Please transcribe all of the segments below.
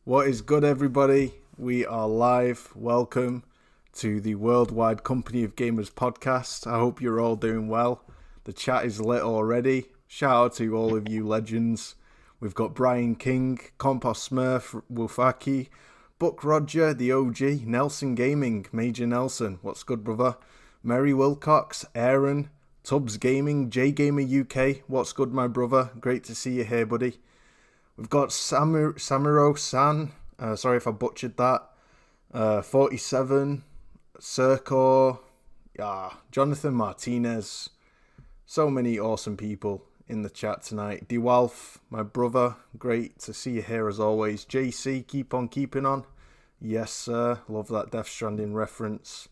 What is good, everybody? We are live. Welcome to the Worldwide Company of Gamers podcast. I hope you're all doing well. The chat is lit already. Shout out to all of you legends. We've got Brian King, Compost Smurf, Wolfaki, Buck Roger, the OG, Nelson Gaming, Major Nelson, what's good, brother? Mary Wilcox, Aaron, Tubbs Gaming, J Gamer UK, what's good, my brother? Great to see you here, buddy. We've got Samuro San, sorry if I butchered that. 47, Circo, Jonathan Martinez. So many awesome people in the chat tonight. DeWalf, my brother, great to see you here as always. JC, keep on keeping on. Yes, sir. Love that Death Stranding reference.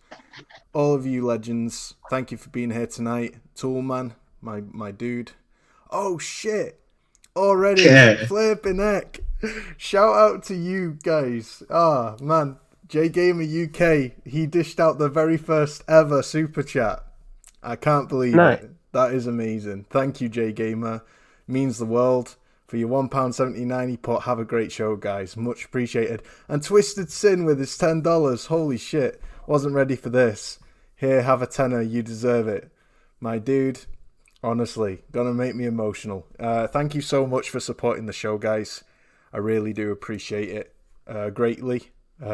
All of you legends, thank you for being here tonight. Toolman, my dude. Oh, shit. Already. Yeah. Flipping heck. Shout out to you guys. Man. J Gamer UK, he dished out the very first ever super chat. I can't believe it. That is amazing. Thank you, J Gamer. Means the world. For your £1.79 he put, have a great show, guys. Much appreciated. And Twisted Sin with his $10. Holy shit. Wasn't ready for this. Here, have a tenner. You deserve it. My dude, honestly, gonna make me emotional. Thank you so much for supporting the show, guys. I really do appreciate it greatly.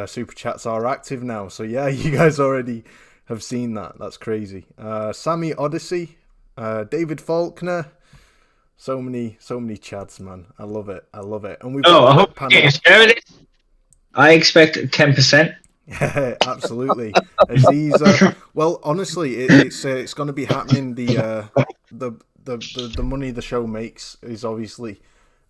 Super chats are active now, so yeah, you guys already have seen that. That's crazy. Sammy Odyssey, David Faulkner, so many chads, man. I love it. And we've got I hope panel. I expect 10%. Yeah, absolutely. Aziza, well, honestly, it's going to be happening. The money the show makes is obviously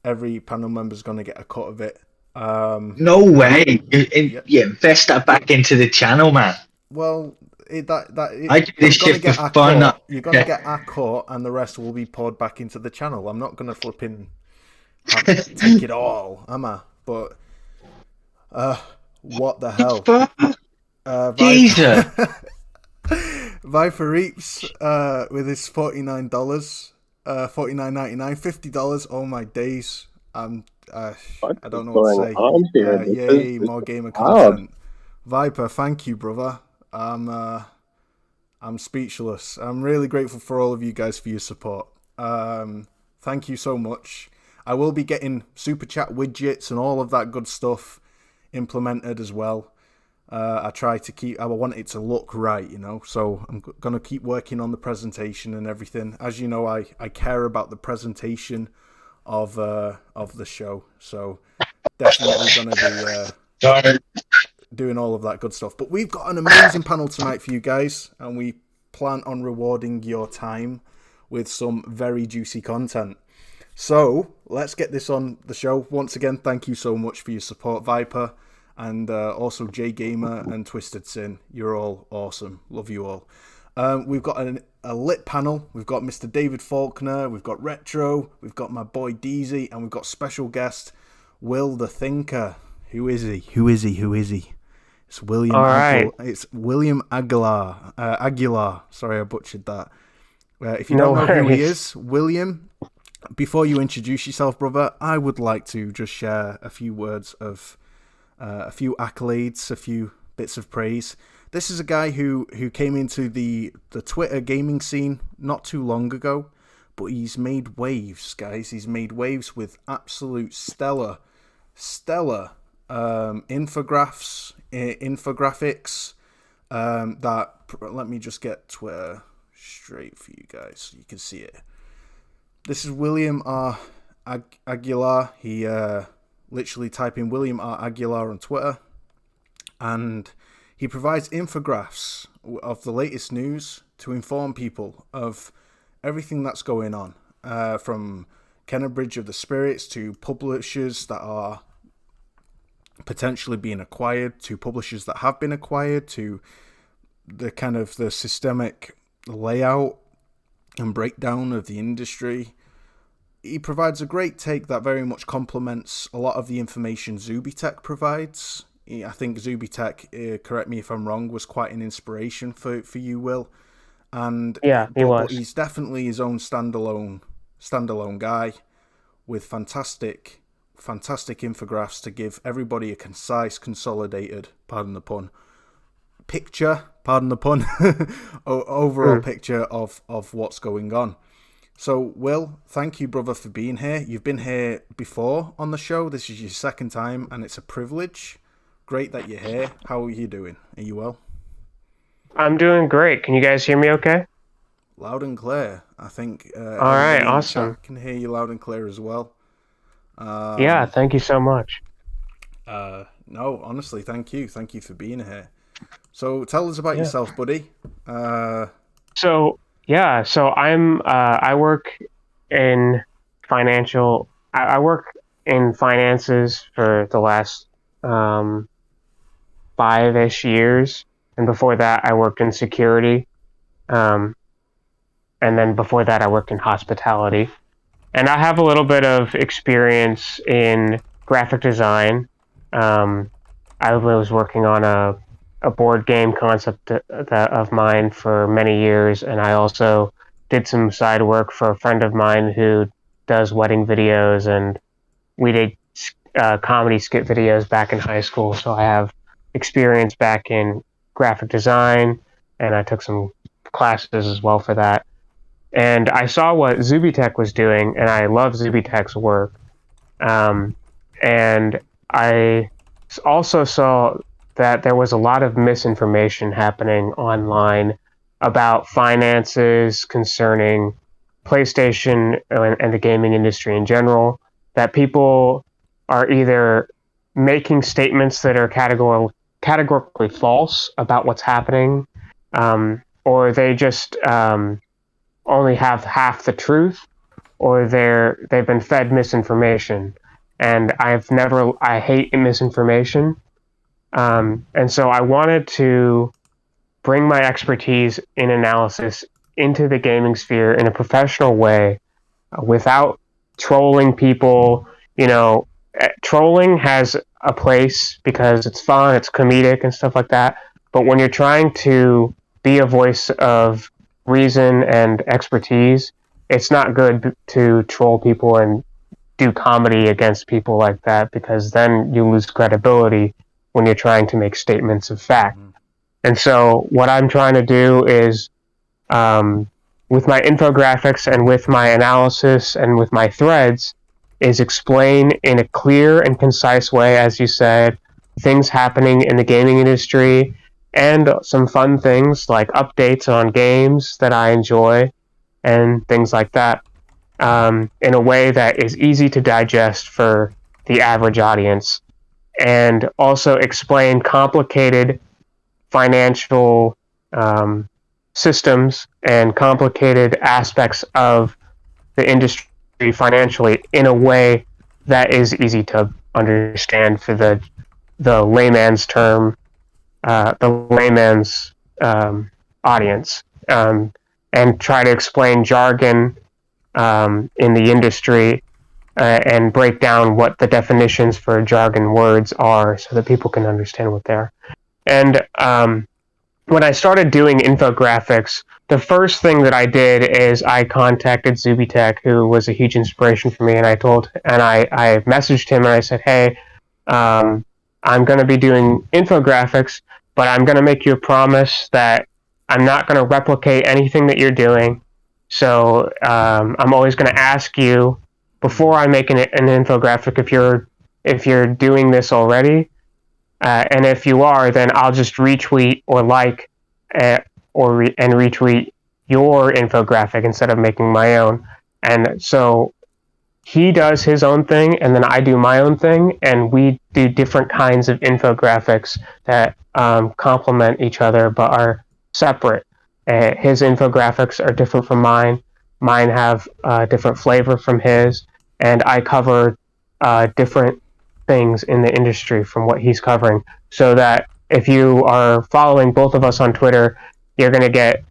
every panel member's going to get a cut of it. No way! You invest that back into the channel, man. Well, I do this shit for fun. You're gonna get a cut, and the rest will be poured back into the channel. I'm not gonna flipping take it all, am I? But what the hell? Jesus! Viper Reaps with his $49, $49.99, $50. Oh my days! I don't know what to say. Yay, more gamer content. Viper, thank you, brother. I'm speechless. I'm really grateful for all of you guys for your support. Thank you so much. I will be getting super chat widgets and all of that good stuff implemented as well. I want it to look right, so I'm going to keep working on the presentation and everything. As you know, I care about the presentation of the show, so definitely going to be doing all of that good stuff. But we've got an amazing panel tonight for you guys, and we plan on rewarding your time with some very juicy content. So let's get this on the show. Once again, thank you so much for your support, Viper, and also J Gamer and Twisted Sin. You're all awesome. Love you all. We've got a lit panel. We've got Mr. David Faulkner. We've got Retro. We've got my boy Deezy. And we've got special guest Will the Thinker. Who is he? It's William. It's William Aguilar. Sorry, I butchered that. If you don't know who he is, William, before you introduce yourself, brother, I would like to just share a few words of a few accolades, a few bits of praise. This is a guy who came into the Twitter gaming scene not too long ago, but he's made waves, guys. He's made waves with absolute stellar infographics. Let me just get Twitter straight for you guys so you can see it. This is William R. Aguilar. He literally type in William R. Aguilar on Twitter, and he provides infographics of the latest news to inform people of everything that's going on, from Bridge of the Spirits to publishers that are potentially being acquired, to publishers that have been acquired, to the kind of the systemic layout and breakdown of the industry. He provides a great take that very much complements a lot of the information Zubitech provides. I think Zubitech, correct me if I'm wrong, was quite an inspiration for you, Will. And yeah, he was. But he's definitely his own standalone guy with fantastic infographics to give everybody a concise, consolidated, pardon the pun, overall picture of what's going on. So, Will, thank you, brother, for being here. You've been here before on the show. This is your second time, and it's a privilege Great that you're here. How are you doing? Are you well? I'm doing great. Can you guys hear me okay? Loud and clear. I think All right, everybody in the awesome. chat can hear you loud and clear as well. Yeah, thank you so much. No, honestly, thank you. Thank you for being here. So tell us about yourself, buddy. So I work in I work in finances for the last 5-ish years, and before that I worked in security, and then before that I worked in hospitality. And I have a little bit of experience in graphic design. I was working on a board game concept of mine for many years, and I also did some side work for a friend of mine who does wedding videos, and we did comedy skit videos back in high school. So I have experience back in graphic design, and I took some classes as well for that. And I saw what Zubitech was doing, and I love Zubitech's work. And I also saw that there was a lot of misinformation happening online about finances concerning PlayStation and the gaming industry in general, that people are either making statements that are categorically false about what's happening, or they just only have half the truth, or they've been fed misinformation. And I hate misinformation. And so I wanted to bring my expertise in analysis into the gaming sphere in a professional way, without trolling people. Trolling has a place because it's fun, it's comedic and stuff like that. But when you're trying to be a voice of reason and expertise, it's not good to troll people and do comedy against people like that, because then you lose credibility when you're trying to make statements of fact. And so what I'm trying to do is, with my infographics and with my analysis and with my threads, is explain in a clear and concise way, as you said, things happening in the gaming industry, and some fun things like updates on games that I enjoy and things like that, in a way that is easy to digest for the average audience, and also explain complicated financial systems and complicated aspects of the industry financially in a way that is easy to understand for the layman's term, the layman's audience, and try to explain jargon in the industry, and break down what the definitions for jargon words are so that people can understand what they are. And when I started doing infographics, the first thing that I did is I contacted Zubitech, who was a huge inspiration for me, and I messaged him and I said, hey, I'm going to be doing infographics, but I'm going to make you a promise that I'm not going to replicate anything that you're doing. So I'm always going to ask you before I make an infographic if you're doing this already, and if you are, then I'll just retweet or like and retweet your infographic instead of making my own. And so he does his own thing, and then I do my own thing, and we do different kinds of infographics that complement each other but are separate. His infographics are different from mine. Mine have a different flavor from his, and I cover different things in the industry from what he's covering, so that if you are following both of us on Twitter, you're going to get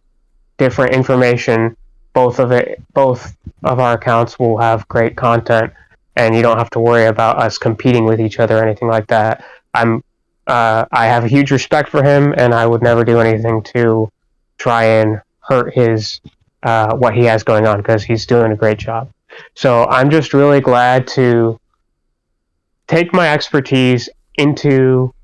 different information. Both of our accounts will have great content, and you don't have to worry about us competing with each other or anything like that. I have a huge respect for him, and I would never do anything to try and hurt his what he has going on, because he's doing a great job. So I'm just really glad to take my expertise into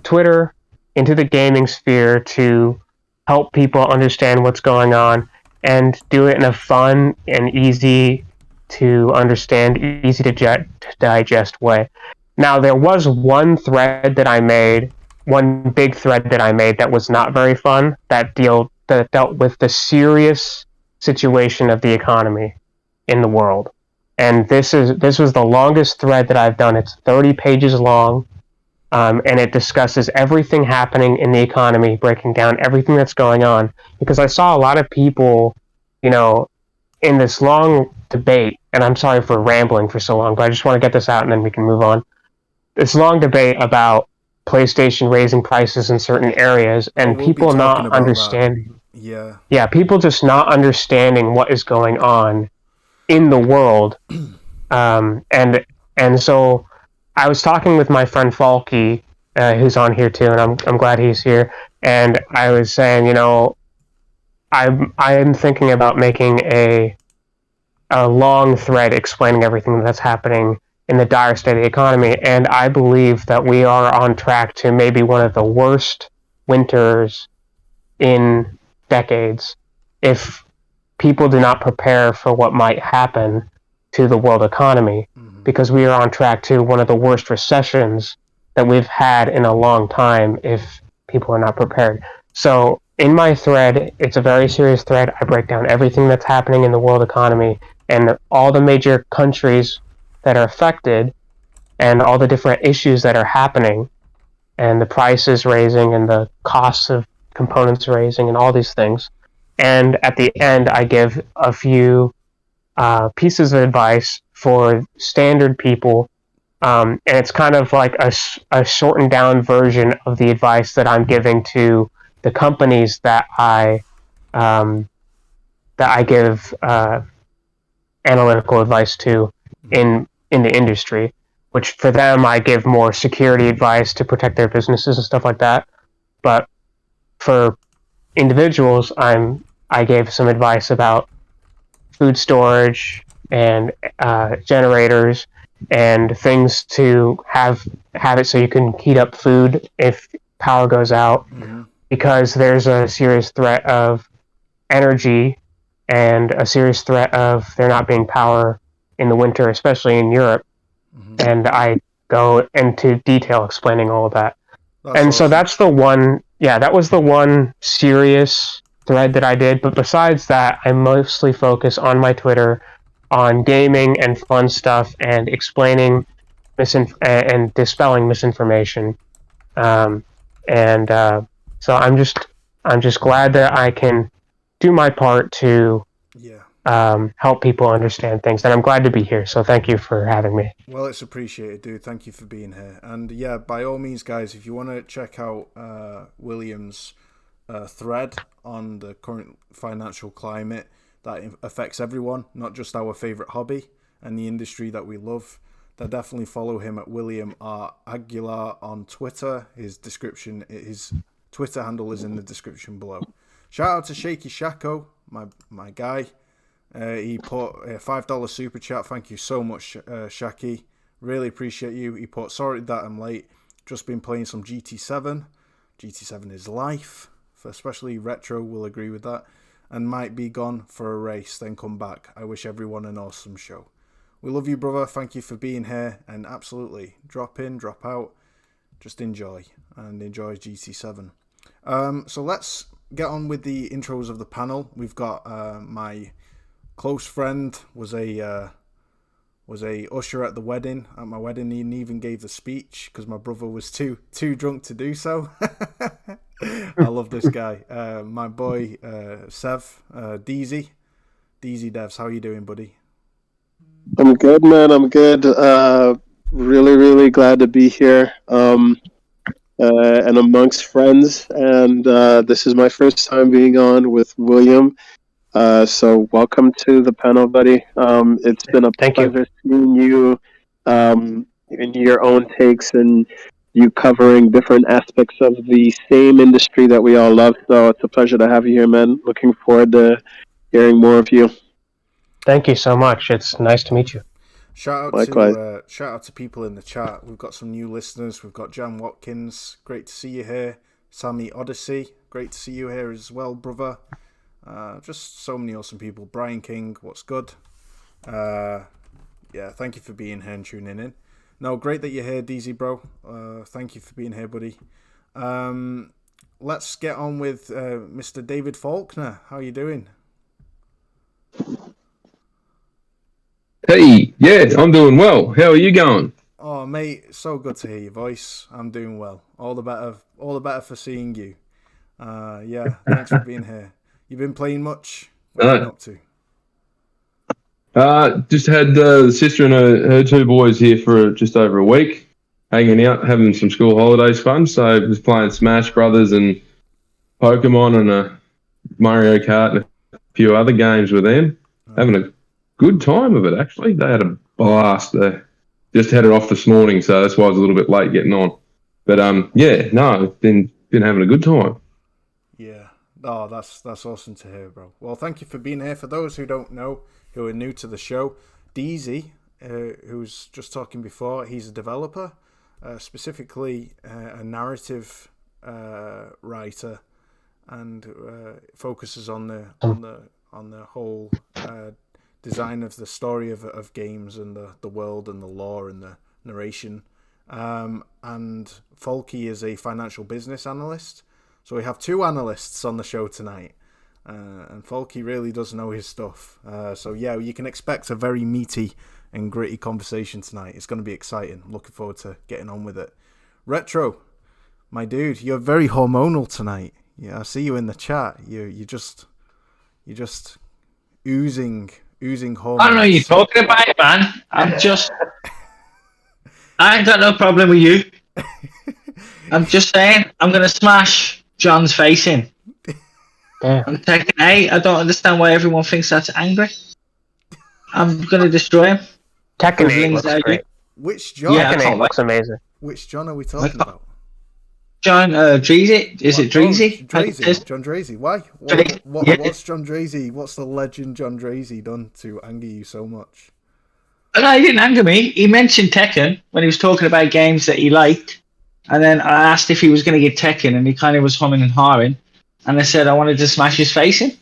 Twitter, into the gaming sphere, to help people understand what's going on, and do it in a fun and easy to understand, easy to digest way. Now, there was one thread that I made, one big thread that I made that was not very fun, that dealt with the serious situation of the economy in the world. And this was the longest thread that I've done. It's 30 pages long, and it discusses everything happening in the economy, breaking down everything that's going on. Because I saw a lot of people, in this long debate, and I'm sorry for rambling for so long, but I just want to get this out and then we can move on. This long debate about PlayStation raising prices in certain areas and we'll people not understanding. That. Yeah, people just not understanding what is going on in the world. And so I was talking with my friend Falky, who's on here too, and I'm glad he's here. And I was saying, I'm thinking about making a long thread explaining everything that's happening in the dire state of the economy, and I believe that we are on track to maybe one of the worst winters in decades if people do not prepare for what might happen to the world economy, because we are on track to one of the worst recessions that we've had in a long time if people are not prepared. So in my thread, it's a very serious thread. I break down everything that's happening in the world economy and all the major countries that are affected and all the different issues that are happening and the prices raising and the costs of components raising and all these things. And at the end, I give a few pieces of advice for standard people, and it's kind of like a shortened down version of the advice that I'm giving to the companies that I give analytical advice to in the industry, which for them I give more security advice to protect their businesses and stuff like that. But for individuals, I gave some advice about food storage and generators and things to have it so you can heat up food if power goes out, because there's a serious threat of energy and a serious threat of there not being power in the winter, especially in Europe. And I go into detail explaining all of that. So that's the one, that was the one serious thread that I did. But besides that, I mostly focus on my Twitter on gaming and fun stuff and explaining and dispelling misinformation. So I'm just glad that I can do my part to help people understand things, and I'm glad to be here, so thank you for having me. Well, it's appreciated, dude. Thank you for being here. And yeah, by all means, guys, if you want to check out William's thread on the current financial climate that affects everyone, not just our favorite hobby and the industry that we love, then definitely follow him at William R. Aguilar on Twitter. His Twitter handle is in the description below. Shout out to Shaky Shako, my guy. He put a $5 super chat. Thank you so much, Shaki. Really appreciate you. He put, sorry that I'm late. Just been playing some GT7. GT7 is life. Especially retro will agree with that. And might be gone for a race, then come back. I wish everyone an awesome show. We love you, brother. Thank you for being here. And absolutely, drop in, drop out. Just enjoy. And enjoy GT7. So let's get on with the intros of the panel. We've got my close friend was a usher at the wedding. At my wedding, he even gave the speech because my brother was too drunk to do so. I love this guy. My boy Sev, Deezy Devs. How you doing, buddy? I'm good, man. I'm good. Really, really glad to be here. And amongst friends. And this is my first time being on with William. So welcome to the panel, buddy. It's been a pleasure seeing you in your own takes and you covering different aspects of the same industry that we all love. So it's a pleasure to have you here, man. Looking forward to hearing more of you. Thank you so much. It's nice to meet you. Shout out to people in the chat. We've got some new listeners. We've got Jan Watkins. Great to see you here. Sammy Odyssey. Great to see you here as well, brother. Just so many awesome people. Brian King, what's good? Thank you for being here and tuning in. No, great that you're here, DZ bro. Thank you for being here, buddy. Let's get on with Mr. David Faulkner. How are you doing? Hey, yeah, I'm doing well. How are you going? Oh, mate, so good to hear your voice. I'm doing well. All the better for seeing you. Yeah, thanks for being here. You been playing much? What have you been up to? Just had the sister and her two boys here for just over a week, hanging out, having some school holidays fun. So I was playing Smash Brothers and Pokemon and Mario Kart and a few other games with them. Having a good time of it, actually. They had a blast. They just headed off this morning, so that's why I was a little bit late getting on. But yeah, no, been having a good time. Yeah. Oh, that's awesome to hear, bro. Well, thank you for being here. For those who don't know, who are new to the show, DZ, who was just talking before, he's a developer, specifically a narrative writer, and focuses on the whole design of the story of games and the world and the lore and the narration. And Folky is a financial business analyst. So we have two analysts on the show tonight. And Folky really does know his stuff. So yeah, you can expect a very meaty and gritty conversation tonight. It's going to be exciting. I'm looking forward to getting on with it. Retro, my dude, you're very hormonal tonight. Yeah, I see you in the chat. You're just oozing hormones. I don't know what you're talking about, man. I ain't got no problem with you. I'm just saying, I'm going to smash John's face in. I'm taking A. I don't understand why everyone thinks that's angry. I'm going to destroy him. Tekken 8 looks great. Which John? Yeah, Tekken 8 looks amazing. Which John are we talking about? John Dreezy? Is it Dreezy? Drazy. John Drazy. Why? What's John Drazy? What's the legend John Drazy done to anger you so much? No, he didn't anger me. He mentioned Tekken when he was talking about games that he liked. And then I asked if he was going to get Tekken, and he kind of was humming and hawing. And I said I wanted to smash his face in.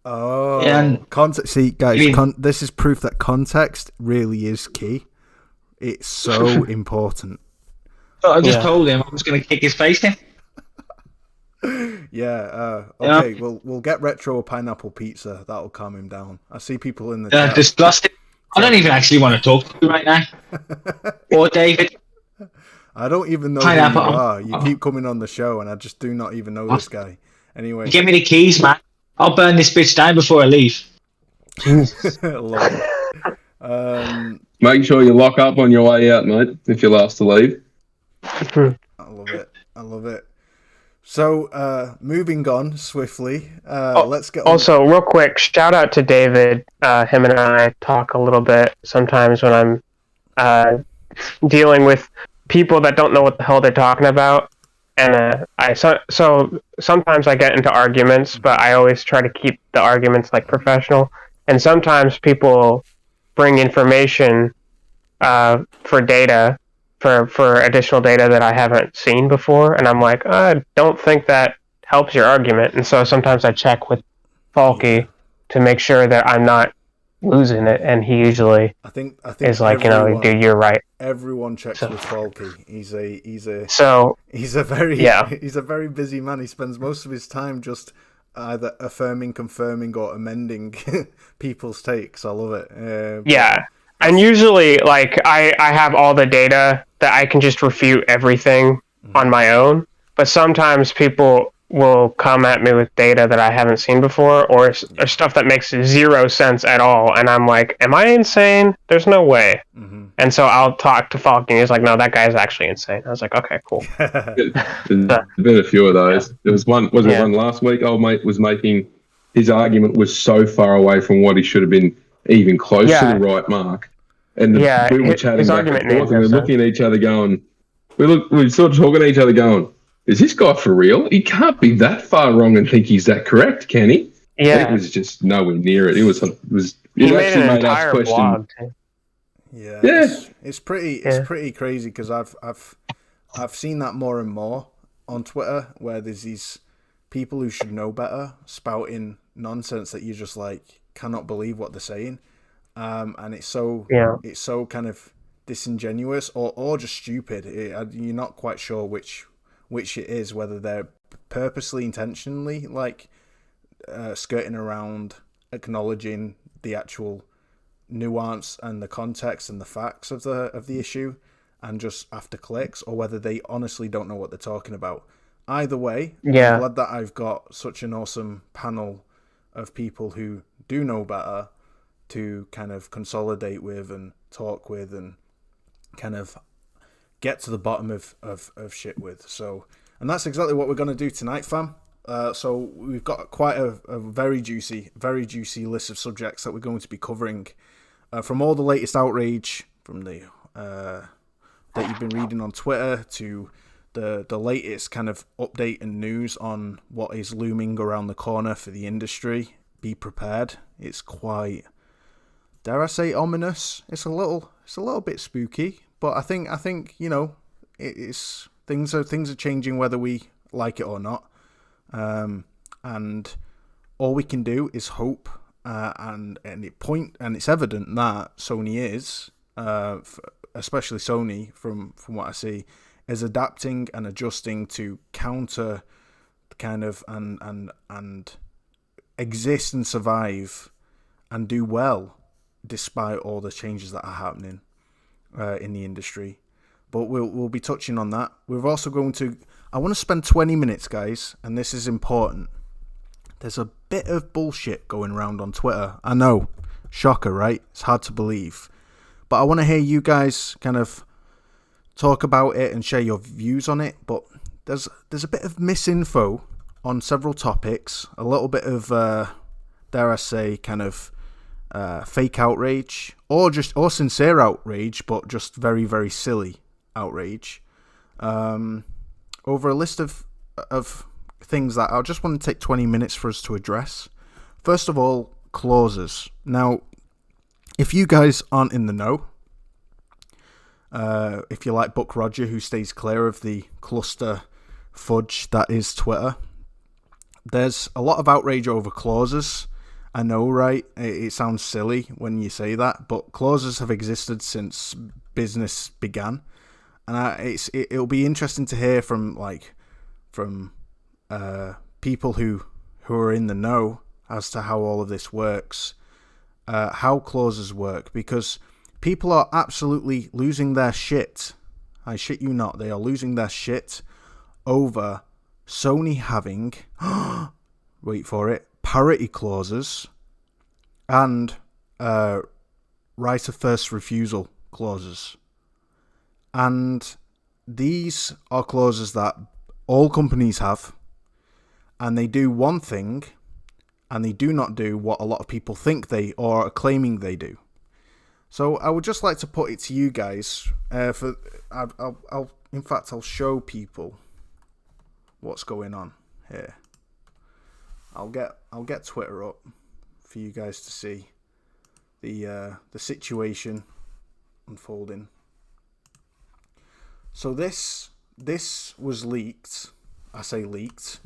Oh, and see, guys, this is proof that context really is key. It's so important. So I just told him I was going to kick his face in. Yeah. Okay. We'll get Retro a pineapple pizza. That'll calm him down. I see people in the chat. Disgusting. I don't even actually want to talk to you right now. Or David. I don't even know who you are. You keep coming on the show, and I just do not even know this guy. Anyway, give me the keys, man. I'll burn this bitch down before I leave. Love it. Make sure you lock up on your way out, mate, if you're last to leave. I love it. So, moving on swiftly, let's get on. Also, real quick, shout out to David. Him and I talk a little bit sometimes when I'm dealing with people that don't know what the hell they're talking about. And so sometimes I get into arguments, but I always try to keep the arguments like professional. And sometimes people bring information for data, for additional data that I haven't seen before, and I'm like, I don't think that helps your argument. And so sometimes I check with Falky to make sure that I'm not losing it, and he usually I think is like, dude, you're right. Everyone checks with Falky. He's a very busy man. He spends most of his time just either affirming, confirming, or amending people's takes. I love it. And usually, like, I have all the data that I can just refute everything on my own. But sometimes people will come at me with data that I haven't seen before, or stuff that makes zero sense at all. And I'm like, am I insane? There's no way. Mm-hmm. And so I'll talk to Falk, and he's like, no, that guy's actually insane. I was like, okay, cool. There's been a few of those. There was one, one last week? Old mate was making, his argument was so far away from what he should have been, even close to the right mark. And we were chatting back and forth, and we were looking at each other going, we were sort of talking to each other going, is this guy for real? He can't be that far wrong and think he's that correct, can he? Yeah. And it was just nowhere near it. It actually made us question. Blog too. It's pretty crazy because I've seen that more and more on Twitter, where there's these people who should know better spouting nonsense that you just like cannot believe what they're saying. And it's so kind of disingenuous or just stupid. You're not quite sure which it is, whether they're purposely, intentionally, like skirting around acknowledging the actual nuance and the context and the facts of the issue, and just after clicks, or whether they honestly don't know what they're talking about. Either way, I'm glad that I've got such an awesome panel of people who do know better to kind of consolidate with and talk with and kind of get to the bottom of shit with. So, and that's exactly what we're going to do tonight, fam. So we've got quite a very juicy list of subjects that we're going to be covering, from all the latest outrage from the that you've been reading on Twitter to the latest kind of update and news on what is looming around the corner for the industry. Be prepared. It's quite, dare I say, ominous. It's a little bit spooky, but I think you know, it's things are changing whether we like it or not. And all we can do is hope, and it's evident that Sony is, especially Sony from what I see, is adapting and adjusting to counter kind of and exist and survive and do well despite all the changes that are happening in the industry. But we'll be touching on that. We're also I want to spend 20 minutes, guys, and this is important. There's a bit of bullshit going around on Twitter. I know, shocker, right? It's hard to believe. But I want to hear you guys kind of talk about it and share your views on it. But there's a bit of misinfo on several topics, a little bit of, dare I say, kind of fake outrage, or sincere outrage, but just very, very silly outrage, over a list of things that I just want to take 20 minutes for us to address. First of all, clauses. Now, if you guys aren't in the know, if you're like Buck Roger, who stays clear of the cluster fudge that is Twitter, there's a lot of outrage over clauses. I know, right? It sounds silly when you say that, but clauses have existed since business began. And it'll be interesting to hear from people who are in the know as to how all of this works, how clauses work, because people are absolutely losing their shit. I shit you not, they are losing their shit over Sony having, wait for it, parity clauses and right of first refusal clauses. And these are clauses that all companies have, and they do one thing, and they do not do what a lot of people think they or are claiming they do. So I would just like to put it to you guys. I'll show people what's going on here. I'll get Twitter up for you guys to see the situation unfolding. So this was leaked. I say leaked.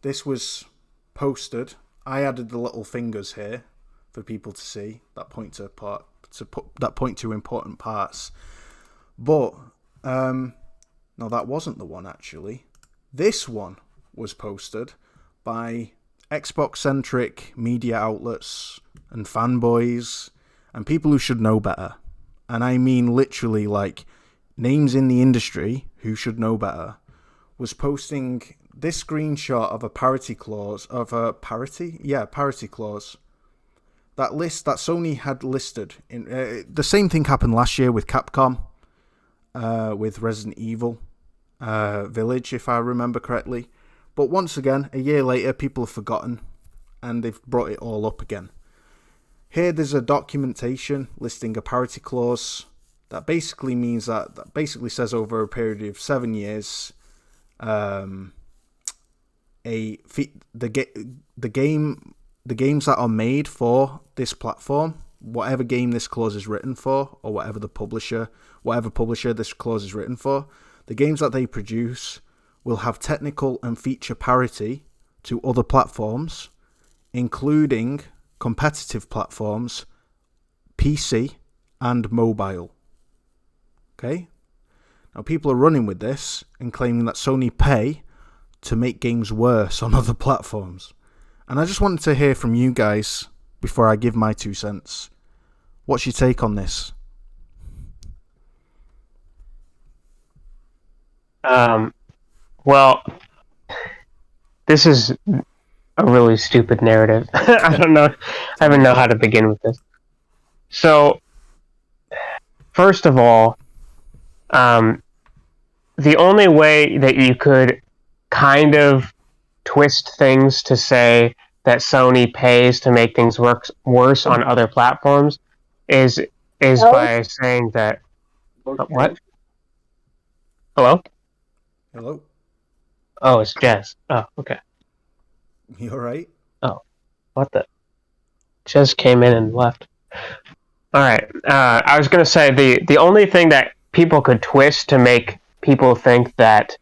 This was posted. I added the little fingers here for people to see that point to important parts. But no, that wasn't the one actually. This one was posted by Xbox-centric media outlets and fanboys and people who should know better. And I mean literally like names in the industry who should know better, was posting this screenshot of a parity clause, parity clause. That list that Sony had listed. The same thing happened last year with Capcom, with Resident Evil Village, if I remember correctly. But once again, a year later, people have forgotten, and they've brought it all up again. Here, there's a documentation listing a parity clause that basically means that basically says over a period of 7 years, the games that are made for this platform, whatever game this clause is written for, or whatever publisher this clause is written for, the games that they produce will have technical and feature parity to other platforms, including competitive platforms, PC, and mobile. Okay? Now, people are running with this and claiming that Sony pay to make games worse on other platforms. And I just wanted to hear from you guys before I give my 2 cents. What's your take on this? Well, this is a really stupid narrative. I don't know. I don't know how to begin with this. So, first of all, the only way that you could kind of twist things to say that Sony pays to make things worse on other platforms is by saying that... What? Hello? Hello? Oh, it's Jez. Oh, okay. You alright? Oh, what the... Jez came in and left. Alright, I was going to say, the only thing that people could twist to make people think that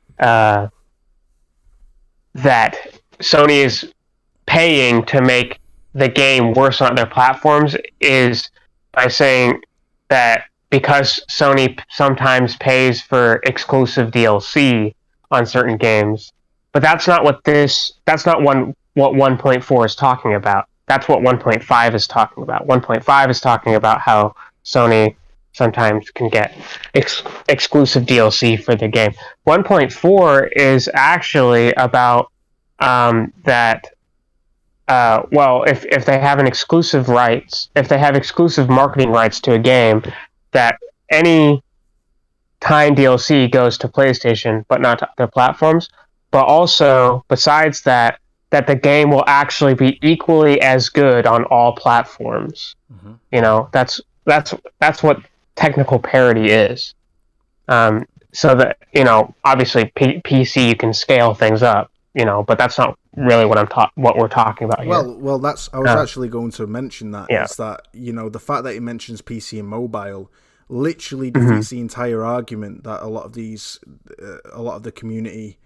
that Sony is paying to make the game worse on other platforms is by saying that because Sony sometimes pays for exclusive DLC on certain games, but that's not what 1.4 is talking about. That's what 1.5 is talking about. 1.5 is talking about how Sony sometimes can get exclusive DLC for the game. 1.4 is actually about that. Well, if they have exclusive marketing rights to a game, that any time DLC goes to PlayStation, but not to other platforms. But also, besides that the game will actually be equally as good on all platforms. Mm-hmm. You know, that's what technical parity is. So that, you know, obviously PC you can scale things up, you know, but that's not really what we're talking about here. Well, I was actually going to mention that. Yeah. Is that, you know, the fact that it mentions PC and mobile literally defeats the entire argument that a lot of the community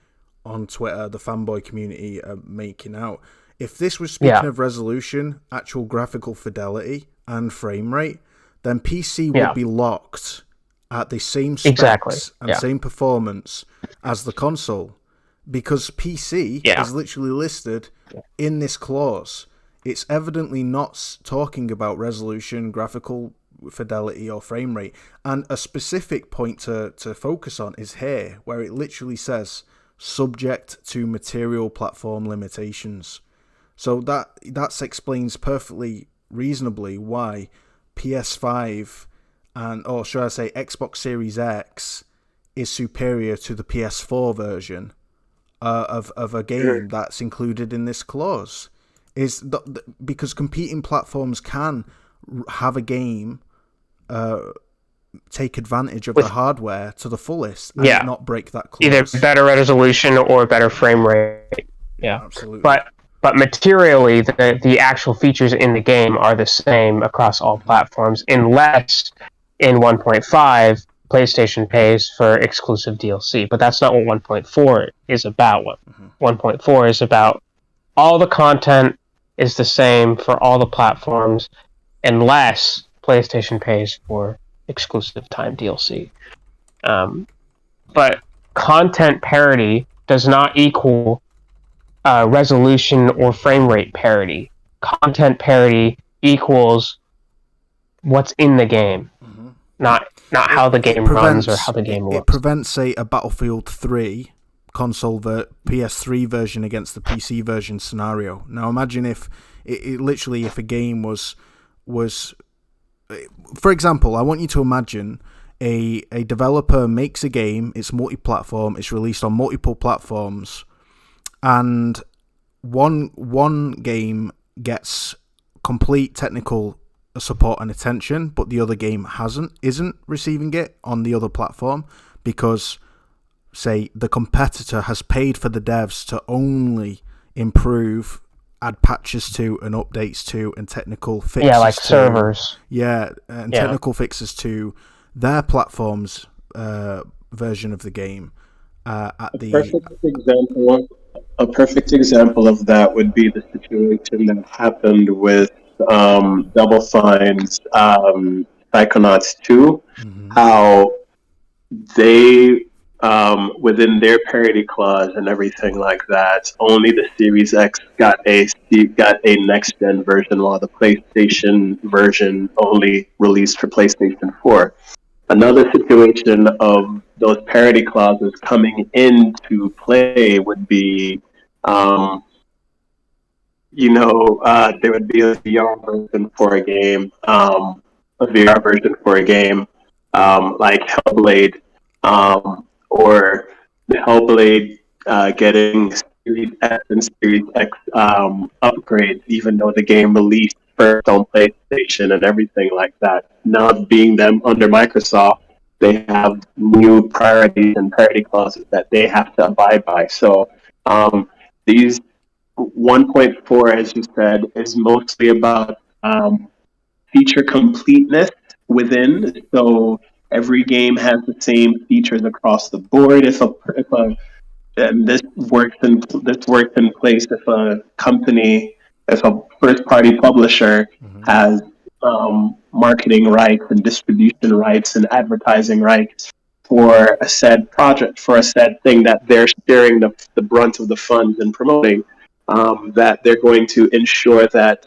on Twitter, the fanboy community, are making out. If this was speaking of resolution, actual graphical fidelity, and frame rate, then PC would be locked at the same specs and same performance as the console, because PC is literally listed in this clause. It's evidently not talking about resolution, graphical fidelity, or frame rate. And a specific point to focus on is here, where it literally says subject to material platform limitations. So that explains perfectly reasonably why PS5 or should I say Xbox Series X is superior to the PS4 version of a game that's included in this clause. Because competing platforms can have a game take advantage of the hardware to the fullest and not break that clause. Either better resolution or better frame rate. Yeah, absolutely. But materially, the actual features in the game are the same across all platforms, unless in 1.5 PlayStation pays for exclusive DLC. But that's not what 1.4 is about. 1.4 is about all the content is the same for all the platforms, unless PlayStation pays for exclusive time DLC. But content parity does not equal resolution or frame rate parity. Content parity equals what's in the game, not how the game runs or how the game looks. It prevents, say, a Battlefield 3 console PS3 version against the PC version scenario. Now imagine if if a game was, for example, I want you to imagine a developer makes a game, it's multi-platform, it's released on multiple platforms, and one game gets complete technical support and attention, but the other game isn't receiving it on the other platform because, say, the competitor has paid for the devs to only improve, add patches to and updates to and technical fixes to, like servers. Technical fixes to their platform's version of the game. A perfect example of that would be the situation that happened with Double Fine's Psychonauts 2. How they within their parity clause and everything like that, only the Series X got a next gen version, while the PlayStation version only released for PlayStation 4. Another situation of those parity clauses coming into play would be, there would be a VR version for a game, like Hellblade, or the Hellblade getting Series S and Series X upgrades, even though the game released first on PlayStation and everything like that. Now, being them under Microsoft, they have new priorities and parity clauses that they have to abide by. So these 1.4, as you said, is mostly about feature completeness within. So every game has the same features across the board. This works in place if a company, if a first party publisher has marketing rights and distribution rights and advertising rights for a said project, for a said thing that they're sharing the brunt of the funds and promoting, that they're going to ensure that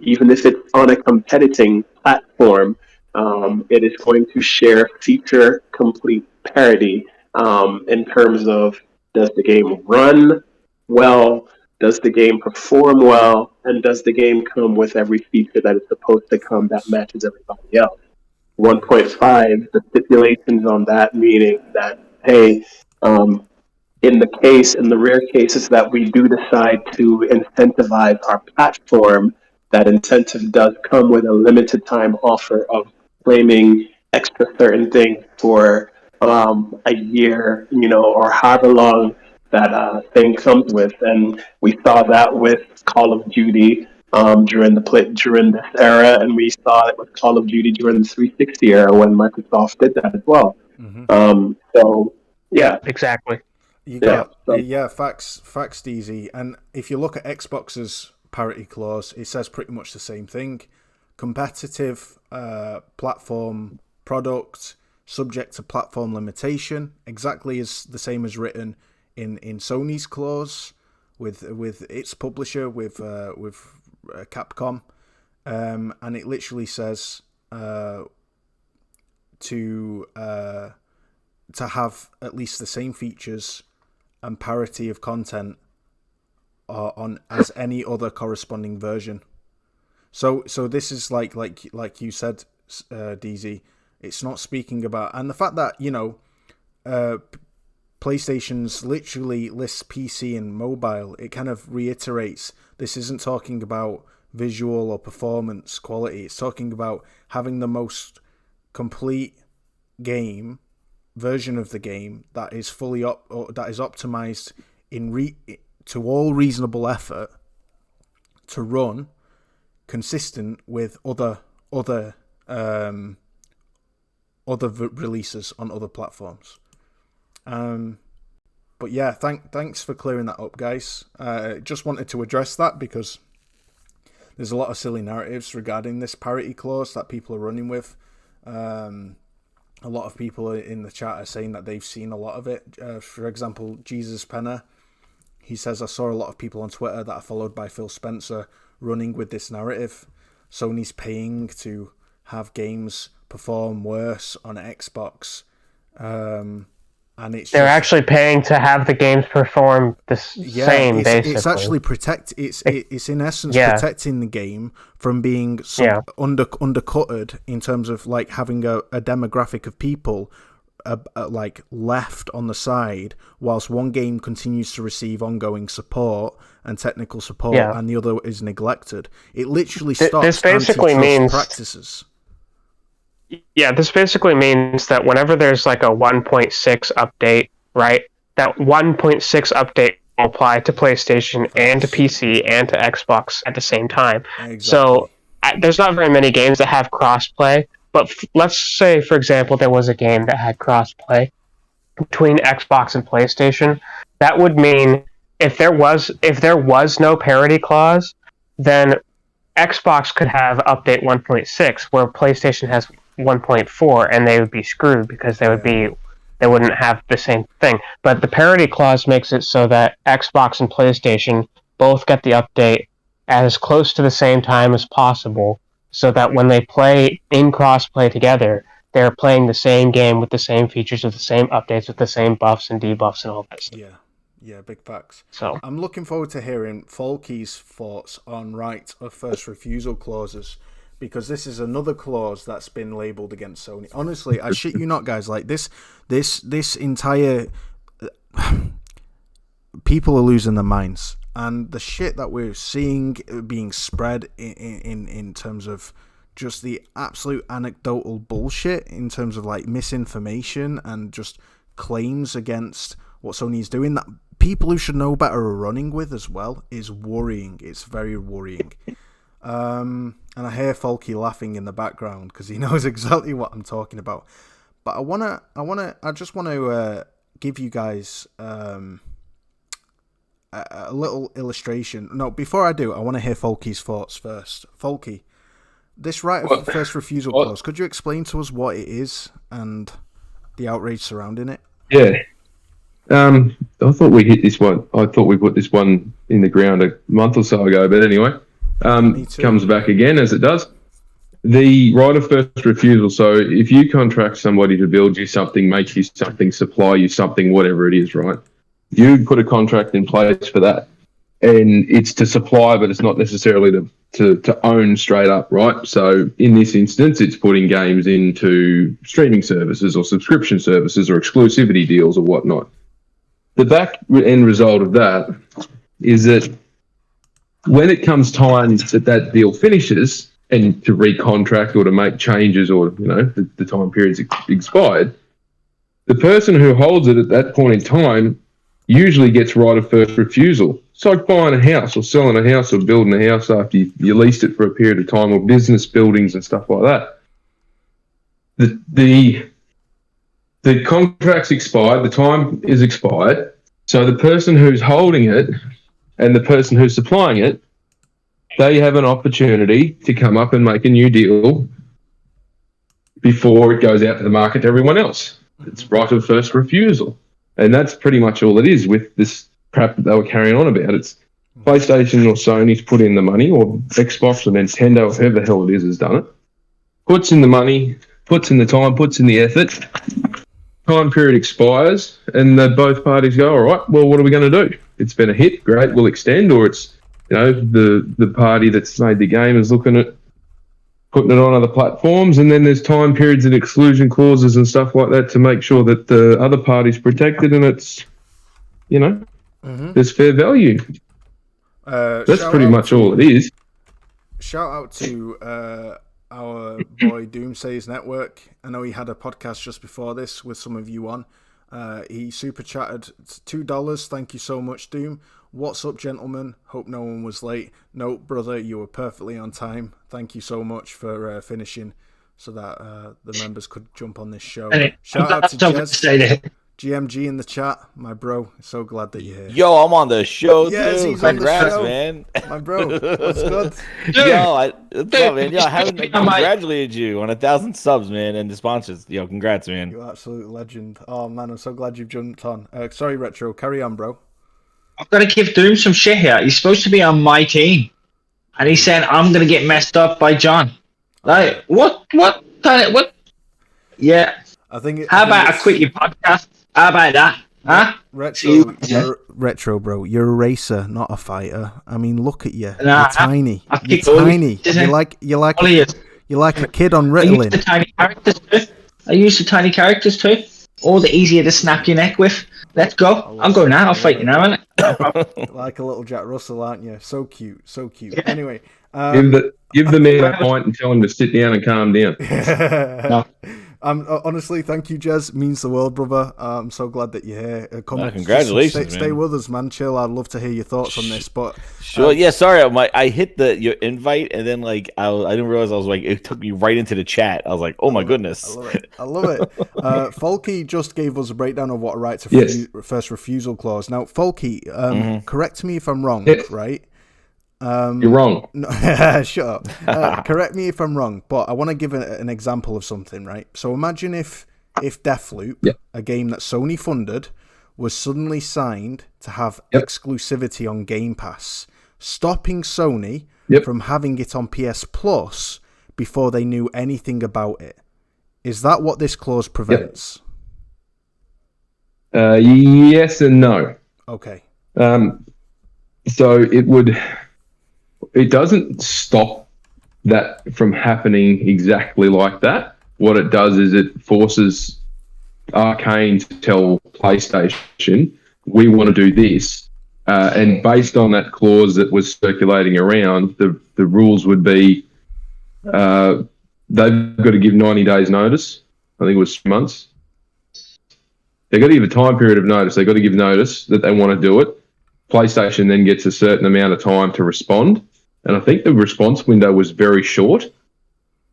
even if it's on a competing platform, it is going to share feature complete parity in terms of, does the game run well, does the game perform well, and does the game come with every feature that it's supposed to come that matches everybody else. 1.5, the stipulations on that, meaning that, hey, in the rare cases that we do decide to incentivize our platform, that incentive does come with a limited time offer of claiming extra certain things for a year, or however long that thing comes with. And we saw that with Call of Duty during this era, and we saw it with Call of Duty during the 360 era when Microsoft did that as well. So yeah, exactly. Facts, DZ. And if you look at Xbox's parity clause, it says pretty much the same thing. Competitive platform product subject to platform limitation, exactly as the same as written in Sony's clause with its publisher, with Capcom, and it literally says to have at least the same features and parity of content on as any other corresponding version. So this is like you said, DZ. It's not speaking about, and the fact that PlayStation's literally lists PC and mobile. It kind of reiterates this isn't talking about visual or performance quality. It's talking about having the most complete version of the game that is fully that is optimized to all reasonable effort to run consistent with other releases on other platforms. But yeah, thanks for clearing that up, guys. Just wanted to address that because there's a lot of silly narratives regarding this parity clause that people are running with. A lot of people in the chat are saying that they've seen a lot of it. For example, Jesus Penner, he says, I saw a lot of people on Twitter that are followed by Phil Spencer running with this narrative. Sony's paying to have games perform worse on Xbox. And they're actually paying to have the games perform the same. Basically, it's actually It's in essence protecting the game from being undercutted in terms of like having a demographic of people like left on the side, whilst one game continues to receive ongoing support and technical support, and the other is neglected. It literally stops this basically means practices. Yeah, this basically means that whenever there's like a 1.6 update, right, that 1.6 update will apply to PlayStation and to PC and to Xbox at the same time. Exactly. So there's not very many games that have crossplay, but let's say, for example, there was a game that had crossplay between Xbox and PlayStation. That would mean if there was no parity clause, then Xbox could have update 1.6, where PlayStation has 1.4, and they would be screwed because they wouldn't have the same thing. But the parity clause makes it so that Xbox and PlayStation both get the update as close to the same time as possible, so that when they play in crossplay together, they're playing the same game with the same features, with the same updates, with the same buffs and debuffs and all that stuff. Yeah, big facts. So I'm looking forward to hearing Folky's thoughts on right of first refusal clauses, because this is another clause that's been labelled against Sony. Honestly, I shit you not, guys. Like this entire people are losing their minds, and the shit that we're seeing being spread in terms of just the absolute anecdotal bullshit, in terms of like misinformation and just claims against what Sony's doing, that people who should know better are running with as well, is worrying. It's very worrying. And I hear Folky laughing in the background because he knows exactly what I'm talking about. But I just want to give you guys a little illustration. No, before I do, I want to hear Folky's thoughts first. Folky, this right of first refusal clause, could you explain to us what it is and the outrage surrounding it? Yeah. I thought we hit this one. I thought we put this one in the ground a month or so ago, but anyway, comes back again as it does. The right of first refusal. So if you contract somebody to build you something, make you something, supply you something, whatever it is, right? You put a contract in place for that, and it's to supply, but it's not necessarily to own straight up, right? So in this instance, it's putting games into streaming services or subscription services or exclusivity deals or whatnot. The back end result of that is that when it comes time that deal finishes and to recontract or to make changes, or the time period's expired, the person who holds it at that point in time usually gets right of first refusal. It's like buying a house or selling a house or building a house after you leased it for a period of time, or business buildings and stuff like that. The contract's expired, the time is expired, so the person who's holding it and the person who's supplying it, they have an opportunity to come up and make a new deal before it goes out to the market to everyone else. It's right of first refusal. And that's pretty much all it is with this crap that they were carrying on about. It's PlayStation or Sony's put in the money, or Xbox or Nintendo, or whoever the hell it is, has done it. Puts in the money, puts in the time, puts in the effort. Time period expires, and both parties go, all right, well, what are we going to do? It's been a hit, great, we'll extend. Or it's, the party that's made the game is looking at putting it on other platforms, and then there's time periods and exclusion clauses and stuff like that to make sure that the other party's protected, and it's, there's fair value. That's pretty much all it is. Shout out to our boy Doomsay's Network. I know he had a podcast just before this with some of you on. He super chatted $2. Thank you so much, Doom. What's up, gentlemen? Hope no one was late. No, brother, you were perfectly on time. Thank you so much for finishing so that the members could jump on this show. Shout out to Jez, GMG in the chat, my bro. So glad that you're here. Yo, I'm on the show too. He's Congrats, on the show. man. My bro, what's good? What's up, man? Yo, I haven't congratulated you on 1,000 subs, man, and the sponsors. Yo, congrats, man. You absolute legend. Oh man, I'm so glad you've jumped on. Sorry, Retro. Carry on, bro. I've got to give Doom some shit here. He's supposed to be on my team, and he's saying I'm gonna get messed up by John. Like what? Yeah. How about I quit your podcast? How about that? Huh? Retro, bro. You're a racer, not a fighter. I mean, look at you. Nah, you're tiny. You're tiny. You're like a kid on Ritalin. I use the tiny characters too. All the easier to snap your neck with. Let's go. I'm going now. I'll fight you now, innit? Like a little Jack Russell, aren't you? So cute. So cute. Yeah. Anyway. Give the man a point and tell him to sit down and calm down. No. Honestly, thank you, Jez. Means the world, brother. I'm so glad that you're here. Congratulations, stay with us, man. Chill. I'd love to hear your thoughts on this. But sure, yeah. Sorry, I hit your invite, and then I didn't realize it took me right into the chat. I was like, oh my goodness. I love it. Folky just gave us a breakdown of what a right to first refusal clause. Now, Folky, correct me if I'm wrong, right? You're wrong. No, shut up. Correct me if I'm wrong, but I want to give an example of something, right? So imagine if Deathloop, a game that Sony funded, was suddenly signed to have exclusivity on Game Pass, stopping Sony from having it on PS Plus before they knew anything about it. Is that what this clause prevents? Yes and no. Okay. So it doesn't stop that from happening exactly like that. What it does is it forces Arcane to tell PlayStation, we want to do this. And based on that clause that was circulating around, the rules would be they've got to give 90 days notice. I think it was 3 months. They've got to give a time period of notice. They've got to give notice that they want to do it. PlayStation then gets a certain amount of time to respond. And I think the response window was very short.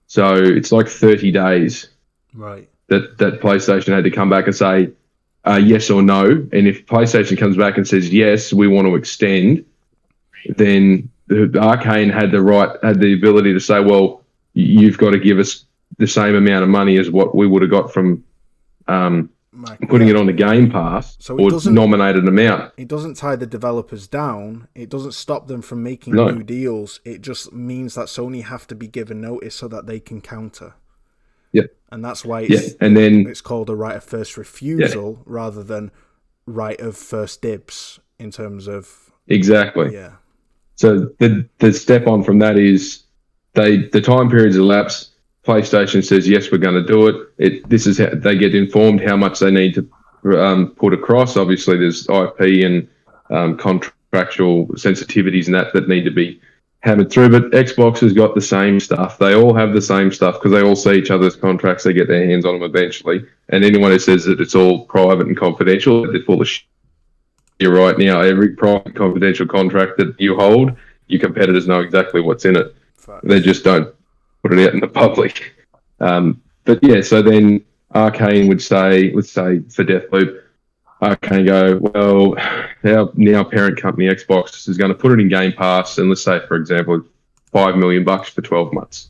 So it's like 30 days. Right. That PlayStation had to come back and say yes or no. And if PlayStation comes back and says, yes, we want to extend, then Arcane had the ability to say, well, you've got to give us the same amount of money as what we would have got from putting it on the Game Pass, so or nominated amount. It doesn't tie the developers down. It doesn't stop them from making new deals. It just means that Sony have to be given notice so that they can counter. Yeah. And that's why it's called a right of first refusal rather than right of first dibs in terms of... Exactly. Yeah. So the step on from that is the time periods elapse. PlayStation says, yes, we're going to do it. This is how they get informed how much they need to put across. Obviously, there's IP and contractual sensitivities and that need to be hammered through. But Xbox has got the same stuff. They all have the same stuff because they all see each other's contracts. They get their hands on them eventually. And anyone who says that it's all private and confidential, they're full of shit. You're right now. Every private confidential contract that you hold, your competitors know exactly what's in it. They just don't put it out in the public. But yeah, so then Arcane would say, let's say for Deathloop, Arcane go, well, our now parent company Xbox is going to put it in Game Pass, and let's say, for example, $5 million for 12 months,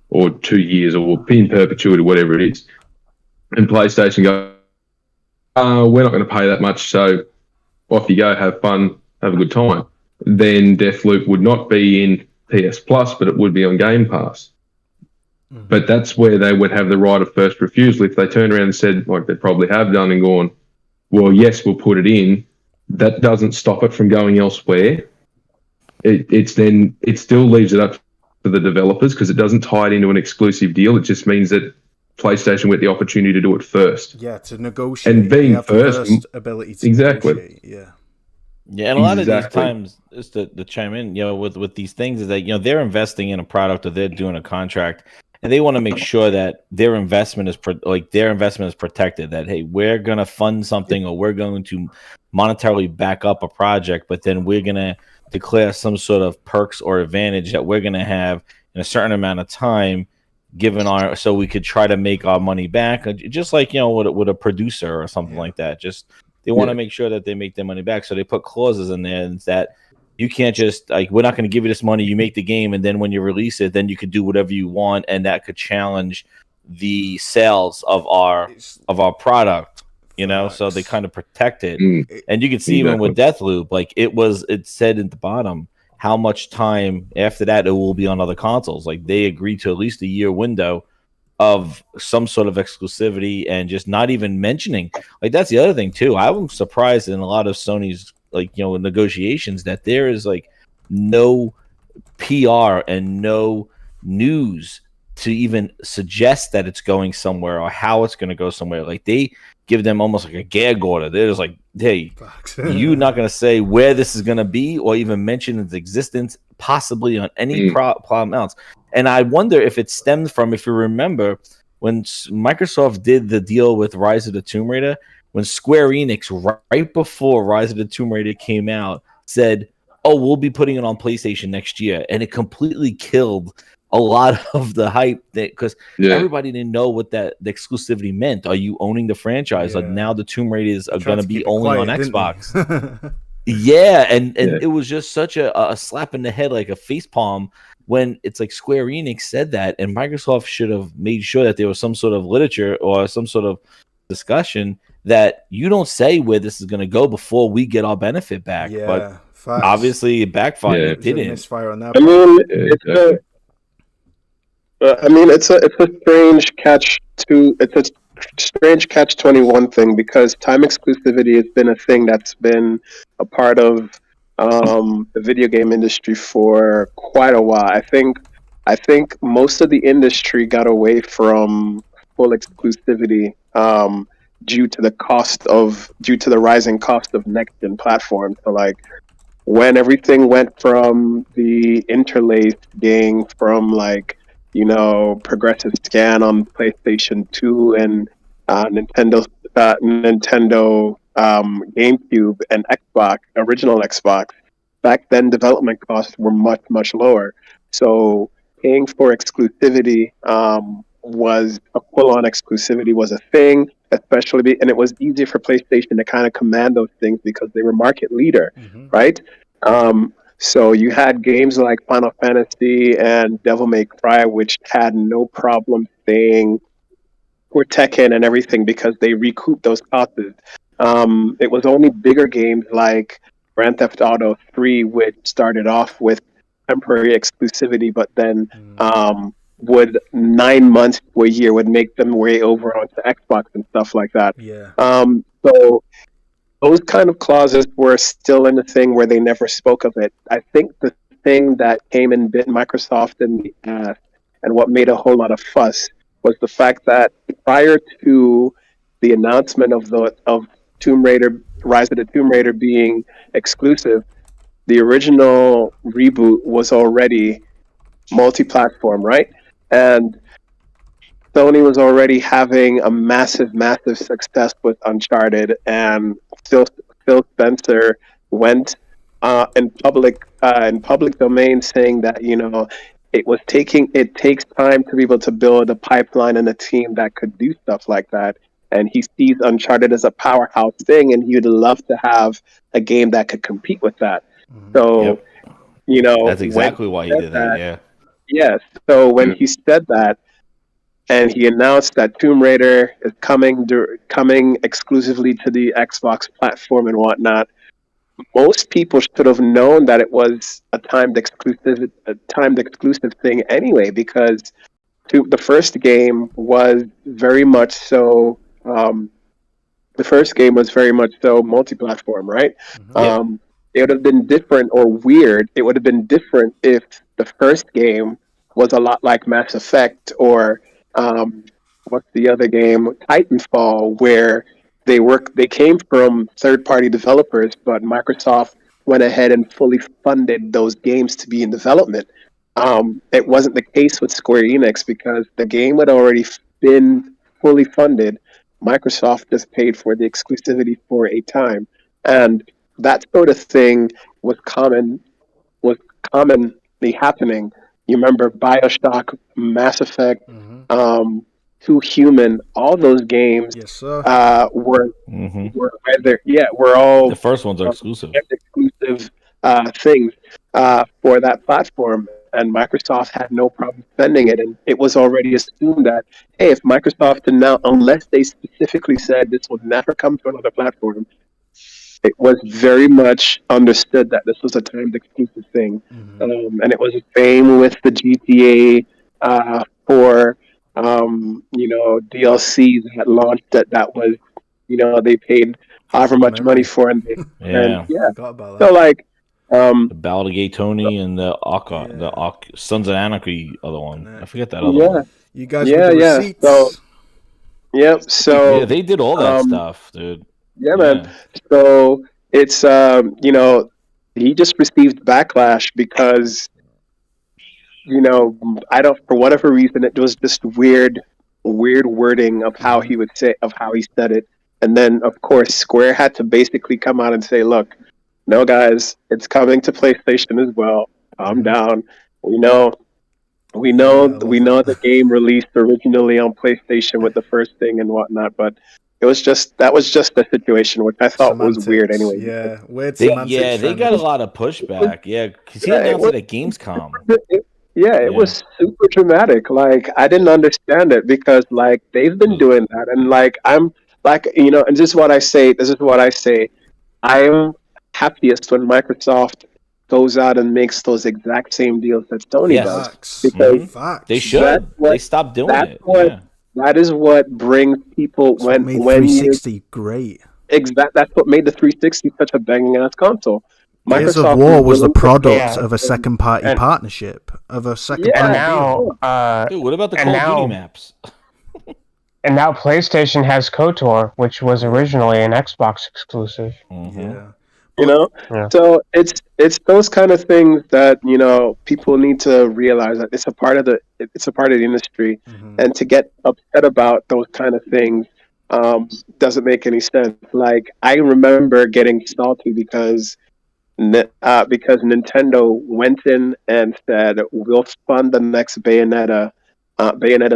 or 2 years, or in perpetuity, whatever it is. And PlayStation go, we're not going to pay that much, so off you go, have fun, have a good time. Then Deathloop would not be in PS Plus, but it would be on Game Pass. But that's where they would have the right of first refusal. If they turned around and said, like they probably have done, and gone, well, yes, we'll put it in, that doesn't stop it from going elsewhere. It still leaves it up to the developers because it doesn't tie it into an exclusive deal. It just means that PlayStation get the opportunity to do it first. Yeah, to negotiate. And being first ability to negotiate. Yeah. Yeah, and a lot of these times, just to chime in, with these things is that, they're investing in a product or they're doing a contract, and they want to make sure that their investment is protected. That, hey, we're going to fund something or we're going to monetarily back up a project, but then we're going to declare some sort of perks or advantage that we're going to have in a certain amount of time, so we could try to make our money back, just like with a producer or something like that. Just they want to make sure that they make their money back, so they put clauses in there that you can't just we're not going to give you this money. You make the game, and then when you release it, then you could do whatever you want, and that could challenge the sales of our product. So they kind of protect it, and you can see even with Deathloop, it said at the bottom how much time after that it will be on other consoles. Like they agreed to at least a year window of some sort of exclusivity, and just not even mentioning. Like that's the other thing too. I'm surprised in a lot of Sony's negotiations that there is no PR and no news to even suggest that it's going somewhere or how it's going to go somewhere. Like they give them almost like a gag order. They're just like, hey, you're not going to say where this is going to be or even mention its existence possibly on any problem else. And I wonder if it stemmed from, if you remember, when Microsoft did the deal with Rise of the Tomb Raider, when Square Enix, right before Rise of the Tomb Raider came out, said, oh, we'll be putting it on PlayStation next year. And it completely killed a lot of the hype because everybody didn't know what the exclusivity meant. Are you owning the franchise? Like now the Tomb Raiders are going to be only on Xbox. Yeah, and it was just such a slap in the head, like a facepalm, when it's like Square Enix said that, and Microsoft should have made sure that there was some sort of literature or some sort of discussion that you don't say where this is going to go before we get our benefit back. Yeah, but facts. obviously it backfired. Yeah. It didn't. Misfire on that. I mean, it's a strange catch-21 thing, because time exclusivity has been a thing that's been a part of the video game industry for quite a while. I think most of the industry got away from full exclusivity due to the rising cost of next-gen platforms. So like, when everything went from the interlaced gang, from like, progressive scan on PlayStation 2 and Nintendo GameCube and original Xbox, back then development costs were much, much lower. So paying for exclusivity was a full-on exclusivity was a thing, and it was easier for PlayStation to kind of command those things because they were market leader, right? So you had games like Final Fantasy and Devil May Cry, which had no problem staying, or Tekken and everything, because they recouped those costs. It was only bigger games like Grand Theft Auto 3, which started off with temporary exclusivity, but then would 9 months to a year would make them way over onto Xbox and stuff like that. Yeah. So those kind of clauses were still in the thing where they never spoke of it. I think the thing that came and bit Microsoft in the ass, and what made a whole lot of fuss, was the fact that prior to the announcement of Tomb Raider, Rise of the Tomb Raider being exclusive, the original reboot was already multi-platform, right? And Sony was already having a massive, massive success with Uncharted, and Phil Spencer went in public domain saying that it takes time to be able to build a pipeline and a team that could do stuff like that, and he sees Uncharted as a powerhouse thing, and he would love to have a game that could compete with that. So, that's exactly why he did that. Yeah. Yes. So when he said that, and he announced that Tomb Raider is coming exclusively to the Xbox platform and whatnot, most people should have known that it was a timed exclusive thing anyway, because the first game was very much so multi-platform, right? It would have been different or weird. It would have been different if the first game was a lot like Mass Effect, or what's the other game, Titanfall, where they came from third-party developers, but Microsoft went ahead and fully funded those games to be in development. It wasn't the case with Square Enix, because the game had already been fully funded. Microsoft just paid for the exclusivity for a time, and that sort of thing was commonly happening. You remember BioShock, Mass Effect, Too Human, all those games were all the first ones are exclusive things for that platform, and Microsoft had no problem spending it, and it was already assumed that, hey, if Microsoft unless they specifically said this will never come to another platform, it was very much understood that this was a timed exclusive thing. And it was the same with the GTA for DLC that launched that was, they paid however much money for, and so like the Ballad of Gay Tony and the Sons of Anarchy other one. I forget that other one. You guys with the receipts. So they did all that stuff, dude. Yeah, man. So it's he just received backlash because for whatever reason, it was just weird wording of how he said it, and then of course Square had to basically come out and say, look, no guys, it's coming to PlayStation as well. Calm down. We know the game released originally on PlayStation with the first thing and whatnot, but that was just the situation, which I thought was weird anyway. Yeah, weird They semantics. got a lot of pushback. Yeah, because he Yeah, announced it at Gamescom. It was super dramatic. Like, I didn't understand it because, like, they've been doing that, and like, I'm like, and this is what I say. I'm happiest when Microsoft goes out and makes those exact same deals that Sony does, because they should. They stopped doing it. That is what brings people when 360 great. Exactly, that's what made the 360 such a banging ass console. Gears of War was the product of a second party partnership of a second party deal. Dude, what about the Call of Duty maps? And now PlayStation has KOTOR, which was originally an Xbox exclusive. Yeah. So it's those kind of things that people need to realize that it's a part of the industry, and to get upset about those kind of things doesn't make any sense. Like, I remember getting salty because Nintendo went in and said, we'll fund the next Bayonetta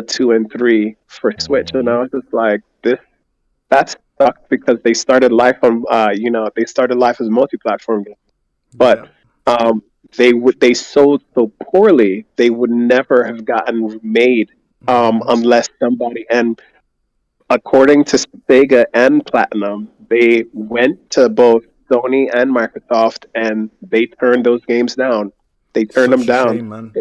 2 and 3 for Switch, and I was just like, that sucked, because they started life on as multi-platform games, but they sold so poorly they would never have gotten made unless somebody, and according to Sega and Platinum, they went to both Sony and Microsoft and they turned those games down. They turned them down. Shame, man.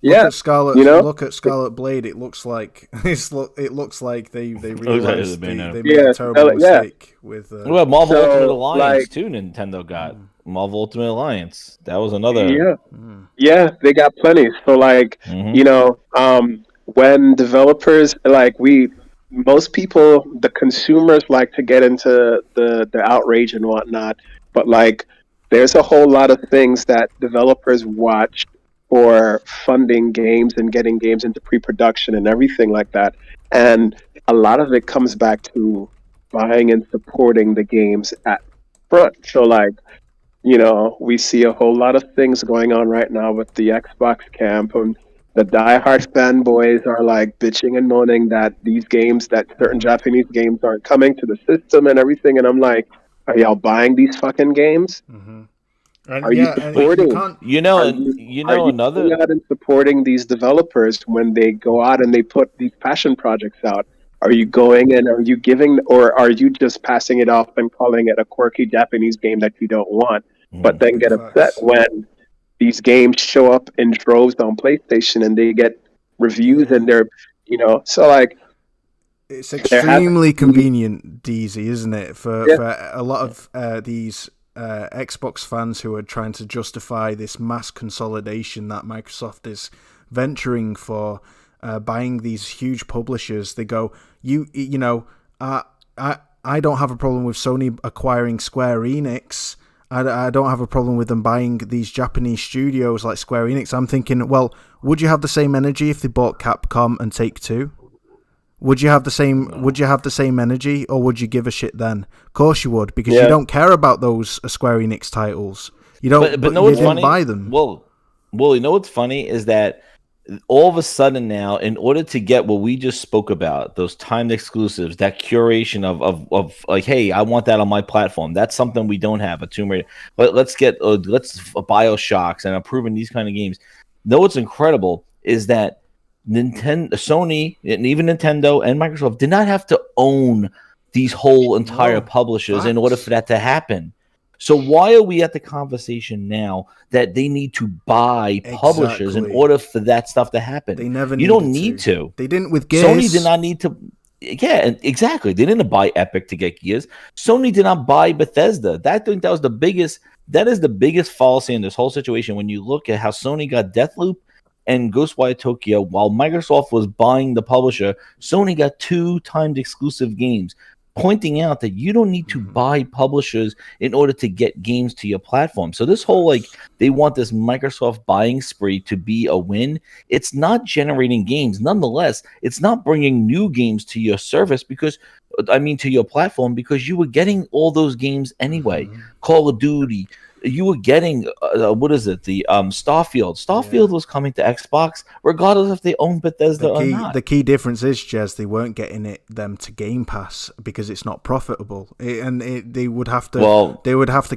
Look at Scarlet Blade. It looks like it looks like they realized they made a terrible mistake with. What about Marvel Ultimate Alliance too? Nintendo got Marvel Ultimate Alliance. That was another. Yeah, they got plenty. So when developers most people, the consumers, like to get into the outrage and whatnot, but there's a whole lot of things that developers watch for funding games and getting games into pre-production and everything like that, and a lot of it comes back to buying and supporting the games at front. So we see a whole lot of things going on right now with the Xbox camp, and the diehard fanboys are bitching and moaning that certain Japanese games aren't coming to the system and everything. And I'm like, are y'all buying these fucking games? Are you supporting? Are you going out and supporting these developers when they go out and they put these passion projects out? Are you going and are you giving, or are you just passing it off and calling it a quirky Japanese game that you don't want, but then get upset when these games show up in droves on PlayStation and they get reviews and they're, it's extremely convenient, DZ, isn't it, for a lot of these Xbox fans who are trying to justify this mass consolidation that Microsoft is venturing for, buying these huge publishers. They go, I don't have a problem with Sony acquiring Square Enix. I don't have a problem with them buying these Japanese studios like Square Enix. I'm thinking, well, would you have the same energy if they bought Capcom and Take-Two? Would you have the same? No. Would you have the same energy, or would you give a shit then? Of course you would, because you don't care about those Square Enix titles. You don't. But you didn't buy them. Well, you know what's funny is that all of a sudden now, in order to get what we just spoke about, those timed exclusives, that curation of hey, I want that on my platform. That's something we don't have. A Tomb Raider. Let's get BioShocks and approving these kind of games. Know what's incredible is that Sony, and even Nintendo and Microsoft did not have to own these whole entire publishers in order for that to happen. So why are we at the conversation now that they need to buy publishers in order for that stuff to happen? They never. You don't need to. They didn't with Gears. Sony did not need to. Yeah, exactly. They didn't buy Epic to get Gears. Sony did not buy Bethesda. I think that was the biggest. That is the biggest fallacy in this whole situation. When you look at how Sony got Deathloop and Ghostwire Tokyo, while Microsoft was buying the publisher, Sony got 2 timed exclusive games, pointing out that you don't need to buy publishers in order to get games to your platform. So this whole, they want this Microsoft buying spree to be a win. It's not generating games. Nonetheless, it's not bringing new games to your service to your platform, because you were getting all those games anyway. Call of Duty, you were getting what is it? The Starfield. Starfield was coming to Xbox, regardless if they own Bethesda or not. The key difference is, Jez, they weren't getting them to Game Pass because it's not profitable, they would have to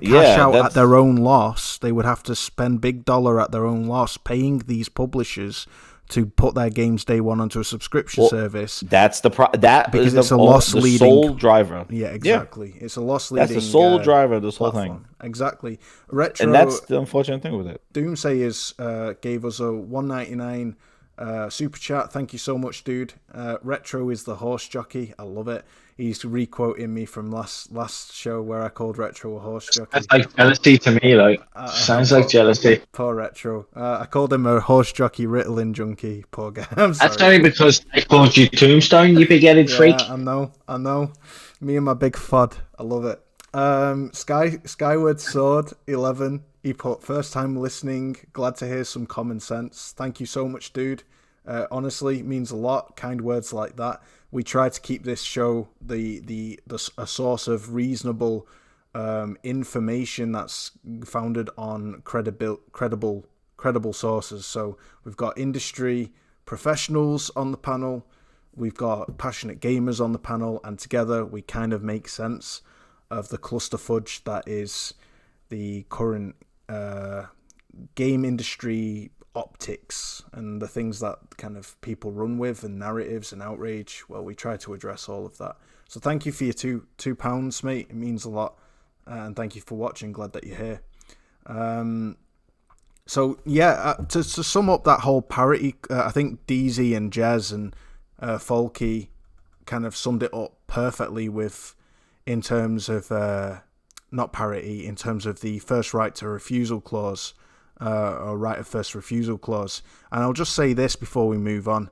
cash out at their own loss. They would have to spend big dollar at their own loss, paying these publishers to put their games day one onto a subscription service. That's because it's a loss leading sole driver. Yeah, exactly. Yeah. It's a loss leading. That's the sole driver of this whole thing. Exactly. Retro, and that's the unfortunate thing with it. Doomsayers gave us a $1.99 super chat. Thank you so much, dude. Retro is the horse jockey. I love it. He's re-quoting me from last show where I called Retro a horse jockey. That's like jealousy to me. Sounds like jealousy. Poor Retro. I called him a horse jockey, Ritalin junkie. Poor guy. I'm sorry. That's only because I called you Tombstone. You big-headed freak. I know. Me and my big fud. I love it. Skyward Sword 11. He put, first time listening, glad to hear some common sense. Thank you so much, dude. Honestly, it means a lot. Kind words like that. We try to keep this show a source of reasonable information that's founded on credible sources. So we've got industry professionals on the panel, we've got passionate gamers on the panel, and together we kind of make sense of the cluster fudge that is the current game industry optics and the things that kind of people run with and narratives and outrage. Well, we try to address all of that. So thank you for your £2, mate. It means a lot. And thank you for watching. Glad that you're here. So yeah, to sum up that whole parity, I think DZ and Jez and Folky kind of summed it up perfectly in terms of not parity, in terms of the first right to refusal clause, or right of first refusal clause. And I'll just say this before we move on.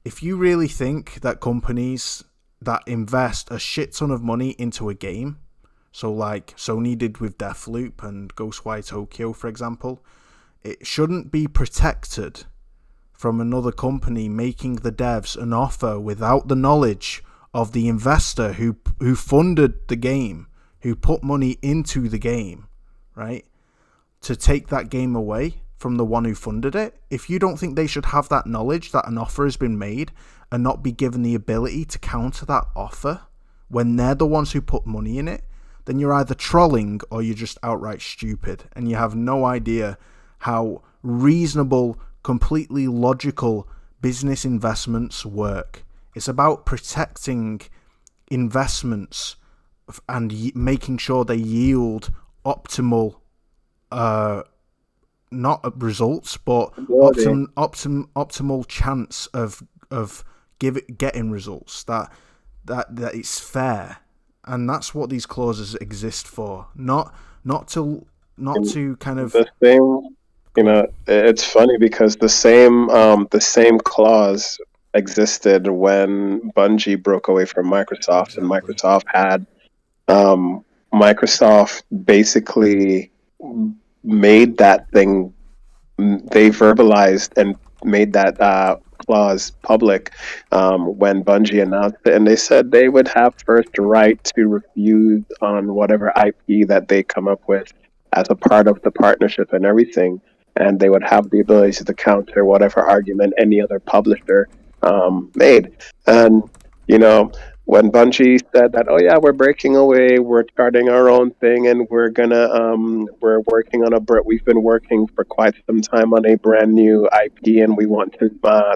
If you really think that companies that invest a shit ton of money into a game, so like Sony did with Deathloop and Ghostwire Tokyo, for example, it shouldn't be protected from another company making the devs an offer without the knowledge of the investor who funded the game, who put money into the game, right? To take that game away from the one who funded it. If you don't think they should have that knowledge that an offer has been made and not be given the ability to counter that offer when they're the ones who put money in it, then you're either trolling or you're just outright stupid and you have no idea how reasonable, completely logical business investments work. It's about protecting investments and making sure they yield optimal not results, but optimal chance of getting results, that it's fair. And that's what these clauses exist for, not to kind of the same. It's funny because the same clause existed when Bungie broke away from Microsoft, and Microsoft had Microsoft basically made that thing. They verbalized and made that clause public when Bungie announced it, and they said they would have first right to refuse on whatever IP that they come up with as a part of the partnership and everything, and they would have the ability to counter whatever argument any other publisher made. And when Bungie said that, oh yeah, we're breaking away, we're starting our own thing, and we're we're working on we've been working for quite some time on a brand new IP, and we want to,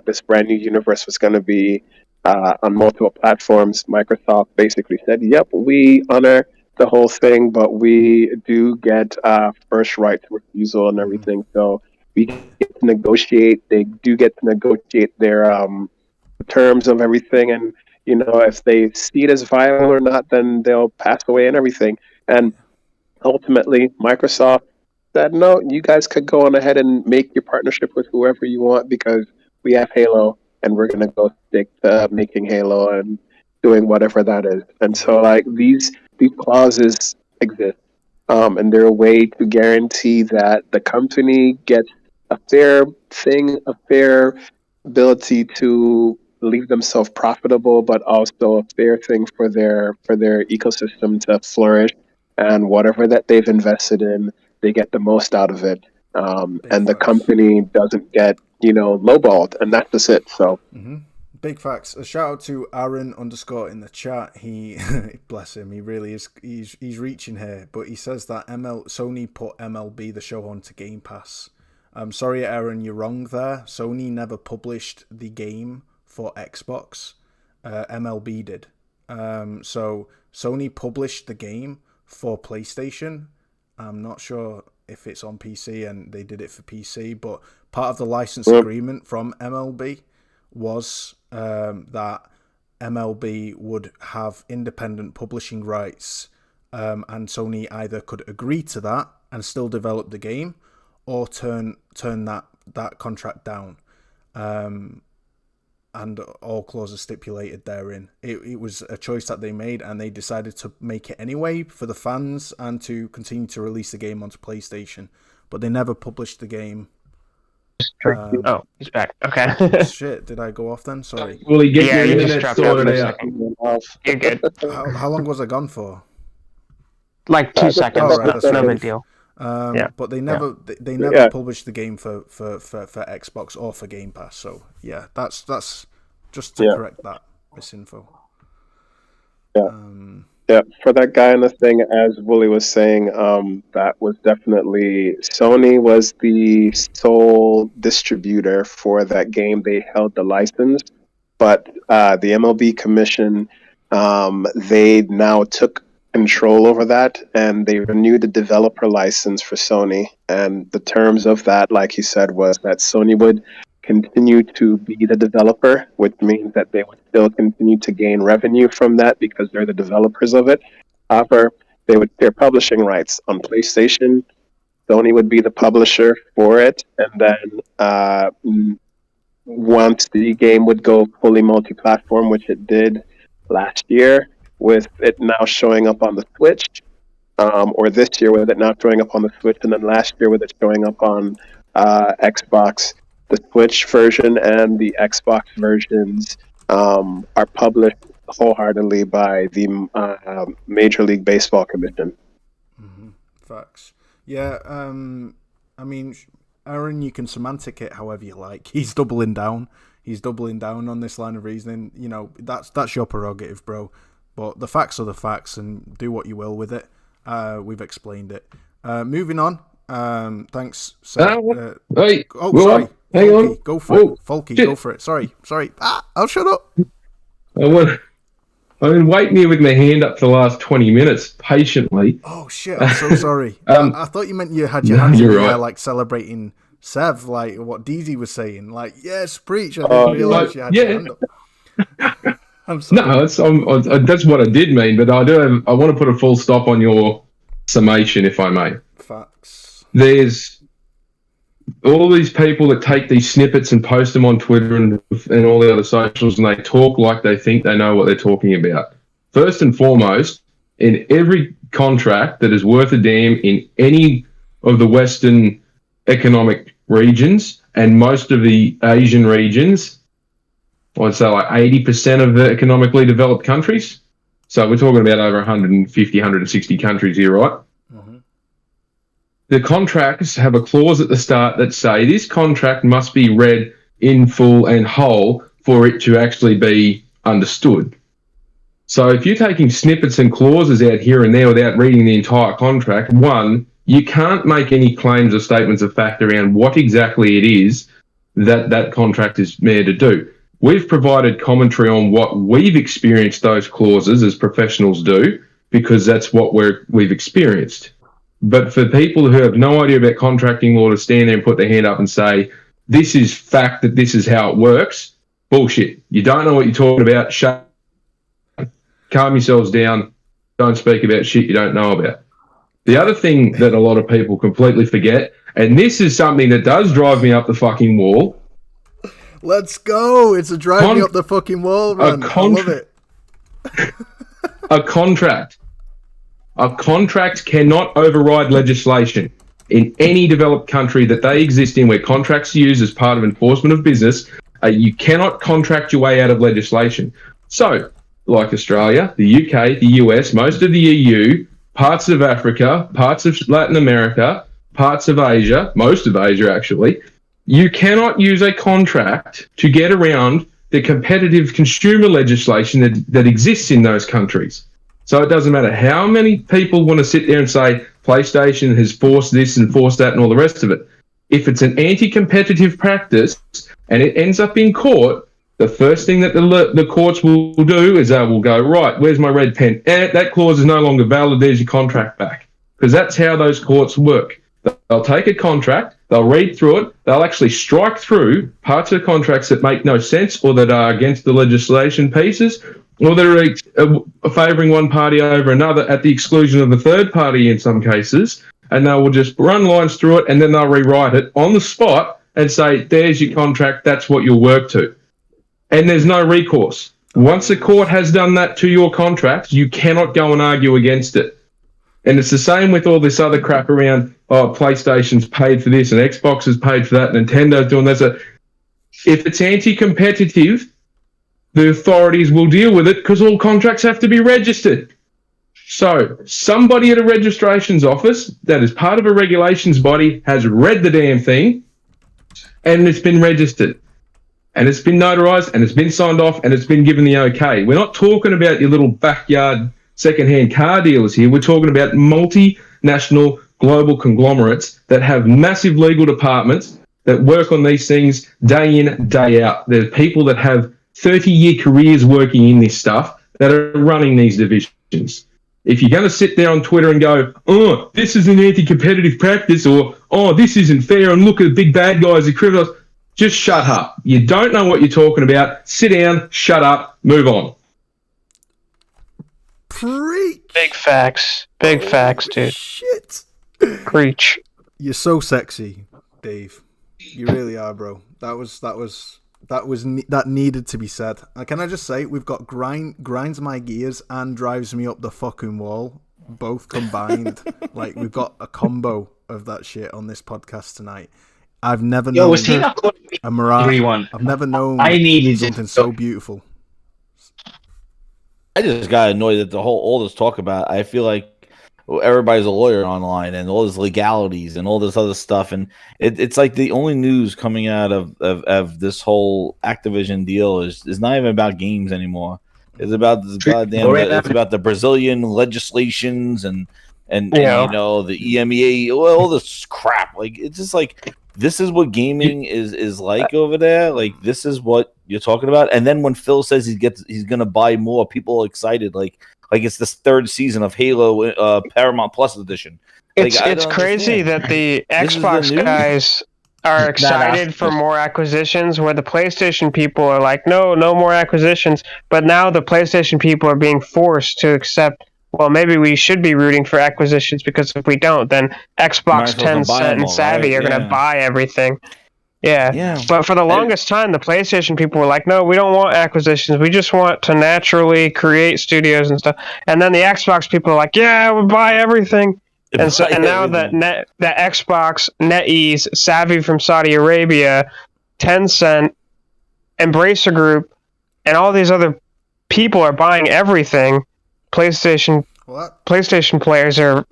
this brand new universe was going to be on multiple platforms. Microsoft basically said, yep, we honor the whole thing, but we do get first right to refusal and everything. So we get to negotiate. They do get to negotiate their terms of everything, and if they see it as viable or not, then they'll pass away and everything. And ultimately, Microsoft said, no, you guys could go on ahead and make your partnership with whoever you want because we have Halo, and we're going to go stick to making Halo and doing whatever that is. And so, these clauses exist, and they're a way to guarantee that the company gets a fair ability to leave themselves profitable, but also a fair thing for their ecosystem to flourish, and whatever that they've invested in, they get the most out of it, and the company doesn't get lowballed, and that's just it. So. Big facts. A shout out to Aaron _ in the chat. He, bless him, he really is. He's reaching here, but he says that Sony put MLB The Show onto Game Pass. I'm sorry, Aaron, you're wrong there. Sony never published the game for Xbox. MLB did. So Sony published the game for PlayStation. I'm not sure if it's on PC, and they did it for PC, but part of the license agreement from MLB was that MLB would have independent publishing rights, and Sony either could agree to that and still develop the game, or turn that contract down. And all clauses stipulated therein. It was a choice that they made, and they decided to make it anyway for the fans and to continue to release the game onto PlayStation. But they never published the game. He's back. Okay. Shit, did I go off then? Sorry. Will he get your internet sorted out? You're good. How long was I gone for? Like 2 seconds. Right, That's no big deal. But they never published the game for Xbox or for Game Pass. So yeah, that's just to correct that misinfo. Yeah, for that guy in the thing, as Wooly was saying, that was definitely Sony was the sole distributor for that game. They held the license, but the MLB Commission, they now took control over that, and they renewed the developer license for Sony. And the terms of that, like he said, was that Sony would continue to be the developer, which means that they would still continue to gain revenue from that because they're the developers of it. However, their publishing rights on PlayStation, Sony would be the publisher for it, and then once the game would go fully multi-platform, which it did last year, with it now showing up on the Switch, or this year with it now showing up on the Switch, and then last year with it showing up on Xbox. The Switch version and the Xbox versions are published wholeheartedly by the Major League Baseball Commission. Facts. Yeah, I mean, Aaron, you can semantic it however you like. He's doubling down. He's doubling down on this line of reasoning. You know, that's your prerogative, bro. But the facts are the facts, and do what you will with it. We've explained it. Moving on. Thanks. So, sorry. Hang Folky, on. Go for it. Folky, go for it. Sorry. I'll shut up. I've been waiting here with my hand up for the last 20 minutes, patiently. Oh, shit. I'm so sorry. I thought you meant you had your hands in the air, like celebrating Sev, like what DZ was saying. Like, yes, preach. I didn't realize you had your hand up. I'm sorry. No, that's what I did mean, but I want to put a full stop on your summation, if I may. Facts. There's all these people that take these snippets and post them on Twitter and all the other socials, and they talk like they think they know what they're talking about. First and foremost, in every contract that is worth a damn in any of the Western economic regions and most of the Asian regions, I'd say like 80% of the economically developed countries. So we're talking about over 150, 160 countries here, right? The contracts have a clause at the start that say this contract must be read in full and whole for it to actually be understood. So if you're taking snippets and clauses out here and there without reading the entire contract, one, you can't make any claims or statements of fact around what exactly it is that contract is there to do. We've provided commentary on what we've experienced those clauses as professionals do, because that's what we've experienced. But for people who have no idea about contracting law to stand there and put their hand up and say, this is fact, that this is how it works, bullshit. You don't know what you're talking about. Shut up. Calm yourselves down. Don't speak about shit you don't know about. The other thing that a lot of people completely forget, and this is something that does drive me up the fucking wall. Let's go. It's a drive me up the fucking wall run. I love it. A contract. A contract cannot override legislation. In any developed country that they exist in, where contracts are used as part of enforcement of business, you cannot contract your way out of legislation. So, like Australia, the UK, the US, most of the EU, parts of Africa, parts of Latin America, parts of Asia, most of Asia actually, you cannot use a contract to get around the competitive consumer legislation that exists in those countries. So it doesn't matter how many people want to sit there and say PlayStation has forced this and forced that and all the rest of it. If it's an anti-competitive practice and it ends up in court, the first thing that the courts will do is they will go, right, where's my red pen? That clause is no longer valid, there's your contract back. Because that's how those courts work. They'll take a contract, they'll read through it, they'll actually strike through parts of the contracts that make no sense or that are against the legislation pieces, or that are favouring one party over another at the exclusion of the third party in some cases, and they will just run lines through it and then they'll rewrite it on the spot and say, there's your contract, that's what you'll work to. And there's no recourse. Once the court has done that to your contract, you cannot go and argue against it. And it's the same with all this other crap around, PlayStation's paid for this and Xbox has paid for that, Nintendo's doing that. So if it's anti-competitive, the authorities will deal with it because all contracts have to be registered. So somebody at a registrations office that is part of a regulations body has read the damn thing and it's been registered. And it's been notarized and it's been signed off and it's been given the okay. We're not talking about your little backyard second-hand car dealers here. We're talking about multinational global conglomerates that have massive legal departments that work on these things day in, day out. There's people that have 30-year careers working in this stuff that are running these divisions. If you're going to sit there on Twitter and go, oh, this is an anti-competitive practice, or, oh, this isn't fair, and look at the big bad guys, the criminals, just shut up. You don't know what you're talking about. Sit down, shut up, move on. Preach. Big facts. Big facts, dude. Shit. Preach. You're so sexy, Dave. You really are, bro. That needed to be said. Can I just say, we've got grinds my gears and drives me up the fucking wall, both combined. Like, we've got a combo of that shit on this podcast tonight. I've never known a mirage. I've never known something so beautiful. I just got annoyed that all this talk about. I feel like everybody's a lawyer online and all this legalities and all this other stuff, and it's like the only news coming out of this whole Activision deal is not even about games anymore. It's about this goddamn. It's about the Brazilian legislations and you know, the EMEA, all this crap. Like, it's just like, this is what gaming is like over there. Like, this is what you're talking about. And then when Phil says he's gonna buy more, people are excited. Like it's the third season of Halo Paramount Plus edition. Like, it's crazy that the Xbox guys are excited for more acquisitions, where the PlayStation people are like, no more acquisitions. But now the PlayStation people are being forced to accept, well, maybe we should be rooting for acquisitions, because if we don't, then Xbox, Tencent, and Savvy are going to buy everything. Yeah. But for the longest time, the PlayStation people were like, no, we don't want acquisitions. We just want to naturally create studios and stuff. And then the Xbox people are like, yeah, we'll buy everything. And now that Xbox, NetEase, Savvy from Saudi Arabia, Tencent, Embracer Group, and all these other people are buying everything, PlayStation players are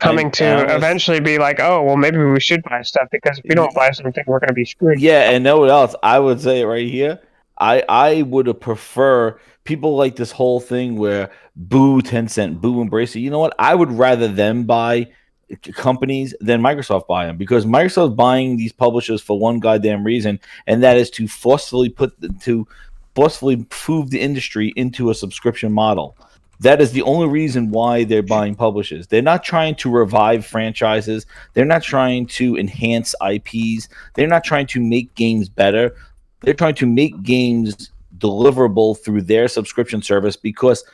coming to eventually be like, oh, well, maybe we should buy stuff, because if we don't buy something, we're going to be screwed. Yeah, and know what else? I would say it right here. I would prefer people like this whole thing where boo Tencent, boo Embracer. You know what? I would rather them buy companies than Microsoft buy them, because Microsoft's buying these publishers for one goddamn reason, and that is to forcefully move the industry into a subscription model. That is the only reason why they're buying publishers. They're not trying to revive franchises. They're not trying to enhance IPs. They're not trying to make games better. They're trying to make games deliverable through their subscription service, because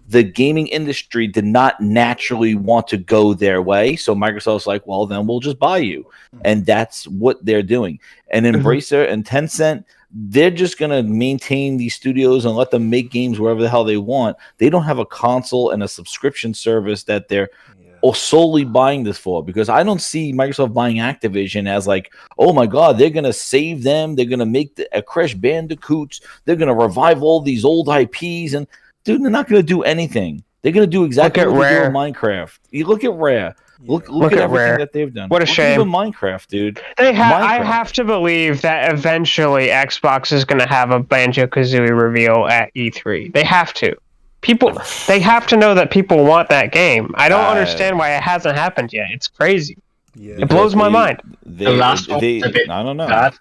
the gaming industry did not naturally want to go their way. So Microsoft's like, well, then we'll just buy you. And that's what they're doing. And Embracer and Tencent, they're just going to maintain these studios and let them make games wherever the hell they want. They don't have a console and a subscription service that they're solely buying this for, because I don't see Microsoft buying Activision as like, oh my God, they're going to save them. They're going to make a Crash Bandicoots. They're going to revive all these old IPs. And dude, they're not going to do anything. They're going to do exactly what they do in Minecraft. You look at Rare. Look at everything Rare. that they've done. What a shame. Even Minecraft, dude. I have to believe that eventually Xbox is going to have a Banjo-Kazooie reveal at E3. They have to. They have to know that people want that game. I don't understand why it hasn't happened yet. It's crazy. Yeah. It blows my mind. The last one, I don't know. bad.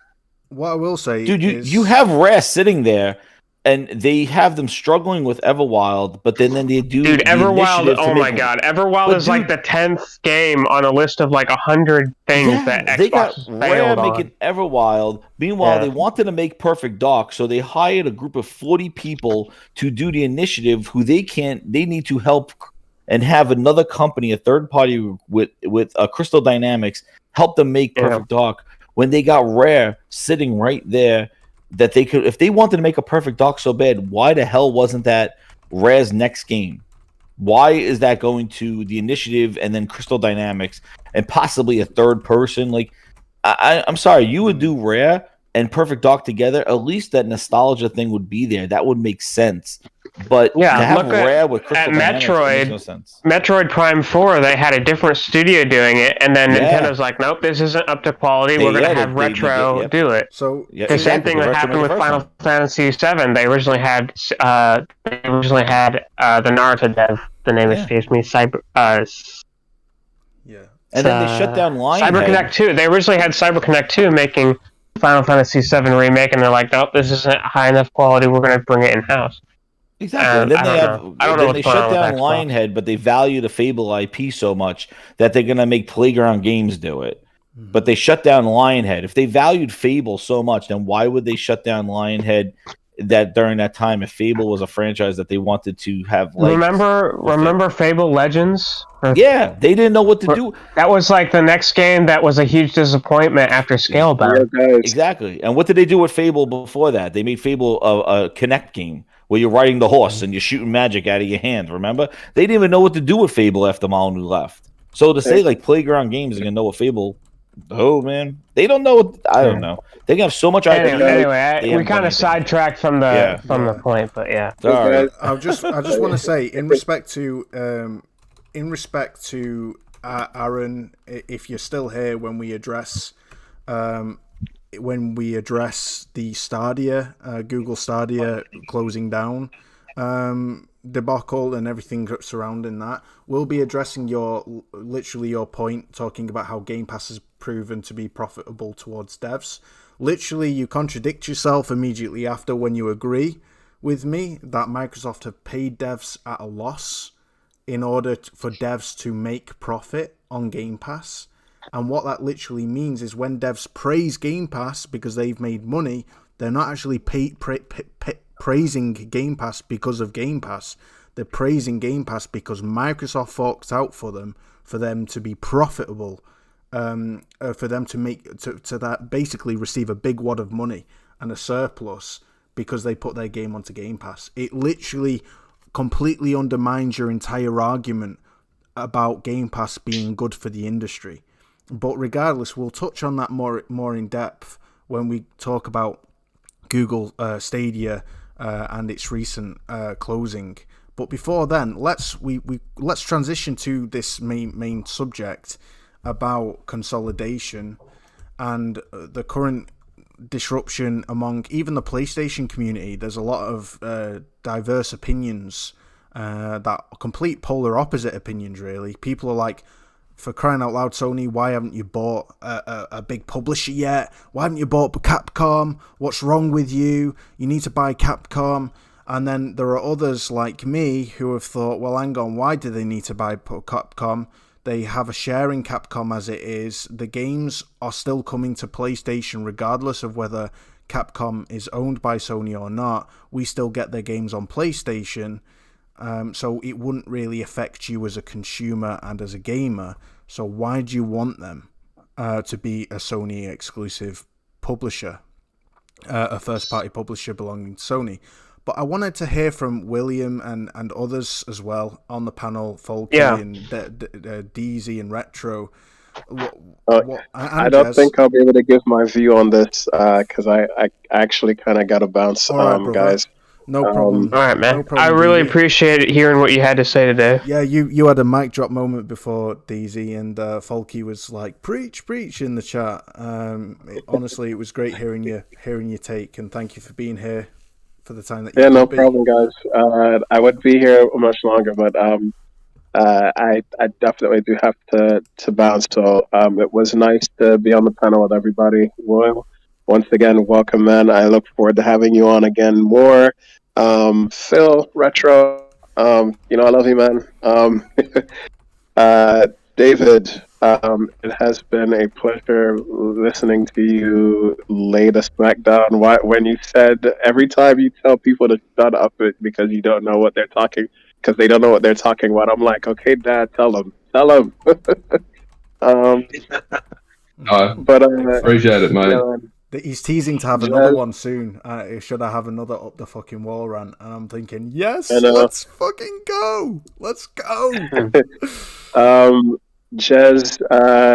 What I will say, dude, is... you have Rare sitting there, and they have them struggling with Everwild, but then they do. Dude, the Everwild! Oh my make... god, Everwild is like the 10th game on a list of like 100 things that Xbox they got Rare on. making Everwild. Meanwhile, they wanted to make Perfect Dark, so they hired a group of 40 people to do the initiative. Who they need to help and have another company, a third party with Crystal Dynamics, help them make Perfect Dark. When they got Rare sitting right there, that they could, if they wanted to make a Perfect Dark so bad, why the hell wasn't that Rare's next game? Why is that going to the initiative and then Crystal Dynamics and possibly a third person? Like, I'm sorry, you would do Rare and Perfect Dark together. At least that nostalgia thing would be there. That would make sense. But to have Rare with Crystal Dynamics makes no sense. Metroid Prime 4, they had a different studio doing it, and then Nintendo's like, nope, this isn't up to quality. We're going to have Retro do it. So the same thing that happened with Final Fantasy VII. They originally had the Naruto dev. The name escapes me. And then they shut down Lionhead. CyberConnect 2. They originally had CyberConnect 2 making Final Fantasy VII remake, and they're like, nope, this isn't high enough quality. We're going to bring it in house. Exactly. And then they shut down Lionhead, but they value the Fable IP so much that they're going to make Playground Games do it. But they shut down Lionhead. If they valued Fable so much, then why would they shut down Lionhead during that time if Fable was a franchise that they wanted to have? Like, remember Fable Legends? Yeah, they didn't know what to do. That was like the next game that was a huge disappointment after Scalebound. Exactly. And what did they do with Fable before that? They made Fable a Connect game where you're riding the horse and you're shooting magic out of your hand, remember? They didn't even know what to do with Fable after Molyneux left. So to say like Playground Games are going to know what Fable... Oh, man. They don't know... I don't know. They can have so much... Anyway, we kind of sidetracked from the point, but yeah. Sorry. I just want to say, in respect to Aaron, if you're still here when we address the Stadia, Google Stadia closing down debacle and everything surrounding that, we'll be addressing your point, talking about how Game Pass has proven to be profitable towards devs. Literally, you contradict yourself immediately after when you agree with me that Microsoft have paid devs at a loss in order for devs to make profit on Game Pass. And what that literally means is when devs praise Game Pass because they've made money, they're not actually praising Game Pass because of Game Pass. They're praising Game Pass because Microsoft forks out for them to be profitable, for them to make to that basically receive a big wad of money and a surplus because they put their game onto Game Pass. It literally completely undermines your entire argument about Game Pass being good for the industry. But regardless, we'll touch on that more in depth when we talk about Google Stadia and its recent closing. But before then, let's transition to this main subject about consolidation and the current disruption among even the PlayStation community. There's a lot of diverse opinions that complete polar opposite opinions, really. People are like, for crying out loud, Sony, why haven't you bought a big publisher yet? Why haven't you bought Capcom? What's wrong with you? You need to buy Capcom. And then there are others like me who have thought, well, hang on, why do they need to buy Capcom? They have a share in Capcom as it is. The games are still coming to PlayStation regardless of whether Capcom is owned by Sony or not. We still get their games on PlayStation. So it wouldn't really affect you as a consumer and as a gamer. So why do you want them to be a Sony exclusive publisher, a first-party publisher belonging to Sony? But I wanted to hear from William and others as well on the panel, Folky and DZ and Retro. I don't think I'll be able to give my view on this because I actually kind of got to bounce, right, guys. No problem. All right, man. No problem, I really DZ. appreciate hearing what you had to say today. Yeah, you had a mic drop moment before, DZ, and Folky was like, preach in the chat. Honestly, it was great hearing your take, and thank you for being here for the time that you no be. problem, guys. I would be here much longer, but I definitely do have to bounce. So it was nice to be on the panel with everybody. Well, once again, welcome, man. I look forward to having you on again more. Phil, Retro, I love you, man. David, it has been a pleasure listening to you lay the smackdown. When you said every time you tell people to shut up because you don't know what they're talking, because they don't know what they're talking about, I'm like, okay, Dad, tell them. But appreciate it, mate. He's teasing to have another one soon. Should I have another up the fucking wall rant? And I'm thinking, yes, let's fucking go. Let's go. Jez,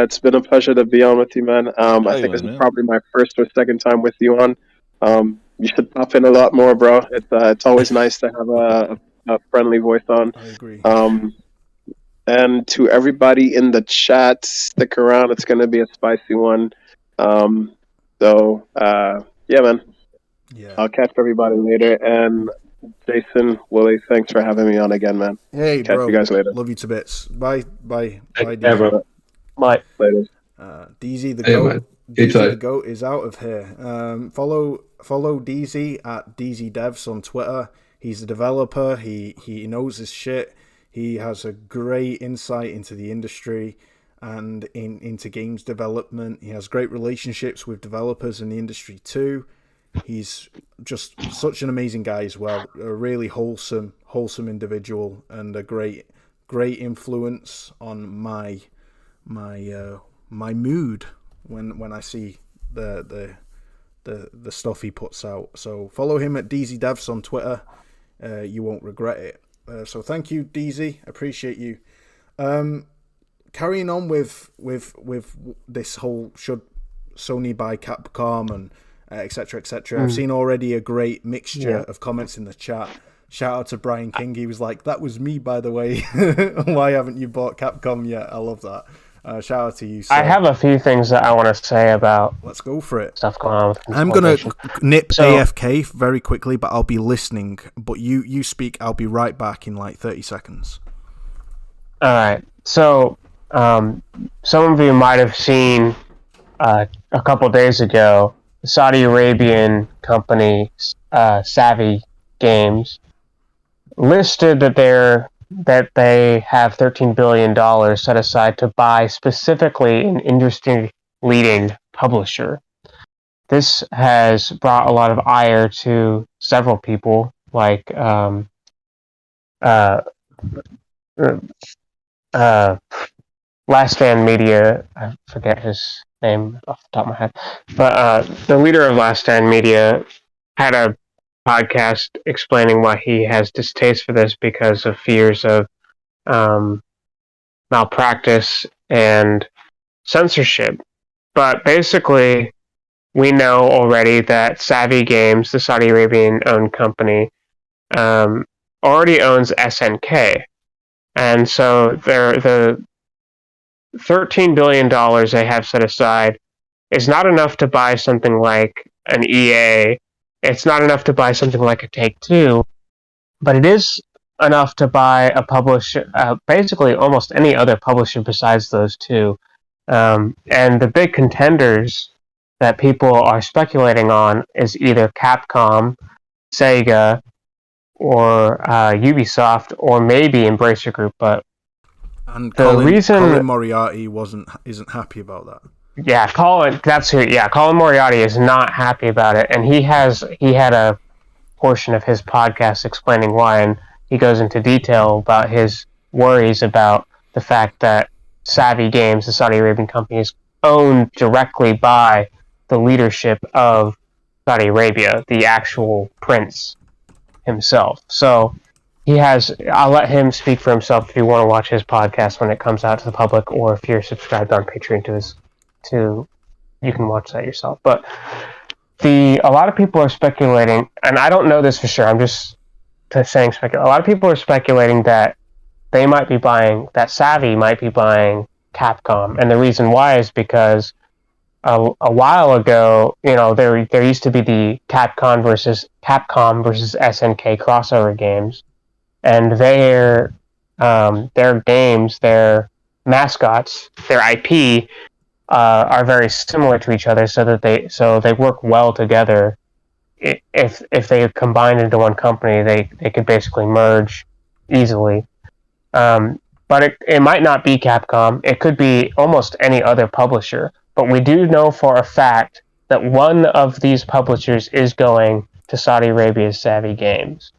it's been a pleasure to be on with you, man. I think this is probably my first or second time with you on. You should pop in a lot more, bro. It's always nice to have a friendly voice on. I agree. And to everybody in the chat, stick around. It's going to be a spicy one. So, yeah, man. Yeah. I'll catch everybody later. And Jason, Willie, thanks for having me on again, man. Hey, catch you guys later. Love you to bits. Bye, DZ. Bro. Bye. Later. DZ the GOAT. DZ the GOAT is out of here. Follow DZ at DZ Devs on Twitter. He's a developer. He knows his shit. He has a great insight into the industry and into games development. He has great relationships with developers in the industry too. He's just such an amazing guy as well. A really wholesome individual and a great influence on my mood when I see the stuff he puts out. So follow him at DZ Devs on Twitter. You won't regret it. So thank you, DZ. Appreciate you. Carrying on with this whole should Sony buy Capcom and etc. I've seen already a great mixture of comments in the chat. Shout out to Brian King. He was like, "That was me, by the way. Why haven't you bought Capcom yet?" I love that. Shout out to you, sir. I have a few things that I want to say about. Let's go for it. Stuff going on with I'm gonna nip AFK very quickly, but I'll be listening. But you speak. I'll be right back in like 30 seconds. All right. So some of you might have seen a couple days ago, the Saudi Arabian company Savvy Games listed that they have $13 billion set aside to buy specifically an industry-leading publisher. This has brought a lot of ire to several people, like Last Stand Media. I forget his name off the top of my head, but the leader of Last Stand Media had a podcast explaining why he has distaste for this because of fears of malpractice and censorship. But basically, we know already that Savvy Games, the Saudi Arabian-owned company, already owns SNK. And so the $13 billion they have set aside is not enough to buy something like an EA. It's not enough to buy something like a Take-Two, but it is enough to buy a publisher, basically almost any other publisher besides those two. And the big contenders that people are speculating on is either Capcom, Sega, or Ubisoft, or maybe Embracer Group. But and the Colin Moriarty isn't happy about that. Yeah, Colin Moriarty is not happy about it, and he had a portion of his podcast explaining why, and he goes into detail about his worries about the fact that Savvy Games, the Saudi Arabian company, is owned directly by the leadership of Saudi Arabia, the actual prince himself. So I'll let him speak for himself if you want to watch his podcast when it comes out to the public, or if you're subscribed on Patreon you can watch that yourself. But a lot of people are speculating, and I don't know this for sure. I'm just saying a lot of people are speculating that that Savvy might be buying Capcom, and the reason why is because a while ago, there used to be the Capcom versus SNK crossover games, and their games, their mascots, their IP are very similar to each other, so they work well together. If they combine into one company, they could basically merge easily. But it might not be Capcom. It could be almost any other publisher. But we do know for a fact that one of these publishers is going to Saudi Arabia's Savvy Games.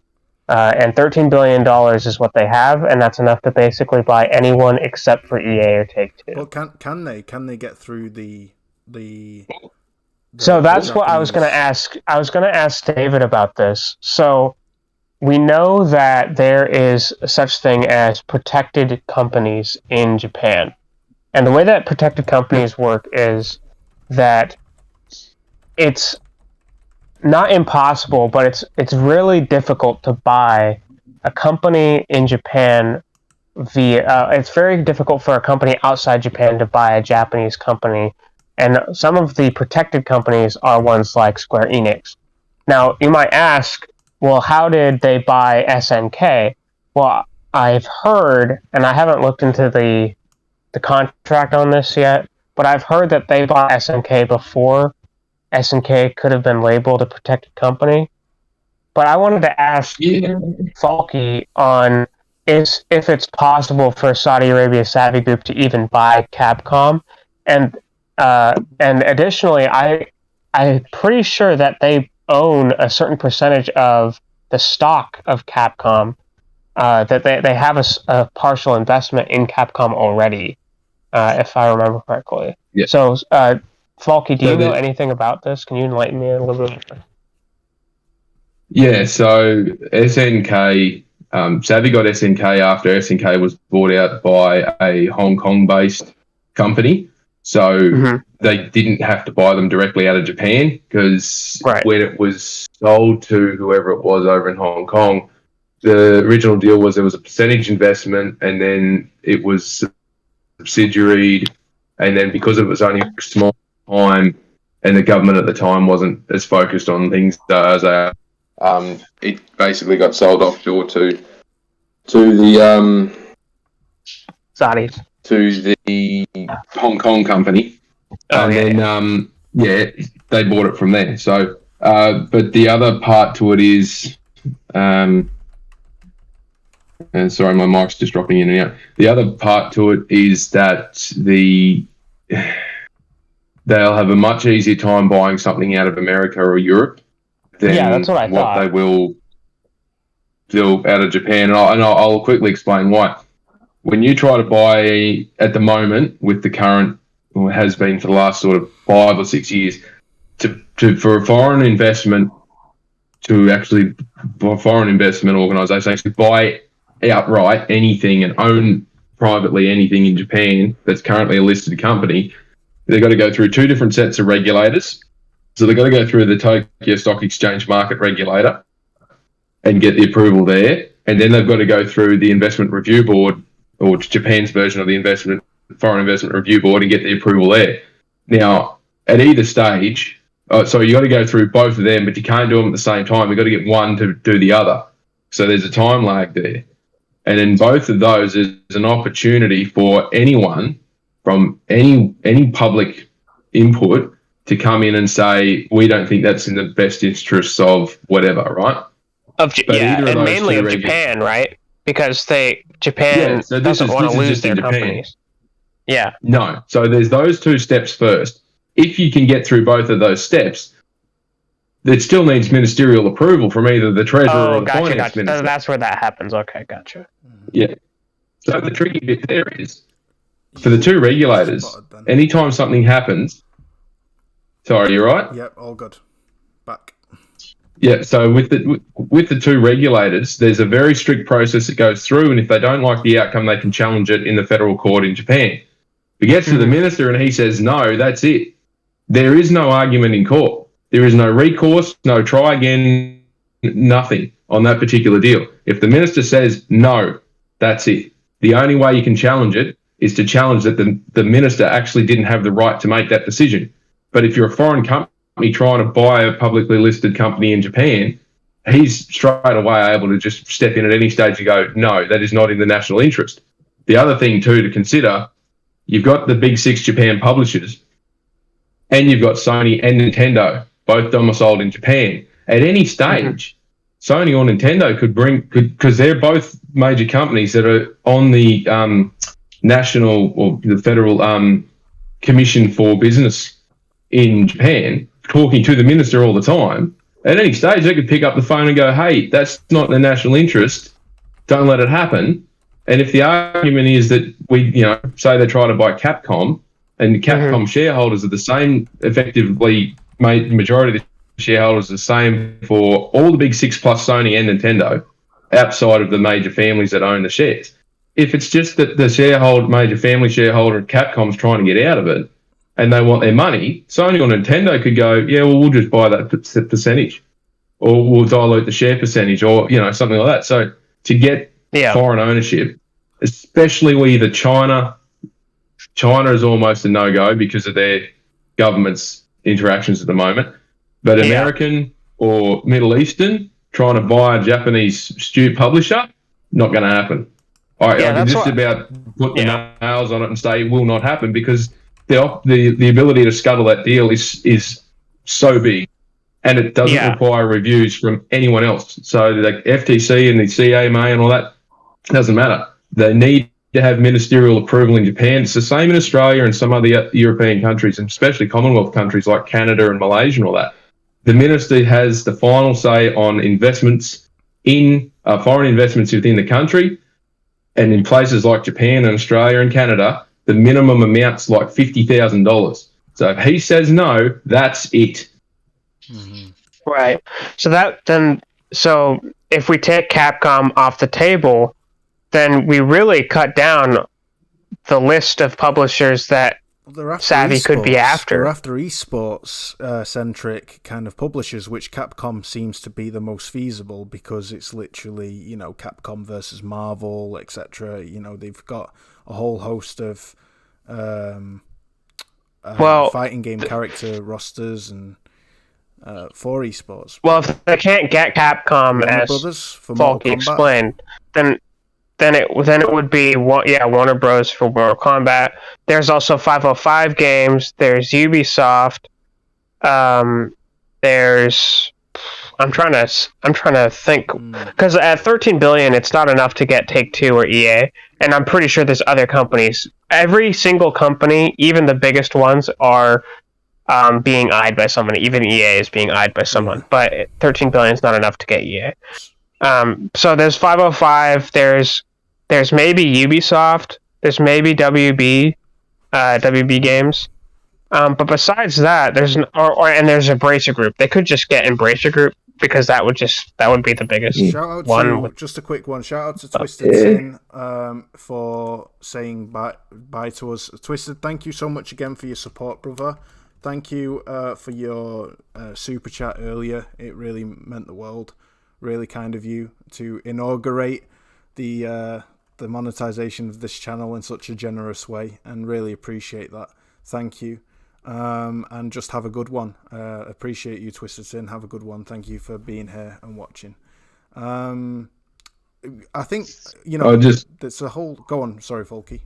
And $13 billion is what they have, and that's enough to basically buy anyone except for EA or Take-Two. Well, can they get through the So that's what I was going to ask. I was going to ask David about this. So we know that there is such thing as protected companies in Japan. And the way that protected companies work is that it's not impossible, but it's really difficult to buy a company in Japan via. It's very difficult for a company outside Japan to buy a Japanese company, and some of the protected companies are ones like Square Enix. Now, you might ask, well, how did they buy SNK? Well, I've heard, and I haven't looked into the contract on this yet, but I've heard that they bought SNK before SNK could have been labeled a protected company. But I wanted to ask Falky on if it's possible for Saudi Arabia Savvy Group to even buy Capcom, and additionally, I'm pretty sure that they own a certain percentage of the stock of Capcom, that they have a partial investment in Capcom already, if I remember correctly. Yeah. So, Falky, do you know anything about this? Can you enlighten me a little bit? Yeah, so SNK, Savvy got SNK after SNK was bought out by a Hong Kong-based company. So they didn't have to buy them directly out of Japan, because when it was sold to whoever it was over in Hong Kong, the original deal was there was a percentage investment, and then it was subsidiaried, and then because it was only a small time and the government at the time wasn't as focused on things as they are, it basically got sold offshore to the Saudis. To the Hong Kong company, then they bought it from there. So, but the other part to it is, and sorry, my mic's just dropping in and out. The other part to it is that they'll have a much easier time buying something out of America or Europe than that's what I thought. They will do out of Japan. And I'll quickly explain why. When you try to buy at the moment with the current, or has been for the last sort of 5 or 6 years, for a foreign investment organisation actually buy outright anything and own privately anything in Japan that's currently a listed company, they've got to go through 2 different sets of regulators. So they've got to go through the Tokyo Stock Exchange market regulator and get the approval there, and then they've got to go through the Investment Review Board, or Japan's version of the Foreign Investment Review Board, and get the approval there. Now, at either stage, so you got to go through both of them, but you can't do them at the same time. You've got to get one to do the other. So there's a time lag there. And in both of those, there's an opportunity for anyone from any public input to come in and say, we don't think that's in the best interests of whatever, right? And mainly of Japan, right? Because Japan doesn't want to lose their companies. Yeah. No. So there's those 2 steps first. If you can get through both of those steps, it still needs ministerial approval from either the treasurer or the finance minister. That's where that happens. Okay, gotcha. Yeah. So the tricky bit there is, for the 2 regulators, anytime something happens... Sorry, you right? Yep, all good. Back. Yeah, so with the 2 regulators, there's a very strict process that goes through, and if they don't like the outcome, they can challenge it in the federal court in Japan. If it gets to the minister and he says no, that's it. There is no argument in court. There is no recourse, no try again, nothing on that particular deal. If the minister says no, that's it. The only way you can challenge it is to challenge that the minister actually didn't have the right to make that decision. But if you're a foreign company trying to buy a publicly listed company in Japan, he's straight away able to just step in at any stage and go, no, that is not in the national interest. The other thing, too, to consider, you've got the big six Japan publishers and you've got Sony and Nintendo, both domiciled in Japan. At any stage, Sony or Nintendo could because they're both major companies that are on the national or the federal commission for business in Japan, talking to the minister all the time. At any stage, they could pick up the phone and go, hey, that's not in the national interest. Don't let it happen. And if the argument is that say they try to buy Capcom and the Capcom shareholders are the same, effectively made the majority of the shareholders are the same for all the big six plus Sony and Nintendo outside of the major families that own the shares. If it's just that the major family shareholder at Capcom's trying to get out of it, and they want their money, Sony or Nintendo could go, yeah, well, we'll just buy that percentage, or we'll dilute the share percentage, or something like that. So to get foreign ownership, especially with China is almost a no-go because of their government's interactions at the moment. But American or Middle Eastern trying to buy a Japanese stew publisher, not going to happen. I can just about put the nails on it and say it will not happen because the ability to scuttle that deal is so big, and it doesn't require reviews from anyone else. So the FTC and the CMA and all that doesn't matter. They need to have ministerial approval in Japan. It's the same in Australia and some other European countries, and especially Commonwealth countries like Canada and Malaysia and all that. The minister has the final say on investments in foreign investments within the country, and in places like Japan and Australia and Canada, the minimum amount's like $50,000. So if he says no, that's it. Right. So if we take Capcom off the table, then we really cut down the list of publishers that Savvy could be after. They're after esports centric kind of publishers, which Capcom seems to be the most feasible because it's literally, Capcom versus Marvel, etc. They've got a whole host of fighting game character rosters and for esports. Well, if they can't get Capcom, as Falky explained, then it would be Warner Bros. For Mortal Kombat. There's also 505 Games. There's Ubisoft. There's I'm trying to think because at 13 billion, it's not enough to get Take-Two or EA, and I'm pretty sure there's other companies. Every single company, even the biggest ones, are being eyed by someone. Even EA is being eyed by someone, but 13 billion is not enough to get EA. So there's 505. There's maybe Ubisoft. There's maybe WB Games. But besides that, there's Embracer Group. They could just get Embracer Group because that would be the biggest one. Just a quick one. Shout out to Twisted Sin for saying bye to us. Twisted, thank you so much again for your support, brother. Thank you for your super chat earlier. It really meant the world. Really kind of you to inaugurate the monetization of this channel in such a generous way, and really appreciate that. Thank you. And just have a good one. Appreciate you, Twisted Sin. Have a good one. Thank you for being here and watching. I think it's a whole. Go on. Sorry, Folky.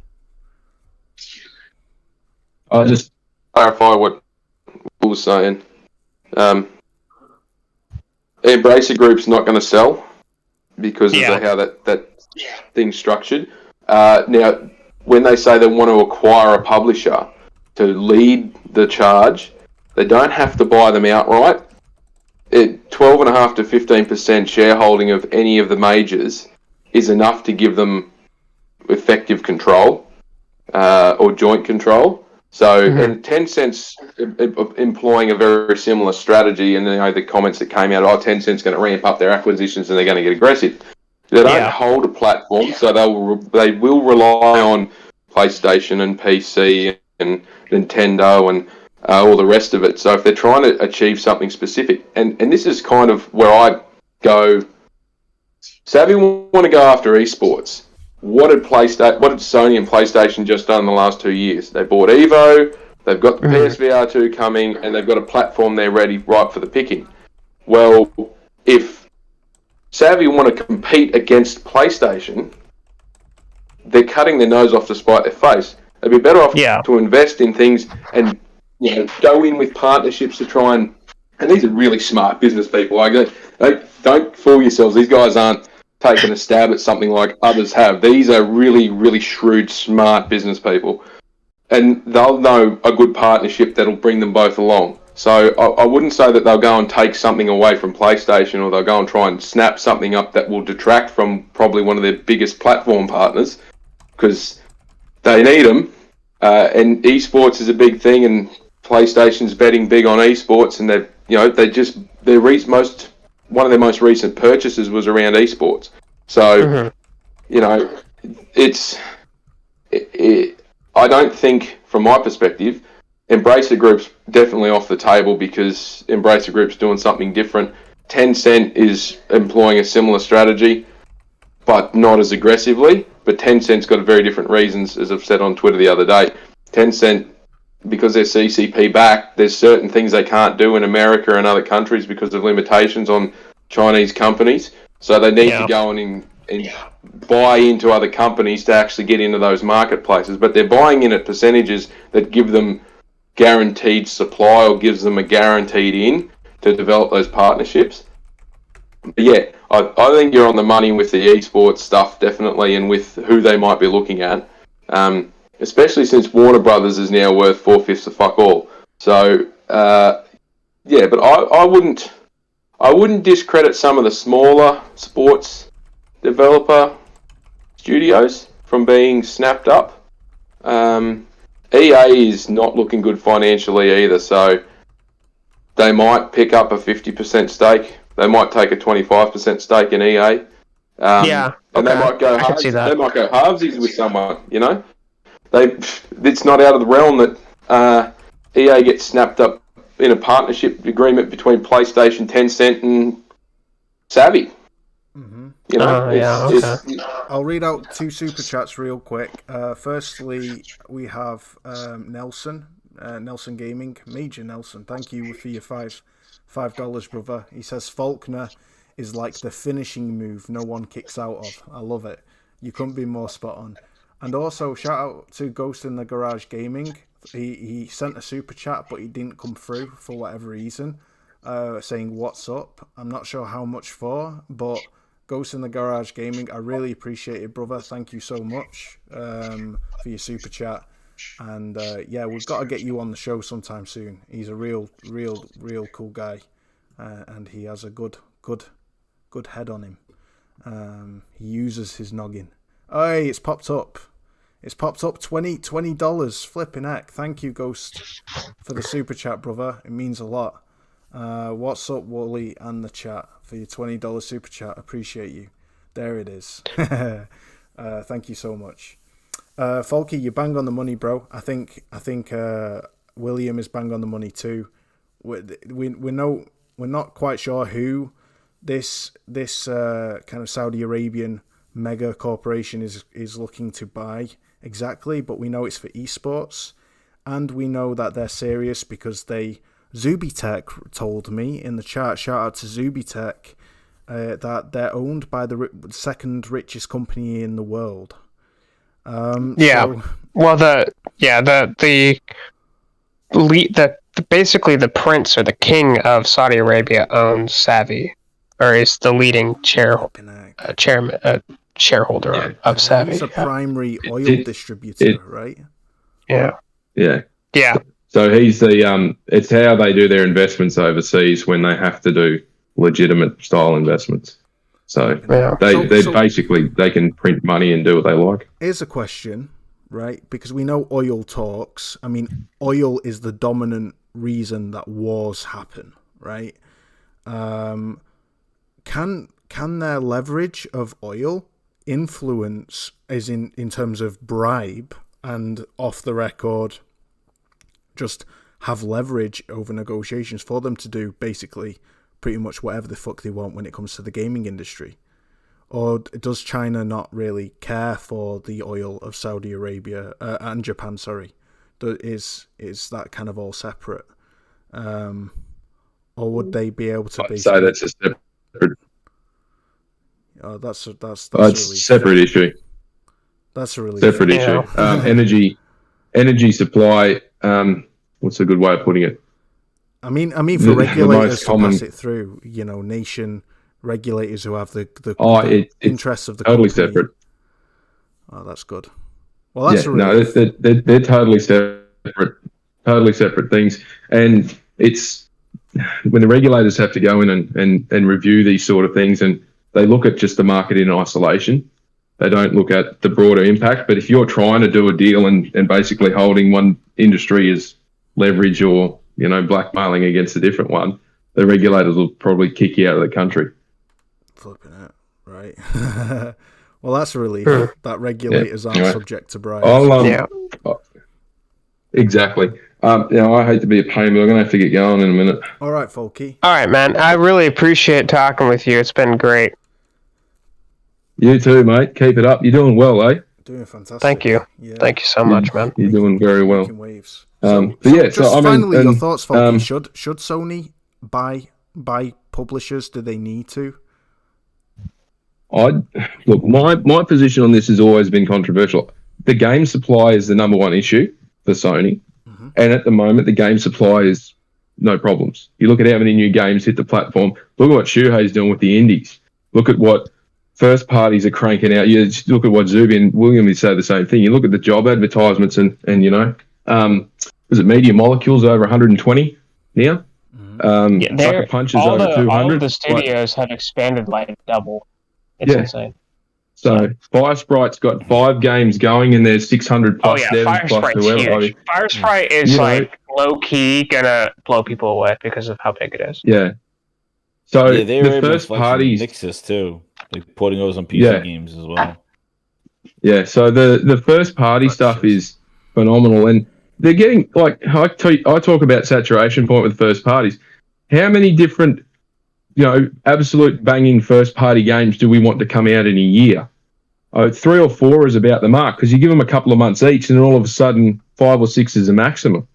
I'll just clarify what Will was saying. Embracer Group's not going to sell because of how that thing's structured. Now, when they say they want to acquire a publisher to lead the charge, they don't have to buy them outright. 12.5% to 15% shareholding of any of the majors is enough to give them effective control or joint control. So, and Tencent's employing a very similar strategy, and the comments that came out, Tencent's going to ramp up their acquisitions and they're going to get aggressive. They don't hold a platform, so they will rely on PlayStation and PC and Nintendo and all the rest of it. So if they're trying to achieve something specific, and this is kind of where I go, Savvy want to go after esports. What did Sony and PlayStation just done in the last 2 years? They bought Evo, they've got the PSVR 2 coming, and they've got a platform there ready, right for the picking. Well, if Savvy want to compete against PlayStation, they're cutting their nose off to spite their face. They'd be better off to invest in things and go in with partnerships to try and these are really smart business people. They don't fool yourselves. These guys aren't taking a stab at something like others have. These are really, really shrewd, smart business people. And they'll know a good partnership that'll bring them both along. So I wouldn't say that they'll go and take something away from PlayStation, or they'll go and try and snap something up that will detract from probably one of their biggest platform partners, because they need them. And esports is a big thing, and PlayStation's betting big on esports, and one of their most recent purchases was around esports. So, I don't think, from my perspective, Embracer Group's definitely off the table, because Embracer Group's doing something different. Tencent is employing a similar strategy, but not as aggressively. But Tencent's got very different reasons, as I've said on Twitter the other day. Tencent, because they're CCP backed, there's certain things they can't do in America and other countries because of limitations on Chinese companies. So they need to go and buy into other companies to actually get into those marketplaces. But they're buying in at percentages that give them guaranteed supply, or gives them a guaranteed in to develop those partnerships. But yeah, I think you're on the money with the esports stuff, definitely, and with who they might be looking at. Especially since Warner Brothers is now worth 4/5 of fuck all. So but I wouldn't discredit some of the smaller sports developer studios from being snapped up. EA is not looking good financially either, so they might pick up a 50% stake. They might take a 25% stake in EA. And they might go halvesies with someone, It's not out of the realm that EA gets snapped up in a partnership agreement between PlayStation, Tencent, and Savvy. I'll read out 2 super chats real quick. Firstly, we have Nelson Gaming, Major Nelson. Thank you for your $5, brother. He says Faulkner is like the finishing move no one kicks out of. I love it. You couldn't be more spot on. And also, shout out to Ghost in the Garage Gaming. He sent a super chat, but he didn't come through for whatever reason, saying, "What's up?" I'm not sure how much for, but Ghost in the Garage Gaming, I really appreciate it, brother. Thank you so much for your super chat. And we've got to get you on the show sometime soon. He's a real cool guy, and he has a good head on him. He uses his noggin. Hey, it's popped up. It's popped up $20. Flipping heck. Thank you, Ghost, for the super chat, brother. It means a lot. What's up, Wally, and the chat, for your $20 super chat. Appreciate you. There it is. Thank you so much. Folky, you bang on the money, bro. I think William is bang on the money too. We're not quite sure who this kind of Saudi Arabian mega corporation is looking to buy exactly, but we know it's for esports, and we know that they're serious because Zubitech told me in the chat, shout out to Zubitech, that they're owned by the second richest company in the world. Basically the prince or the king of Saudi Arabia owns Savvy, or is the leading shareholder of Savvy. He's a primary oil distributor, right? Yeah. So he's the it's how they do their investments overseas when they have to do legitimate style investments. So they can print money and do what they like. Here's a question, right? Because we know oil talks. I mean, oil is the dominant reason that wars happen, right? Can their leverage of oil influence, as in terms of bribe and off the record, just have leverage over negotiations for them to do basically pretty much whatever the fuck they want when it comes to the gaming industry? Or does China not really care for the oil of Saudi Arabia and Japan? Sorry, is that kind of all separate, or would they be able to basically say that's a separate? Oh, that's It's a separate issue. That's a really separate issue. Energy supply. What's a good way of putting it? I mean, for regulators to pass it through, nation regulators who have the interests of the totally company. Separate. Oh, that's good. Well, that's they're totally separate things, and it's when the regulators have to go in and review these sort of things, and they look at just the market in isolation. They don't look at the broader impact. But if you're trying to do a deal and basically holding one industry as leverage or blackmailing against a different one, the regulators will probably kick you out of the country. Flipping it, right? Well, that's a relief that regulators aren't subject to bribes. Exactly. I hate to be a pain, but I'm going to have to get going in a minute. All right, Folky. All right, man. I really appreciate talking with you. It's been great. You too, mate. Keep it up. You're doing well, eh? Doing fantastic. Thank you. Yeah. Thank you so much, man. You're doing very well. Waves. Finally, your thoughts, Folky. Should Sony buy publishers? Do they need to? Look, my position on this has always been controversial. The game supply is the number one issue for Sony, and at the moment, the game supply is no problems. You look at how many new games hit the platform. Look at what Shuhei's doing with the indies. Look at what first parties are cranking out. You just look at what Zuby and William would say the same thing. You look at the job advertisements and was it Media Molecules over 120 now? Sucker Punch is over 200. All of the studios have expanded like double. It's insane. So Fire Sprite's got 5 games going, and there's 600 plus devs Fire plus Sprite's whoever. huge. Fire Sprite is low key gonna blow people away because of how big it is. Yeah. So they were the first parties Nixus too, like porting those on PC games as well. Yeah. So the first party stuff is phenomenal, and they're getting I talk about saturation point with first parties. How many different absolute banging first-party games do we want to come out in a year? 3 or 4 is about the mark, because you give them a couple of months each, and then all of a sudden 5 or 6 is the maximum.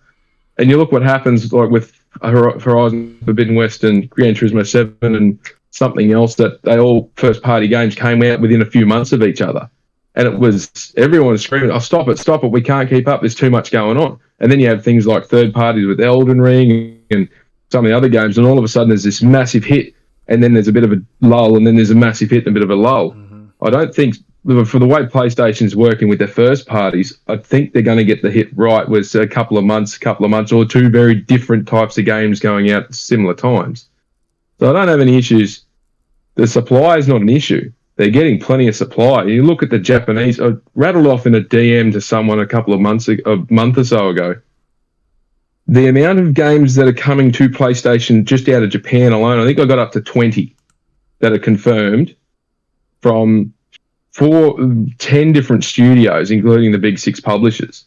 And you look what happens with Horizon Forbidden West and Gran Turismo 7 and something else, that they all first-party games came out within a few months of each other. And it was everyone was screaming, "Oh, stop it, we can't keep up, there's too much going on." And then you have things like third parties with Elden Ring and some of the other games, and all of a sudden there's this massive hit, and then there's a bit of a lull, and then there's a massive hit and a bit of a lull. I don't think, for the way PlayStation's working with their first parties, I think they're going to get the hit right with a couple of months or 2 very different types of games going out at similar times. So I don't have any issues. The supply is not an issue. They're getting plenty of supply. You look at the Japanese, I rattled off in a DM to someone a month or so ago. The amount of games that are coming to PlayStation just out of Japan alone, I think I got up to 20 that are confirmed from 10 different studios, including the big 6 publishers,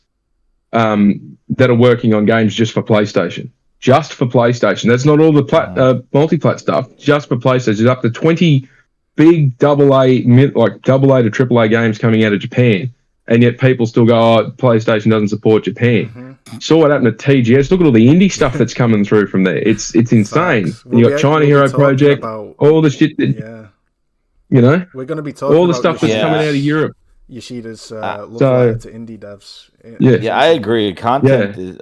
that are working on games just for PlayStation. Just for PlayStation. That's not all the multi-plat stuff. Just for PlayStation. There's up to 20 big AA to AAA games coming out of Japan. And yet people still go, PlayStation doesn't support Japan. Saw what happened to TGS. Look at all the indie stuff that's coming through from there. It's insane. You got China Hero Project, all the shit that, we're going to be talking all the stuff that's coming out of Europe. Yoshida's love letter to indie devs. Yeah, I agree. Content is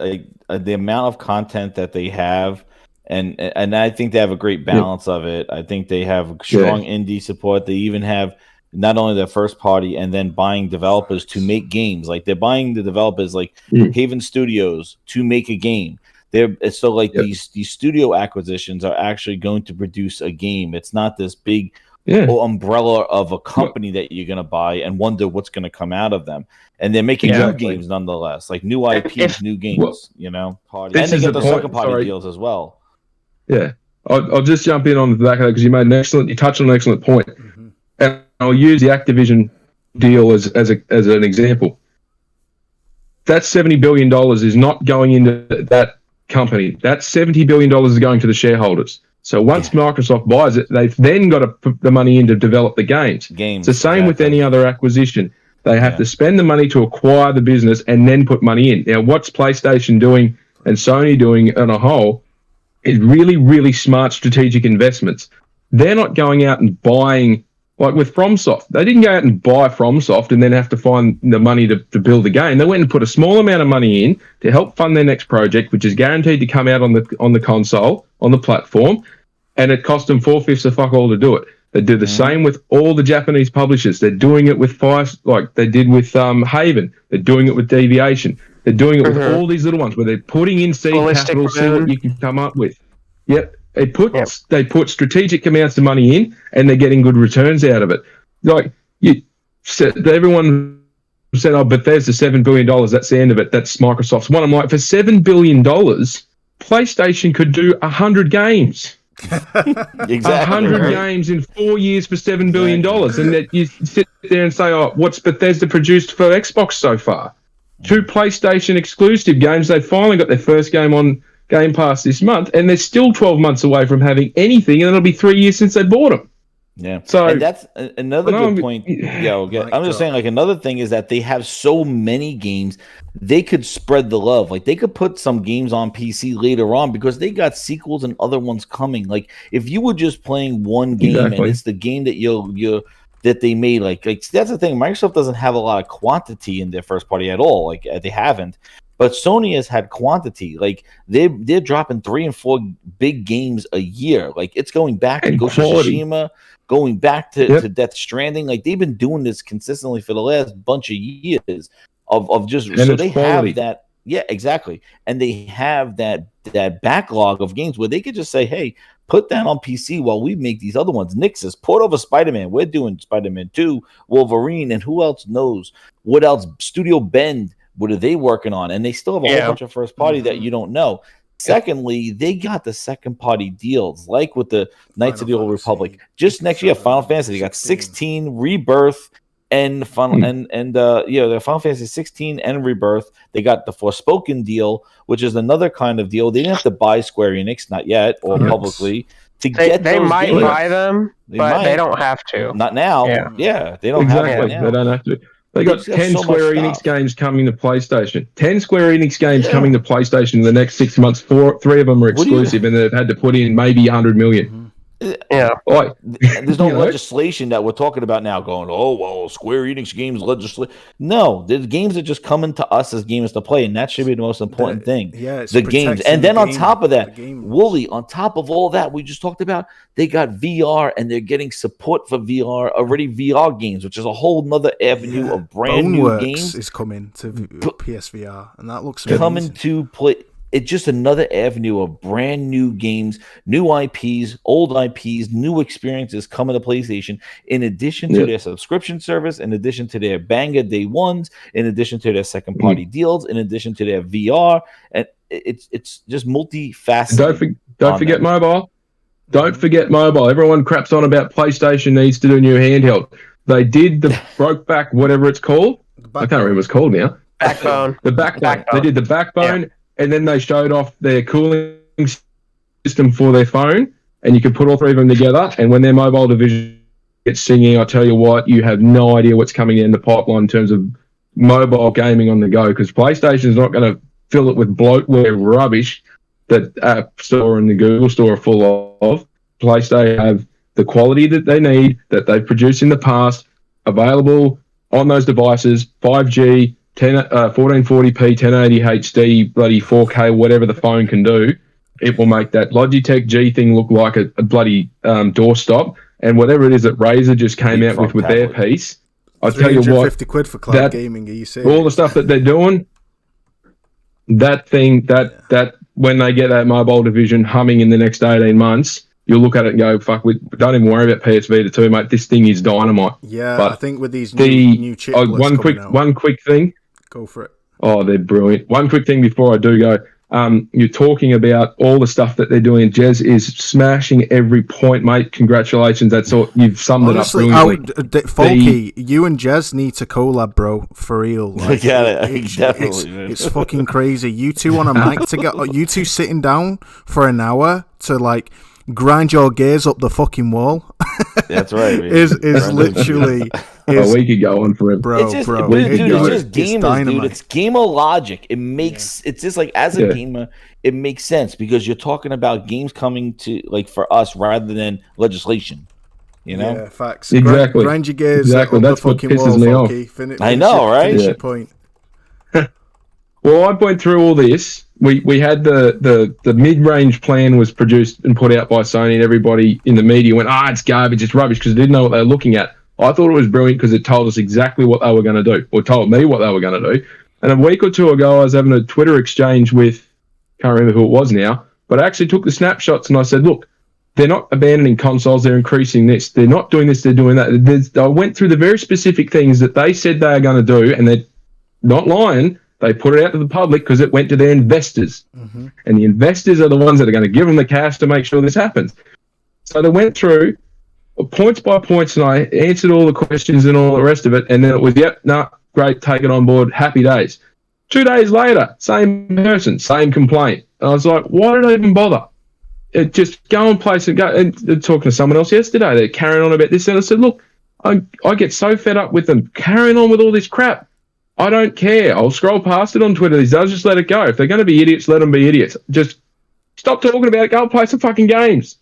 the amount of content that they have, and I think they have a great balance of it. I think they have strong indie support. They even have not only their first party and then buying developers to make games. Like they're buying the developers like Haven Studios to make a game. These studio acquisitions are actually going to produce a game. It's not this big umbrella of a company that you're going to buy and wonder what's going to come out of them. And they're making new games nonetheless, like new IPs, new games, party. And they get the second party deals as well. Yeah. I'll just jump in on the back of that because you touched on an excellent point. And I'll use the Activision deal as an example. That $70 billion is not going into that company. That $70 billion is going to the shareholders. So once Microsoft buys it, they've then got to put the money in to develop the games. It's the same with any other acquisition. They have to spend the money to acquire the business and then put money in. Now, what's PlayStation doing and Sony doing on a whole is really, really smart strategic investments. They're not going out and buying, like with FromSoft. They didn't go out and buy FromSoft and then have to find the money to build the game. They went and put a small amount of money in to help fund their next project, which is guaranteed to come out on the console, on the platform, and it cost them 4/5 of fuck all to do it. They do the same with all the Japanese publishers. They're doing it with like they did with Haven. They're doing it with Deviation. They're doing it with all these little ones where they're putting in seed capital, see what you can come up with. Yep. They put strategic amounts of money in, and they're getting good returns out of it. Like you said, everyone said, "Oh, but there's the $7 billion. That's the end of it. That's Microsoft's one." I'm like, for $7 billion, PlayStation could do 100 games. Exactly. 100 games in 4 years for $7 billion, and that you sit there and say, "Oh, what's Bethesda produced for Xbox so far? 2 PlayStation exclusive games. They finally got their first game on Game Pass this month, and they're still 12 months away from having anything, and it'll be 3 years since they bought them." Yeah. So and that's another good point. Yeah, I'm just saying, like, another thing is that they have so many games, they could spread the love. Like, they could put some games on PC later on because they got sequels and other ones coming. Like, if you were just playing one game and it's the game that that they made, like that's the thing. Microsoft doesn't have a lot of quantity in their first party at all. Like, they haven't. But Sony has had quantity. Like, they're dropping 3 and 4 big games a year. Like, it's going back to Ghost of Tsushima, going back to Death Stranding. Like, they've been doing this consistently for the last bunch of years of just so they have that. Yeah, exactly. And they have that backlog of games where they could just say, "Hey, put that on PC while we make these other ones." Nick says, "Port over Spider-Man. We're doing Spider-Man 2, Wolverine, and who else knows what else? Studio Bend. What are they working on?" And they still have a whole bunch of first party that you don't know. Secondly, they got the second party deals, like with the Knights of the Old Republic. Just next year, Final Fantasy, they got 16 Rebirth and Final the Final Fantasy 16 and Rebirth. They got the Forspoken deal, which is another kind of deal. They didn't have to buy Square Enix, not yet, or publicly. They might buy them, but they don't have to. Not now. Yeah, they don't have to now. They don't have to. They got 10 Square Enix games coming to PlayStation. 10 Square Enix games coming to PlayStation in the next 6 months. 3 of them are exclusive, and they've had to put in maybe 100 million. Yeah. There's no legislation that we're talking about now going, "Oh, well, Square Enix games legislate." No, the games are just coming to us as games to play, and that should be the most important thing. Yeah, the games. And then on top of that, Wooly, on top of all that we just talked about, they got VR, and they're getting support for VR, already VR games, which is a whole nother avenue of brand new games. Is coming to PSVR, and that looks amazing. Coming to play. It's just another avenue of brand new games, new IPs, old IPs, new experiences coming to PlayStation, in addition to their subscription service, in addition to their banger day ones, in addition to their second party deals, in addition to their VR. And it's just multifaceted. Don't forget mobile. Don't forget mobile. Everyone craps on about PlayStation needs to do a new handheld. They did the Brokeback, whatever it's called. I can't remember what it's called now. Backbone. The Backbone. They did the Backbone. Yeah. And then they showed off their cooling system for their phone, and you can put all 3 of them together. And when their mobile division gets singing, I tell you what, you have no idea what's coming in the pipeline in terms of mobile gaming on the go, because PlayStation is not going to fill it with bloatware rubbish that App Store and the Google Store are full of. PlayStation have the quality that they need, that they've produced in the past, available on those devices, 5G, 1440p, 1080 HD, bloody 4K, whatever the phone can do. It will make that Logitech G thing look like a bloody doorstop. And whatever it is that Razer just came out with their piece, I'll tell you what, £350 for cloud gaming, are you saying? All the stuff that they're doing, that when they get that mobile division humming in the next 18 months, you'll look at it and go, "Fuck, we don't even worry about PS Vita 2, mate. This thing is dynamite." Yeah, but I think with these new chiplets one quick thing. Go for it. Oh, they're brilliant. One quick thing before I do go. You're talking about all the stuff that they're doing. Jez is smashing every point, mate. Congratulations. That's all. You've summed it up brilliantly. Folky, you and Jez need to collab, bro. For real. Like, it's fucking crazy. You two on a mic together. You two sitting down for an hour to like grind your gears up the fucking wall. That's right. is literally. We could go on forever, bro. It's just gamers, dude. It's gamer logic. It makes it's just like as a gamer, it makes sense because you're talking about games coming to like for us rather than legislation. You know, yeah, facts. Exactly. Grind your gears. Exactly. That's what pisses me off. I know, right? Finish your point. Well, I went through all this. We had the mid-range plan was produced and put out by Sony, and everybody in the media went, it's garbage, it's rubbish, because they didn't know what they were looking at. I thought it was brilliant because it told us exactly what they were going to do, or told me what they were going to do. And a week or two ago, I was having a Twitter exchange with, can't remember who it was now, but I actually took the snapshots and I said, look, they're not abandoning consoles, they're increasing this. They're not doing this, they're doing that. I went through the very specific things that they said they are going to do, and they're not lying. They put it out to the public because it went to their investors. Mm-hmm. And the investors are the ones that are going to give them the cash to make sure this happens. So they went through points by points, and I answered all the questions and all the rest of it. And then it was, great, take it on board, happy days. 2 days later, same person, same complaint. And I was like, why did I even bother? It just go and place and go. And talking to someone else yesterday, they're carrying on about this. And I said, look, I get so fed up with them carrying on with all this crap. I don't care. I'll scroll past it on Twitter these days. Just let it go. If they're going to be idiots, let them be idiots. Just stop talking about it. Go and play some fucking games.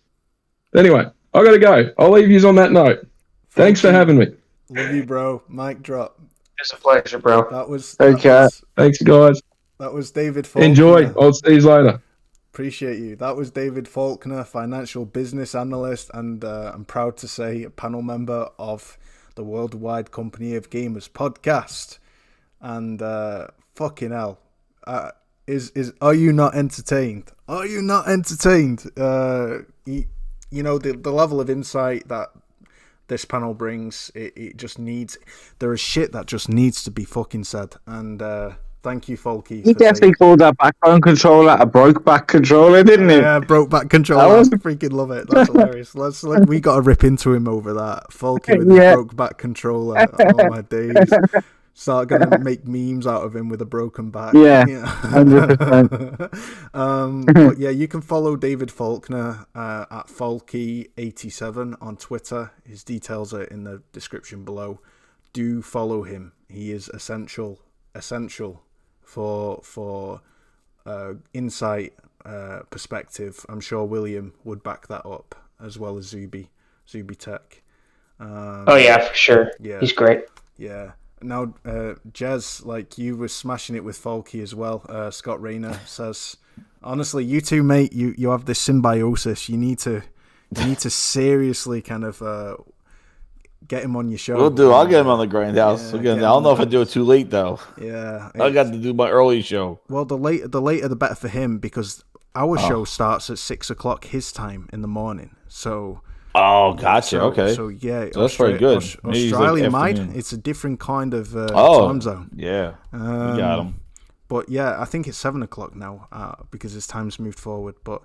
Anyway, I got to go. I'll leave you on that note. Thanks for having me. Love you, bro. Mic drop. It's a pleasure, bro. Thanks, guys. That was David Faulkner. Enjoy. I'll see you later. Appreciate you. That was David Faulkner, financial business analyst, and I'm proud to say a panel member of the Worldwide Company of Gamers podcast. And fucking hell, are you not entertained? Are you not entertained? You know, the level of insight that this panel brings, it just needs, there is shit that just needs to be fucking said. And thank you, Folky. He definitely called that backbone controller a broke back controller, didn't he? Yeah, broke back controller. I freaking love it. That's hilarious. We got to rip into him over that. Folky with his broke back controller. Oh my days. Start gonna make memes out of him with a broken back. Yeah. 100%. But yeah, you can follow David Faulkner at Folky87 on Twitter. His details are in the description below. Do follow him. He is essential for insight, perspective. I'm sure William would back that up, as well as Zuby Tech. For sure. Yeah, he's great. Yeah. Now, Jez, like you were smashing it with Folky as well. Scott Rayner says, honestly, you two, mate, you have this symbiosis. You need to seriously kind of get him on your show. We'll do. I'll get him on the grindhouse. I don't know if I do it too late though. Yeah, I got to do my early show. Well, the later the better for him, because our show starts at 6:00 his time in the morning. So. Oh, gotcha. Okay. So yeah, that's very good. Australian made. It's a different kind of time zone. Yeah, got him. But yeah, I think it's 7:00 now because his time's moved forward. But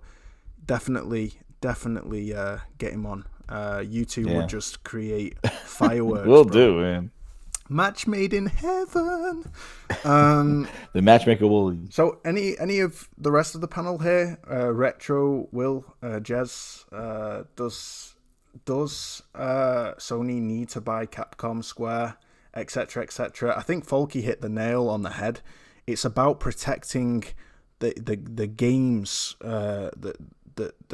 definitely get him on. You two would just create fireworks. We'll do, man. Match made in heaven. The matchmaker will. So any of the rest of the panel here, Retro, Will, Jez, does Sony need to buy Capcom, Square, etc., etc.? I think Folky hit the nail on the head. It's about protecting the games, the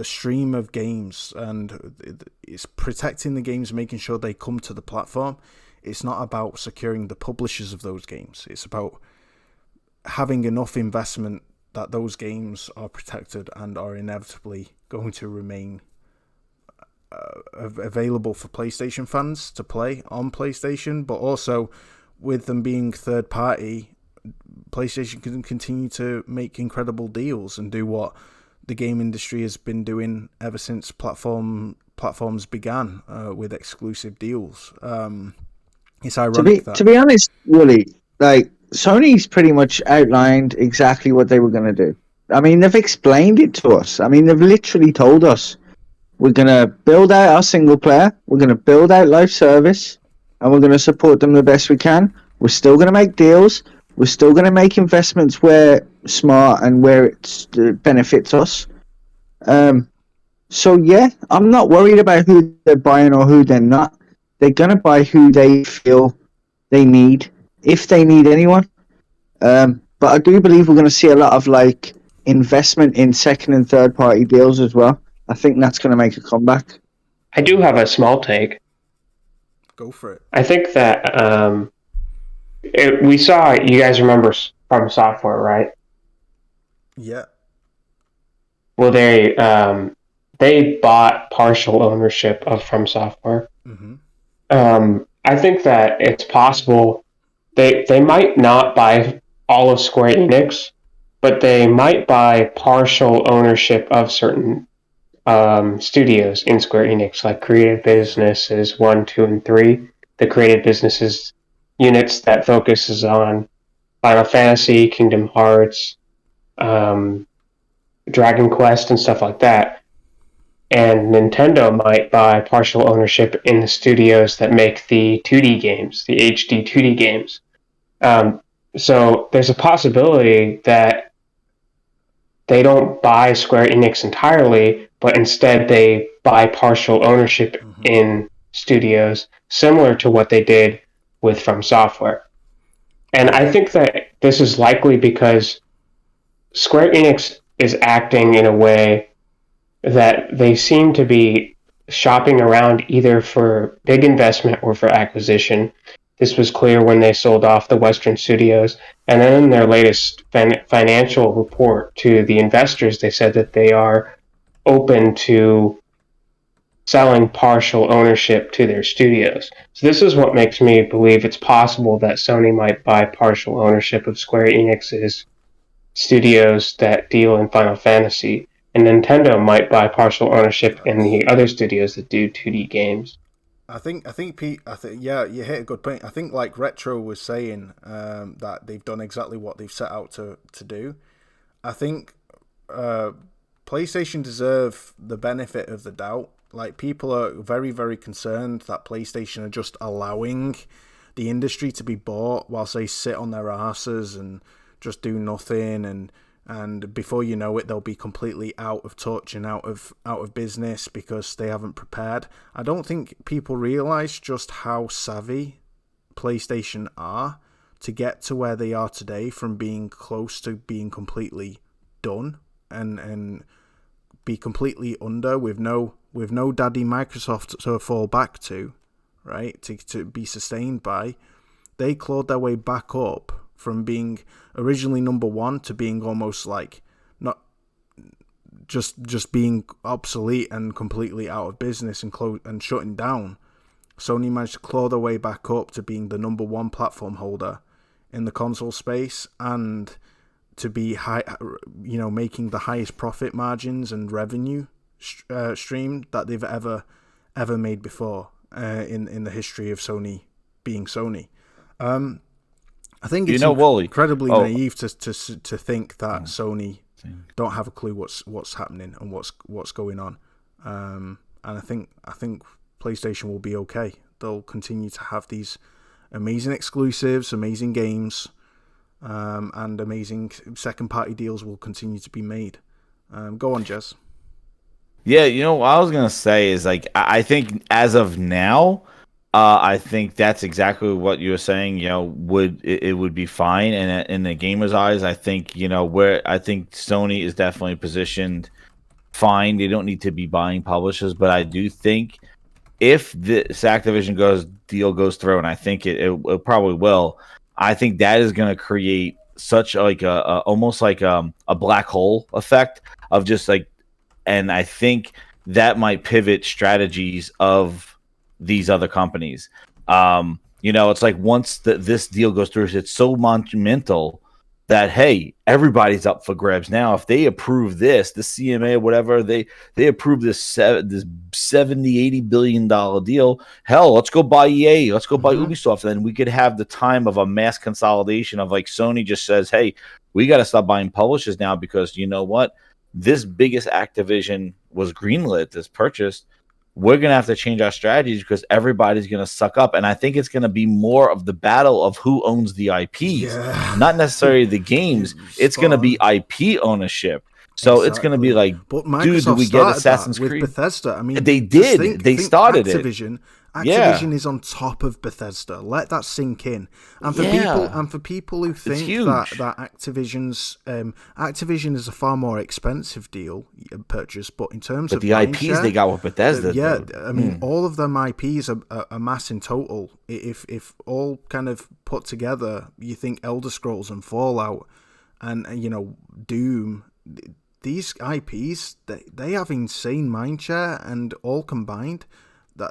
stream of games, and it's protecting the games, making sure they come to the platform. It's not about securing the publishers of those games. It's about having enough investment that those games are protected and are inevitably going to remain available for PlayStation fans to play on PlayStation, but also with them being third party, PlayStation can continue to make incredible deals and do what the game industry has been doing ever since platforms began with exclusive deals. It's ironic to be honest, Willie, like Sony's pretty much outlined exactly what they were going to do. I mean, they've explained it to us. I mean, they've literally told us we're going to build out our single player, we're going to build out live service, and we're going to support them the best we can. We're still going to make deals. We're still going to make investments where smart and where it benefits us. So yeah, I'm not worried about who they're buying or who they're not. They're going to buy who they feel they need, if they need anyone. But I do believe we're going to see a lot of like investment in second and third party deals as well. I think that's going to make a comeback. I do have a small take. Go for it. I think that we saw, you guys remember From Software, right? Yeah. Well, they bought partial ownership of From Software. Mm-hmm. I think that it's possible they might not buy all of Square Enix, but they might buy partial ownership of certain studios in Square Enix, like Creative Businesses 1, 2, and 3. The Creative Businesses units that focuses on Final Fantasy, Kingdom Hearts, Dragon Quest, and stuff like that. And Nintendo might buy partial ownership in the studios that make the 2D games, the HD 2D games. So there's a possibility that they don't buy Square Enix entirely, but instead they buy partial ownership in studios, similar to what they did with From Software. And I think that this is likely because Square Enix is acting in a way that they seem to be shopping around either for big investment or for acquisition. This was clear when they sold off the Western studios. And then in their latest financial report to the investors, they said that they are open to selling partial ownership to their studios. So this is what makes me believe it's possible that Sony might buy partial ownership of Square Enix's studios that deal in Final Fantasy, and Nintendo might buy partial ownership in the other studios that do 2D games. I think Pete. Yeah, you hit a good point. I think like Retro was saying that they've done exactly what they've set out to do. I think PlayStation deserve the benefit of the doubt. Like, people are very, very concerned that PlayStation are just allowing the industry to be bought whilst they sit on their asses and just do nothing, and before you know it, they'll be completely out of touch and out of business because they haven't prepared. I don't think people realize just how savvy PlayStation are to get to where they are today, from being close to being completely done and be completely under with no daddy Microsoft to fall back to, right? To be sustained by. They clawed their way back up from being originally number one to being almost like not just being obsolete and completely out of business and shutting down. Sony managed to claw their way back up to being the number one platform holder in the console space, and to be high, making the highest profit margins and revenue stream that they've ever made before in the history of Sony being Sony. I think it's incredibly naive to think that Sony don't have a clue what's happening and what's going on. And I think PlayStation will be okay. They'll continue to have these amazing exclusives, amazing games, and amazing second party deals will continue to be made. Go on, Jez. Yeah, what I was gonna say is, like, I think as of now, I think that's exactly what you were saying. It would be fine, and in the gamer's eyes, I think I think Sony is definitely positioned fine. They don't need to be buying publishers, but I do think if this Activision deal goes through, and I think it probably will, I think that is going to create such like almost like a black hole effect of just like, and I think that might pivot strategies of these other companies. It's like once this deal goes through, it's so monumental that, hey, everybody's up for grabs now. If they approve this, the CMA or whatever, they approve this $70, $80 billion deal. Hell, let's go buy EA. Let's go buy Ubisoft. And then we could have the time of a mass consolidation of like Sony just says, hey, we got to stop buying publishers now because you know what? This biggest Activision was greenlit, this purchase. We're going to have to change our strategies because everybody's going to suck up. And I think it's going to be more of the battle of who owns the IPs, not necessarily the games. It's going to be IP ownership. So it's going to be like, dude, do we get Assassin's Creed? With Bethesda, I mean, they did. They started Activision. Activision is on top of Bethesda. Let that sink in. And for people who think that Activision is a far more expensive deal purchase, but in terms of the IPs share, they got with Bethesda, I mean, all of them IPs are mass in total. If all kind of put together, you think Elder Scrolls and Fallout, and Doom. These IPs, they have insane mindshare, and all combined, that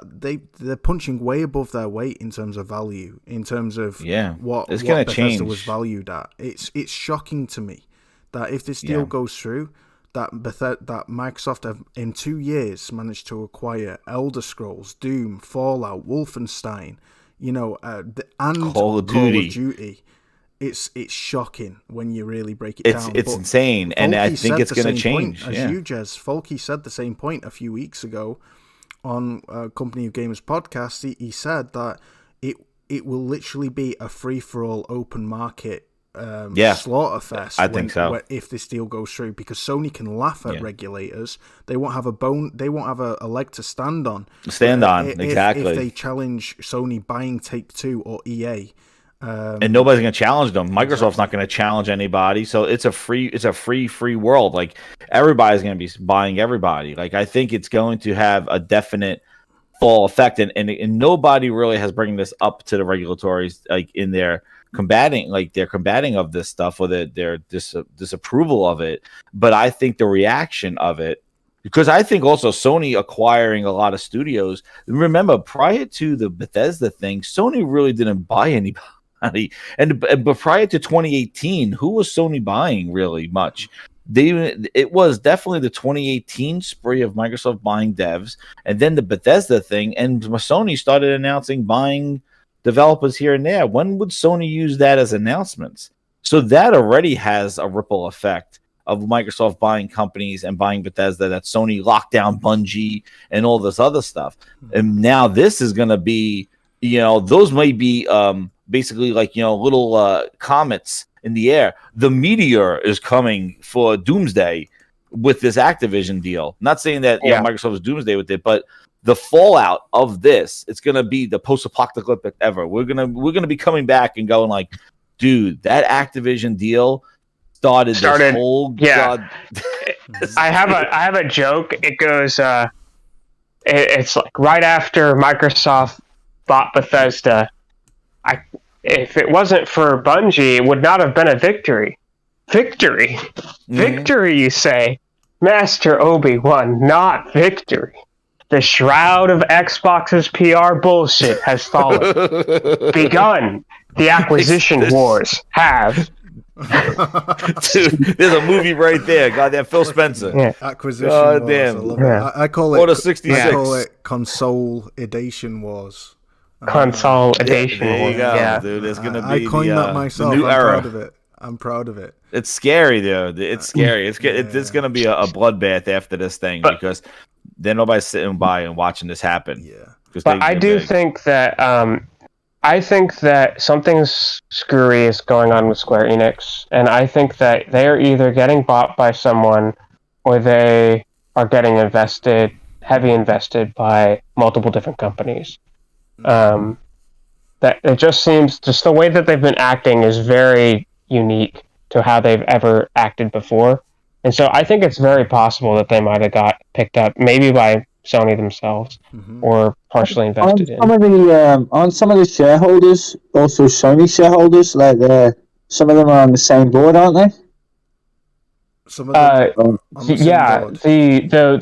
they're punching way above their weight in terms of value, in terms of what Bethesda was valued at. It's shocking to me that if this deal goes through, that Microsoft have in 2 years managed to acquire Elder Scrolls, Doom, Fallout, Wolfenstein, and Call of Duty. It's shocking when you really break it down. It's insane, and I think it's going to change. As you, Jez, Folky said the same point a few weeks ago on Company of Gamers podcast. He said that it will literally be a free-for-all open market slaughter fest. I think so. If this deal goes through, because Sony can laugh at regulators, they won't have a leg to stand on. Exactly. If they challenge Sony buying Take-Two or EA. And nobody's going to challenge them. Microsoft's not going to challenge anybody. So it's a free world. Like everybody's going to be buying everybody. Like I think it's going to have a definite fall effect, and nobody really has bringing this up to the regulatories, like in their combating of this stuff or their disapproval of it. But I think the reaction of it, because I think also Sony acquiring a lot of studios. Remember, prior to the Bethesda thing, Sony really didn't buy anybody. But prior to 2018, who was Sony buying really much? It was definitely the 2018 spree of Microsoft buying devs, and then the Bethesda thing, and Sony started announcing buying developers here and there. When would Sony use that as announcements? So that already has a ripple effect of Microsoft buying companies and buying Bethesda, that Sony locked down Bungie and all this other stuff. And now this is going to be, those may be basically like, little comets in the air. The meteor is coming for Doomsday with this Activision deal. Not saying that Microsoft is Doomsday with it, but the fallout of this, it's going to be the post-apocalyptic ever. We're going to be coming back and going like, dude, that Activision deal started this whole god. I have a joke. It goes it's like right after Microsoft bought Bethesda, if it wasn't for Bungie, it would not have been a victory. Victory, you say, Master Obi-Wan, not victory. The shroud of Xbox's PR bullshit has fallen. Begun. The acquisition wars have. Dude, there's a movie right there. Goddamn, Phil Spencer. Yeah. Acquisition wars. Damn. I call it. Order 66. I call it Console-idation wars. Consolidation. There you go, dude. It's gonna be I coined that myself. The new era. I'm proud of it. It's scary, though. It's scary. It's gonna be a bloodbath after this thing, because then nobody's sitting by and watching this happen. Yeah. But I do think that something screwy is going on with Square Enix, and I think that they are either getting bought by someone, or they are getting heavy invested by multiple different companies. That it just seems, just the way that they've been acting is very unique to how they've ever acted before, and so I think it's very possible that they might have got picked up, maybe by Sony themselves, or partially invested in. On some of the shareholders, also Sony shareholders, like some of them are on the same board, aren't they? Some of them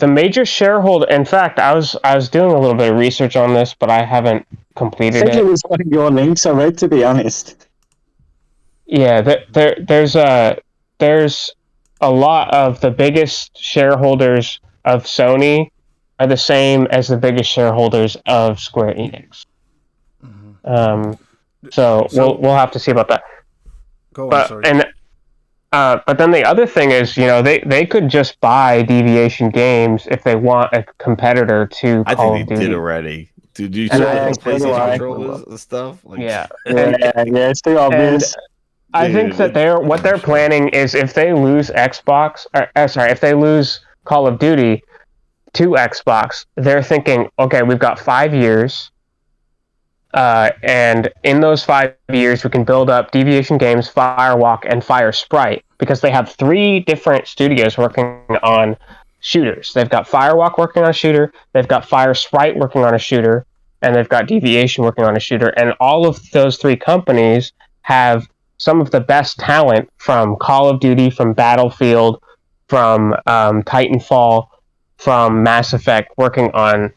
the major shareholder. In fact, I was doing a little bit of research on this, but I haven't completed it. It was one of your links I read, to be honest. Yeah, there's a lot of the biggest shareholders of Sony are the same as the biggest shareholders of Square Enix. So we'll have to see about that. Go on, sorry. But then the other thing is, they could just buy Deviation Games if they want a competitor to Call of Duty. I think they did already. Did you And see I the think PlayStation controllers and stuff? Like, yeah, it's too obvious. I think that they're planning is if they lose if they lose Call of Duty to Xbox, they're thinking, okay, we've got 5 years, and in those 5 years we can build up Deviation Games, Firewalk, and Fire Sprite, because they have 3 different studios working on shooters. They've got Firewalk working on a shooter, they've got Fire Sprite working on a shooter, and they've got Deviation working on a shooter, and all of those 3 companies have some of the best talent from Call of Duty, from Battlefield, from Titanfall, from Mass Effect working on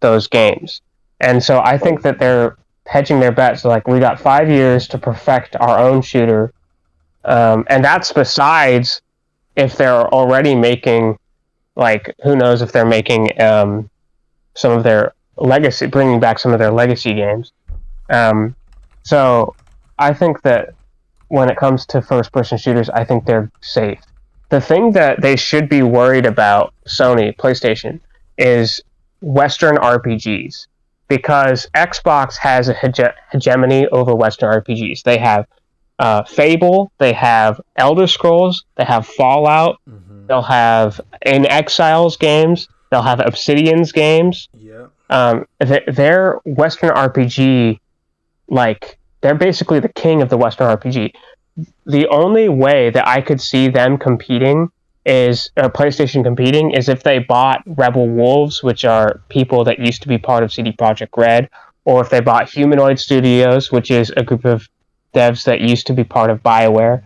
those games. And so I think that they're hedging their bets. Like, we got 5 years to perfect our own shooter. And that's besides if they're already making, like, who knows if they're making some of their legacy, bringing back some of their legacy games. So I think that when it comes to first-person shooters, I think they're safe. The thing that they should be worried about, Sony, PlayStation, is Western RPGs. Because Xbox has a hegemony over Western RPGs. They have Fable, they have Elder Scrolls, they have Fallout, they'll have In Exiles games, they'll have Obsidian's games. Yeah. Their Western RPG, like, they're basically the king of the Western RPG. The only way that I could see them competing PlayStation competing is if they bought Rebel Wolves, which are people that used to be part of CD Projekt Red, or if they bought Humanoid Studios, which is a group of devs that used to be part of BioWare,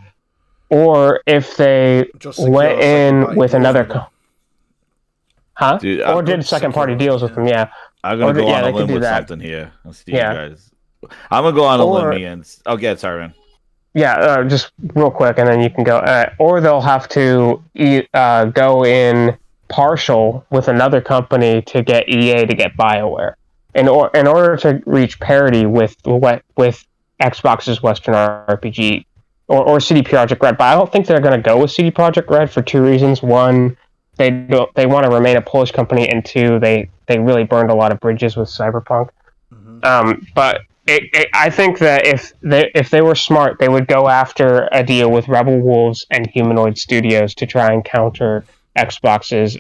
or if they went in with another... Dude, or did second-party deals with them, yeah. I'm going to go on a limb with something here. Let's see you guys. I'm going to go on a limb again. Okay, sorry, man. Yeah, just real quick, and then you can go. Or they'll have to go in partial with another company to get EA to get BioWare, in order to reach parity with Xbox's Western RPG or CD Projekt Red. But I don't think they're going to go with CD Projekt Red for 2 reasons. One, they want to remain a Polish company, and 2, they really burned a lot of bridges with Cyberpunk. But I think that if they were smart, they would go after a deal with Rebel Wolves and Humanoid Studios to try and counter Xbox's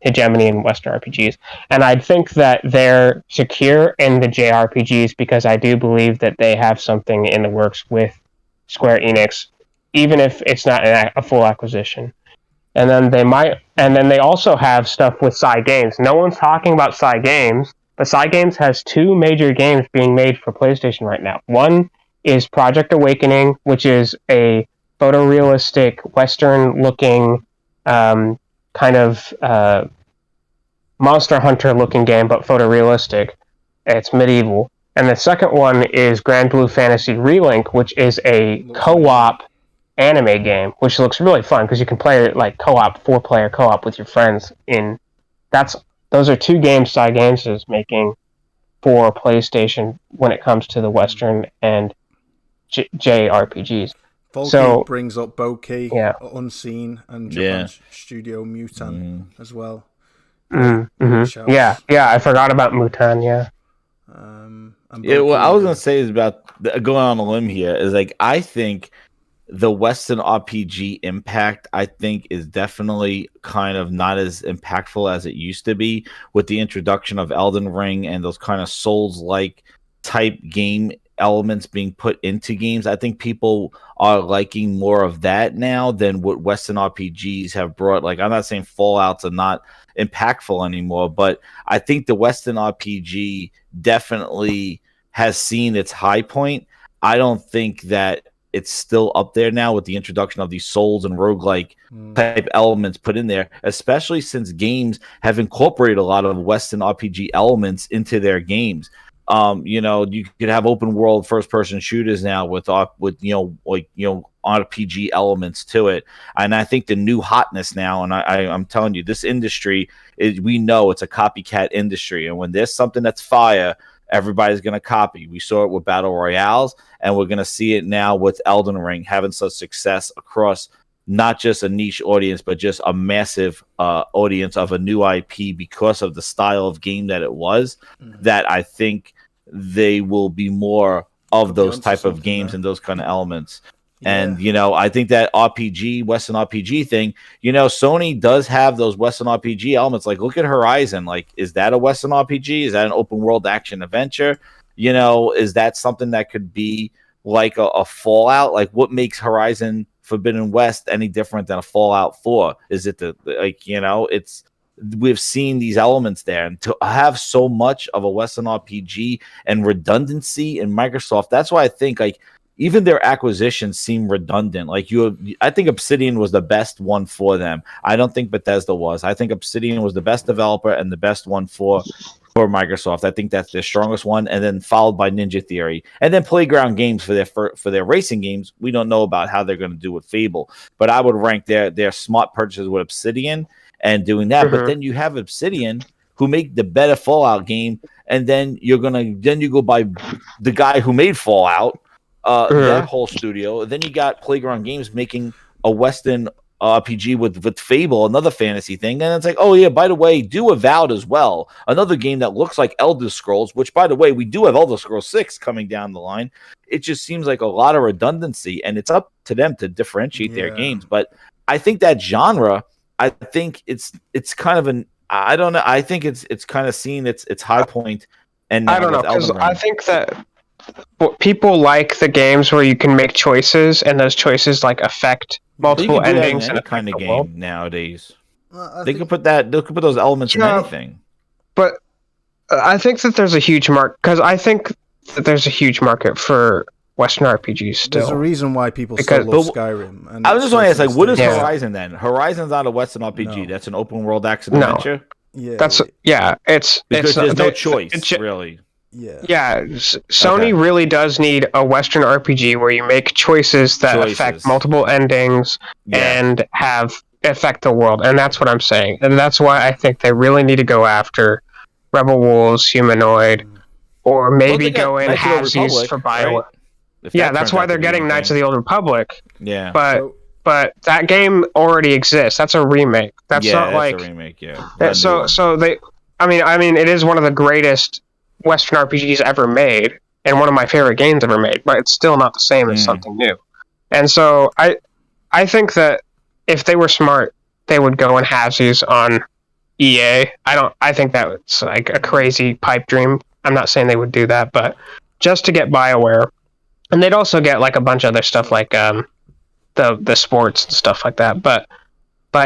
hegemony in Western RPGs. And I think that they're secure in the JRPGs because I do believe that they have something in the works with Square Enix, even if it's not a full acquisition. And then they also have stuff with Cygames. No one's talking about Cygames. But Cygames has 2 major games being made for PlayStation right now. One is Project Awakening, which is a photorealistic, Western-looking, kind of Monster Hunter-looking game, but photorealistic. It's medieval. And the second one is Grand Blue Fantasy Relink, which is a co-op anime game, which looks really fun because you can play it like co-op, 4-player co-op with your friends. Those are 2 games Cygames is making for PlayStation when it comes to the Western and JRPGs. Volky brings up Bokeh, Unseen, and Japan's Studio Mutant as well. Yeah, I forgot about Mutant, yeah. What I was going to say is about going on a limb here is, like, I think the Western RPG impact, I think, is definitely kind of not as impactful as it used to be with the introduction of Elden Ring and those kind of Souls-like type game elements being put into games. I think people are liking more of that now than what Western RPGs have brought. Like, I'm not saying Fallouts are not impactful anymore, but I think the Western RPG definitely has seen its high point. I don't think that it's still up there now with the introduction of these Souls and roguelike type elements put in there, especially since games have incorporated a lot of Western RPG elements into their games. You could have open world first person shooters now with RPG elements to it. And I think the new hotness now, and I'm telling you, this industry we know it's a copycat industry, and when there's something that's fire, everybody's going to copy. We saw it with battle royales, and we're going to see it now with Elden Ring having such success across not just a niche audience, but just a massive audience of a new IP because of the style of game that it was. That I think they will be more of those type of games and those kind of elements. Yeah. And, I think that Western RPG thing, Sony does have those Western RPG elements. Like, look at Horizon. Like, is that a Western RPG? Is that an open world action adventure? Is that something that could be like a Fallout? Like, what makes Horizon Forbidden West any different than a Fallout 4? Is it we've seen these elements there, and to have so much of a Western RPG and redundancy in Microsoft, that's why I think even their acquisitions seem redundant. I think Obsidian was the best one for them. I don't think Bethesda was. I think Obsidian was the best developer and the best one for Microsoft. I think that's their strongest one, and then followed by Ninja Theory, and then Playground Games for their racing games. We don't know about how they're going to do with Fable, but I would rank their smart purchases with Obsidian and doing that. Mm-hmm. But then you have Obsidian, who make the better Fallout game, and then you go by the guy who made Fallout. That whole studio. Then you got Playground Games making a Western RPG with Fable, another fantasy thing. And it's like, oh yeah, by the way, do Avowed as well. Another game that looks like Elder Scrolls, which by the way, we do have Elder Scrolls 6 coming down the line. It just seems like a lot of redundancy, and it's up to them to differentiate their games. But I think that genre, I think it's kind of I don't know. I think it's kind of seen its high point. And I don't know, because I think that people like the games where you can make choices, and those choices affect multiple endings in any kind of game nowadays. They could put those elements in anything. But I think that there's a huge market, because I think that there's a huge market for Western RPGs still. There's a reason why people still love Skyrim. And I was just want to ask, what is Horizon then? Horizon's not a Western RPG. No. That's an open world action adventure. It's because there's no choice, really. Yeah, Sony really does need a Western RPG where you make choices that affect multiple endings and affect the world, and that's what I'm saying. And that's why I think they really need to go after Rebel Wolves, Humanoid, or maybe go in halvesies for BioWare. Right? That's why they're getting Knights of the Old Republic. Yeah, but that game already exists. That's a remake. That's not a remake. So they, I mean, it is one of the greatest Western RPGs ever made, and one of my favorite games ever made, but it's still not the same as something new. And so I think that if they were smart, they would go in halvesies on EA. I think that's like a crazy pipe dream. I'm not saying they would do that, but just to get BioWare, and they'd also get a bunch of other stuff like the sports and stuff like that. But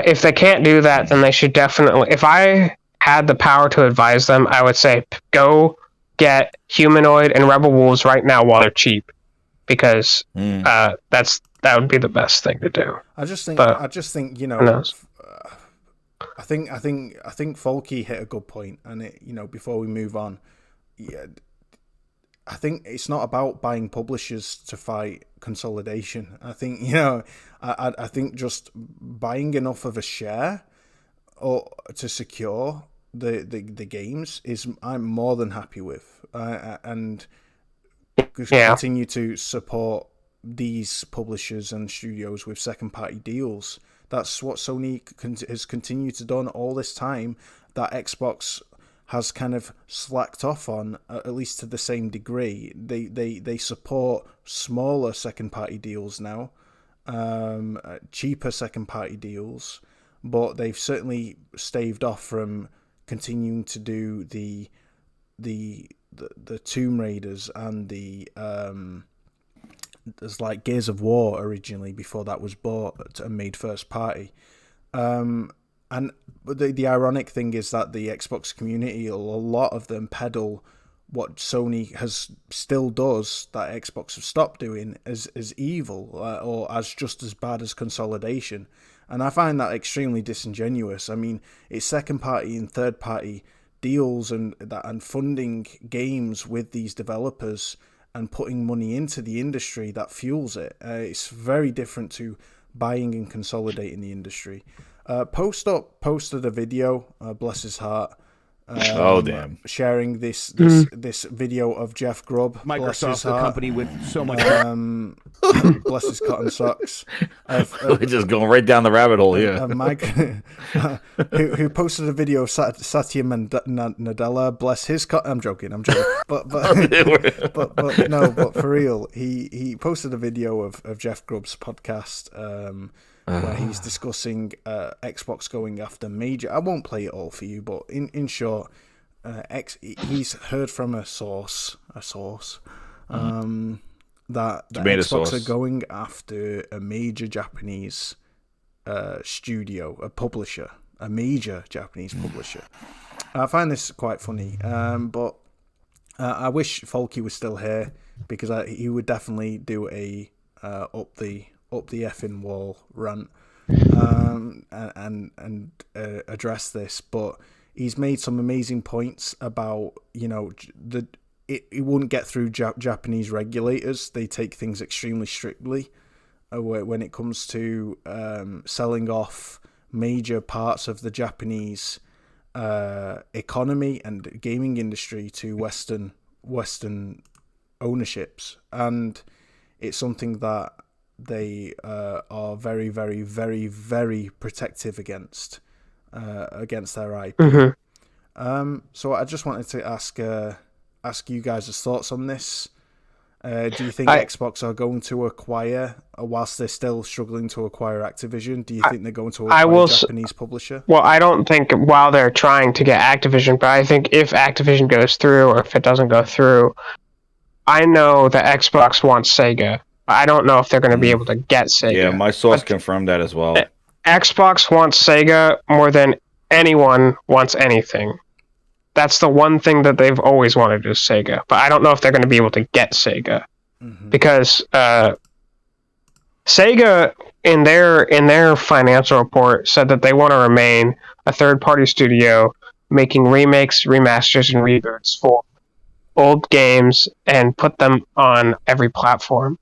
if they can't do that, then they should definitely. If I had the power to advise them, I would say go get Humanoid and Rebel Wolves right now while they're cheap, because that would be the best thing to do. I just think I think Folky hit a good point, and before we move on, I think it's not about buying publishers to fight consolidation. I think I think just buying enough of a share or to secure the games I'm more than happy with, and continue to support these publishers and studios with second party deals. That's what Sony has continued to do all this time, that Xbox has kind of slacked off on, at least to the same degree. They support smaller second party deals now, cheaper second party deals, but they've certainly staved off from continuing to do the Tomb Raiders and the there's Gears of War originally, before that was bought and made first party. But the ironic thing is that the Xbox community, a lot of them peddle what Sony still does, that Xbox have stopped doing, as evil, or as just as bad as consolidation. And I find that extremely disingenuous. I mean, it's second party and third party deals and funding games with these developers and putting money into the industry that fuels it. It's very different to buying and consolidating the industry. Post Up posted a video, bless his heart, damn, sharing this video of Jeff Grubb, Microsoft's a company with so much bless his cotton socks. We're just going right down the rabbit hole here. Mike, who posted a video of Satya Nadella, bless his I'm joking, but for real, he posted a video of Jeff Grubb's podcast where he's discussing Xbox going after major. I won't play it all for you, but in short, he's heard from a source that Xbox are going after a major Japanese studio, a major Japanese publisher. I find this quite funny, but I wish Folky was still here, because he would definitely do a up the effing wall rant and address this. But he's made some amazing points about, it wouldn't get through Japanese regulators. They take things extremely strictly when it comes to selling off major parts of the Japanese economy and gaming industry to Western ownerships, and it's something that they are very, very, very, very protective against their IP. Mm-hmm. So I just wanted to ask you guys' thoughts on this. Do you think Xbox are going to acquire, whilst they're still struggling to acquire Activision, do you think they're going to acquire a Japanese publisher? Well, I don't think while they're trying to get Activision, but I think if Activision goes through, or if it doesn't go through, I know that Xbox wants Sega. I don't know if they're going to be able to get Sega. Yeah, my source confirmed that as well. Xbox wants Sega more than anyone wants anything. That's the one thing that they've always wanted is Sega. But I don't know if they're going to be able to get Sega. Mm-hmm. Because Sega, in their financial report, said that they want to remain a third-party studio making remakes, remasters, and reboots for old games and put them on every platform.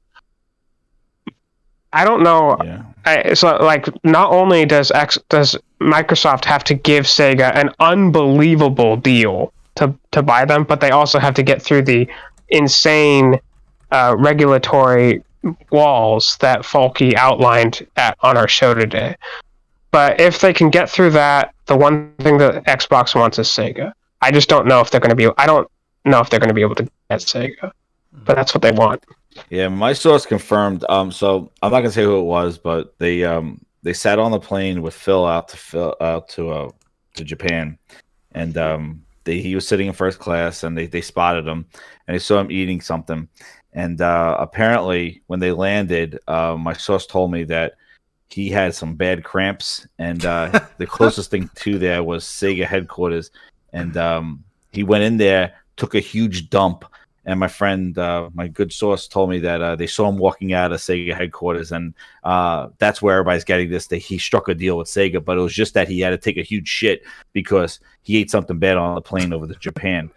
I don't know. Yeah. So, like, not only does Microsoft have to give Sega an unbelievable deal to buy them, but they also have to get through the insane regulatory walls that Folky outlined on our show today. But if they can get through that, the one thing that Xbox wants is Sega. I just don't know if they're going to be. I don't know if they're going to be able to get Sega, but that's what they want. Yeah, my source confirmed. So I'm not gonna say who it was, but they sat on the plane with Phil out to Japan, and he was sitting in first class, and they spotted him, and they saw him eating something, and apparently when they landed, my source told me that he had some bad cramps, and the closest thing to there was Sega headquarters, and he went in there, took a huge dump. And my friend, my good source, told me that they saw him walking out of Sega headquarters, and that's where everybody's getting this. That he struck a deal with Sega, but it was just that he had to take a huge shit because he ate something bad on the plane over to Japan.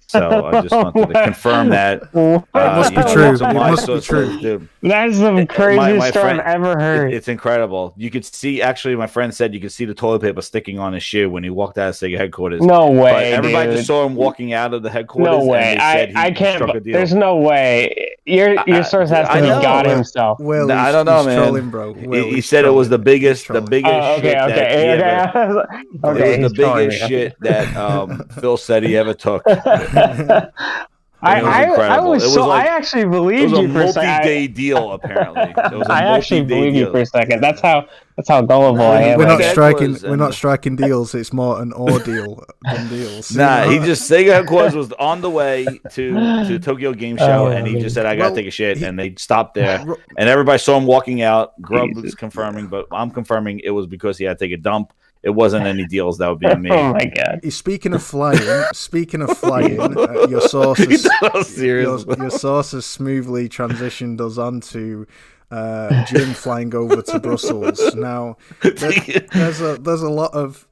So I just wanted to confirm that. It must be true. It must be true. Dude. That's the craziest story I've ever heard. It's incredible. You could see, actually, my friend said you could see the toilet paper sticking on his shoe when he walked out of Sega headquarters. No way, but everybody dude. just saw him walking out of the headquarters. No way. I can't. There's no way. Your source has to be God himself. Will, I don't know, man. Trolling, bro. He said it was the biggest shit. Okay. It was the biggest shit that Phil said he ever took. I actually believed you for a second. It was a multi-day deal, apparently. I actually believed you for a second. That's how gullible I am. We're not striking deals. It's more an ordeal than deals. Nah, Sega headquarters was on the way to Tokyo Game Show, and he just said, "I gotta take a shit," and they stopped there, and everybody saw him walking out. Grubb was confirming, but I'm confirming it was because he had to take a dump. It wasn't any deals that were being made. Oh my god! Speaking of flying, your source has smoothly transitioned us onto Jim flying over to Brussels. Now, there's a lot of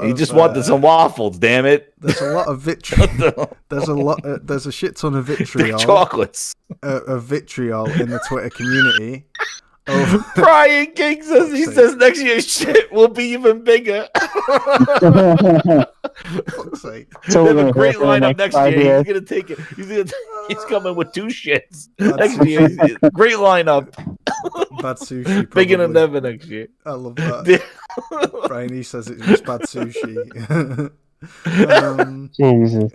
He just wanted some waffles. Damn it! There's a lot of vitriol. There's a shit ton of vitriol. Chocolates. Of vitriol in the Twitter community. Brian King says next year's shit will be even bigger. Fuck's sake. So they have a great lineup next year. He's gonna take it. He's coming with 2 shits next year. Great lineup. Bad sushi. Bigger than ever next year. I love that. Brian, he says it's just bad sushi. Jesus.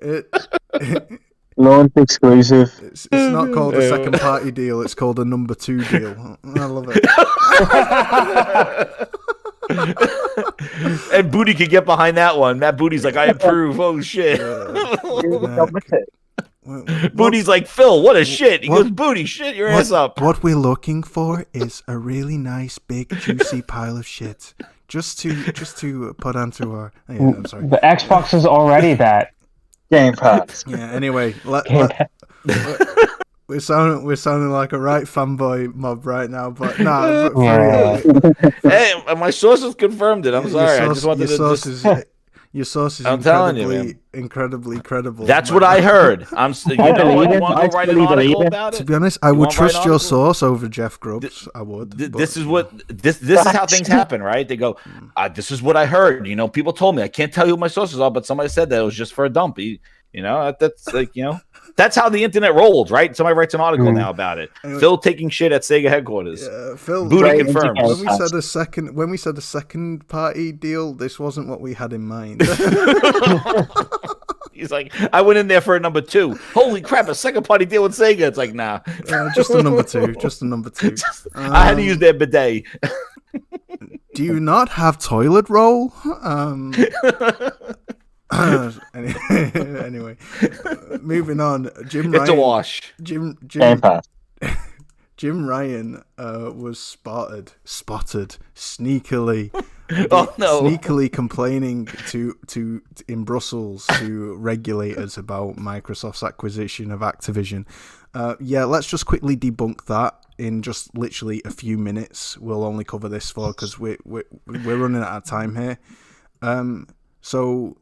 Launch exclusive. It's not called a second party deal. It's called a number 2 deal. I love it. And Booty could get behind that one. Matt Booty's like, I approve. Oh shit. Booty's like, Phil, what a shit. He goes, Booty, shit your ass up. What we're looking for is a really nice, big, juicy pile of shit. Just to put onto our. Yeah, I'm sorry. The Xbox is already that. Game Pass. Yeah. Anyway, we're sounding like a right fanboy mob right now, but hey, my sources confirmed it. I'm sorry. I just wanted to. Your source is incredibly credible. That's what I heard. You want to go write an article about it? To be honest, I would trust your source over Jeff Grubb's. I would. This is how things happen, right? They go, this is what I heard. People told me. I can't tell you who my sources are, but somebody said that it was just for a dump. That's like, that's how the internet rolls, right? Somebody writes an article now about it. Anyway, Phil taking shit at Sega headquarters. Phil, Booty confirmed. When we said a second party deal, this wasn't what we had in mind. He's like, I went in there for a number 2. Holy crap, a second party deal with Sega. It's like, nah. Just a number 2. Just a number 2. I had to use their bidet. Do you not have toilet roll? Anyway, moving on. Jim Ryan. It's a wash. Jim Ryan was spotted sneakily. Sneakily complaining to in Brussels to regulators about Microsoft's acquisition of Activision. Let's just quickly debunk that in just literally a few minutes. We'll only cover this for because we're running out of time here. So.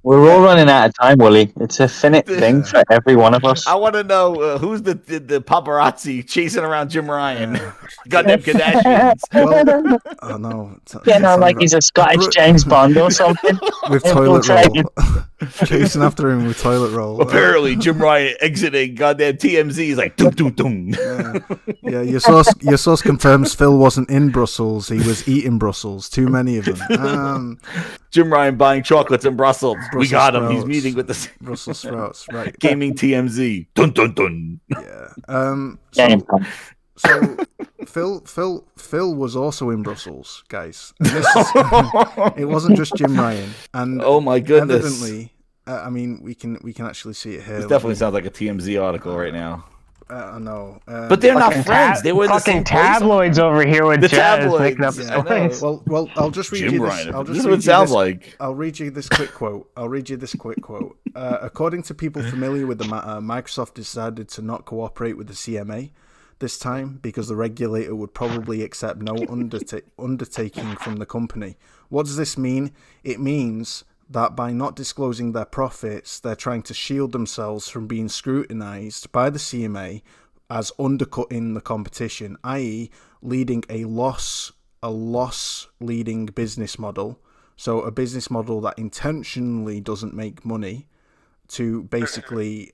We're all running out of time, Willie. It's a finite thing for every one of us. I want to know who's the paparazzi chasing around Jim Ryan. Goddamn Kardashians. Well, oh no. Like he's a Scottish James Bond or something. With toilet roll. Chasing after him with toilet roll. Apparently, Jim Ryan exiting goddamn TMZ. He's like, dum dum dum. Yeah, your source confirms Phil wasn't in Brussels. He was eating Brussels. Too many of them. Jim Ryan buying chocolates in Brussels. We got him. He's meeting with the Brussels sprouts, right? Gaming TMZ. Dun dun dun. Yeah. So Phil was also in Brussels, guys. It wasn't just Jim Ryan. And oh my goodness. Evidently, I mean, we can actually see it here. This definitely sounds like a TMZ article right now. I know, but they're not friends. They were in the same tabloids over here with the Jazz tabloids. making up stories. Well, I'll just read Jim you this. Ryan. This is what it sounds like. I'll read you this quick quote. According to people familiar with the matter, Microsoft decided to not cooperate with the CMA this time because the regulator would probably accept no undertaking from the company. What does this mean? It means that by not disclosing their profits, they're trying to shield themselves from being scrutinized by the CMA as undercutting the competition, i.e. leading a loss-leading business model. So a business model that intentionally doesn't make money to basically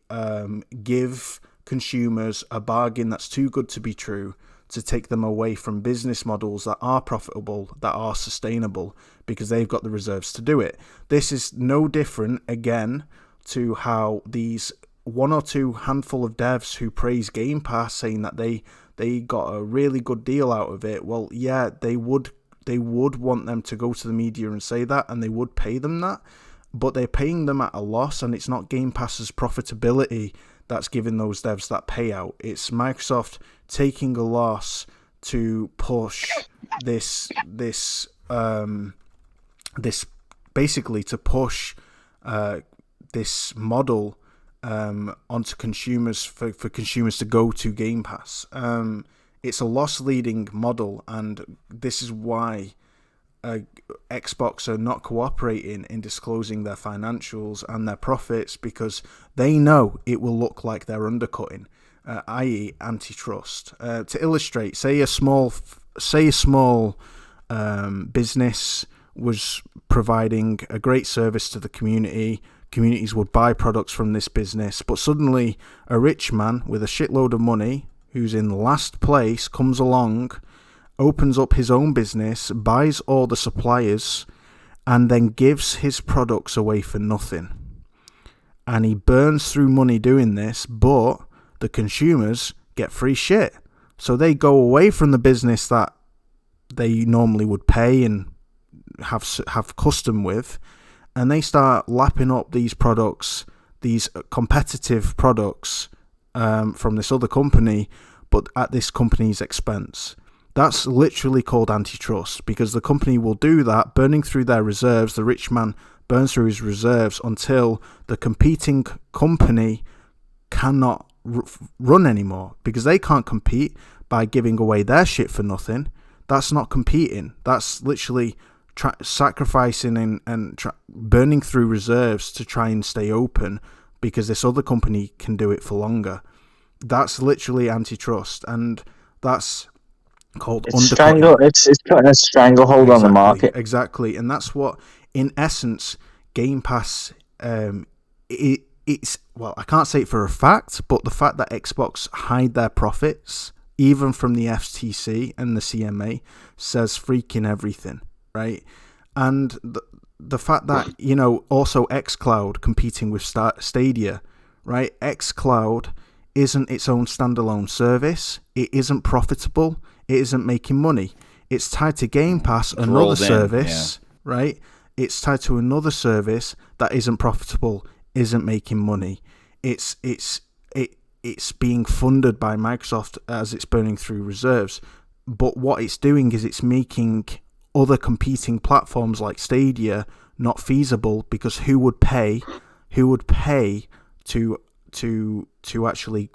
give consumers a bargain that's too good to be true, to take them away from business models that are profitable, that are sustainable, because they've got the reserves to do it. This is no different, again, to how these one or two handful of devs who praise Game Pass, saying that they got a really good deal out of it. Well, yeah, they would want them to go to the media and say that, and they would pay them that, but they're paying them at a loss, and it's not Game Pass's profitability that's giving those devs that payout. It's Microsoft taking a loss to push this basically to push this model onto consumers for consumers to go to Game Pass. It's a loss-leading model, and this is why Xbox are not cooperating in disclosing their financials and their profits, because they know it will look like they're undercutting, i.e. antitrust. To illustrate, say a small business was providing a great service to the community. Communities would buy products from this business, but suddenly a rich man with a shitload of money who's in last place comes along, opens up his own business, buys all the suppliers, and then gives his products away for nothing. And he burns through money doing this, but the consumers get free shit. So they go away from the business that they normally would pay and have custom with, and they start lapping up these products, these competitive products from this other company, but at this company's expense. That's literally called antitrust, because the company will do that, burning through their reserves. The rich man burns through his reserves until the competing company cannot run anymore, because they can't compete by giving away their shit for nothing. That's not competing. That's literally sacrificing and burning through reserves to try and stay open because this other company can do it for longer. That's literally antitrust, and that's called undercutting. It's putting a stranglehold on the market. Exactly, and that's what, in essence, Game Pass. It's well, I can't say it for a fact, but the fact that Xbox hide their profits, even from the FTC and the CMA, says freaking everything, right? And the fact that, also xCloud competing with Stadia, right? xCloud isn't its own standalone service. It isn't profitable. It isn't making money. It's tied to Game Pass, another service, right? It's tied to another service that isn't profitable, isn't making money. It's being funded by Microsoft as it's burning through reserves. But what it's doing is it's making other competing platforms like Stadia not feasible, because who would pay to actually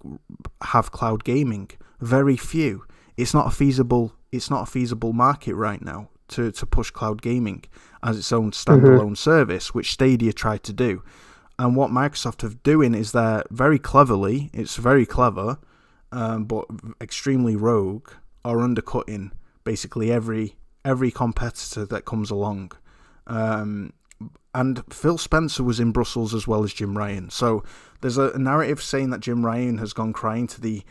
have cloud gaming? Very few. It's not a feasible market right now to push cloud gaming as its own standalone service, which Stadia tried to do. And what Microsoft are doing is they're very cleverly, it's very clever, but extremely rogue, are undercutting basically every competitor that comes along. And Phil Spencer was in Brussels as well as Jim Ryan. So there's a narrative saying that Jim Ryan has gone crying to the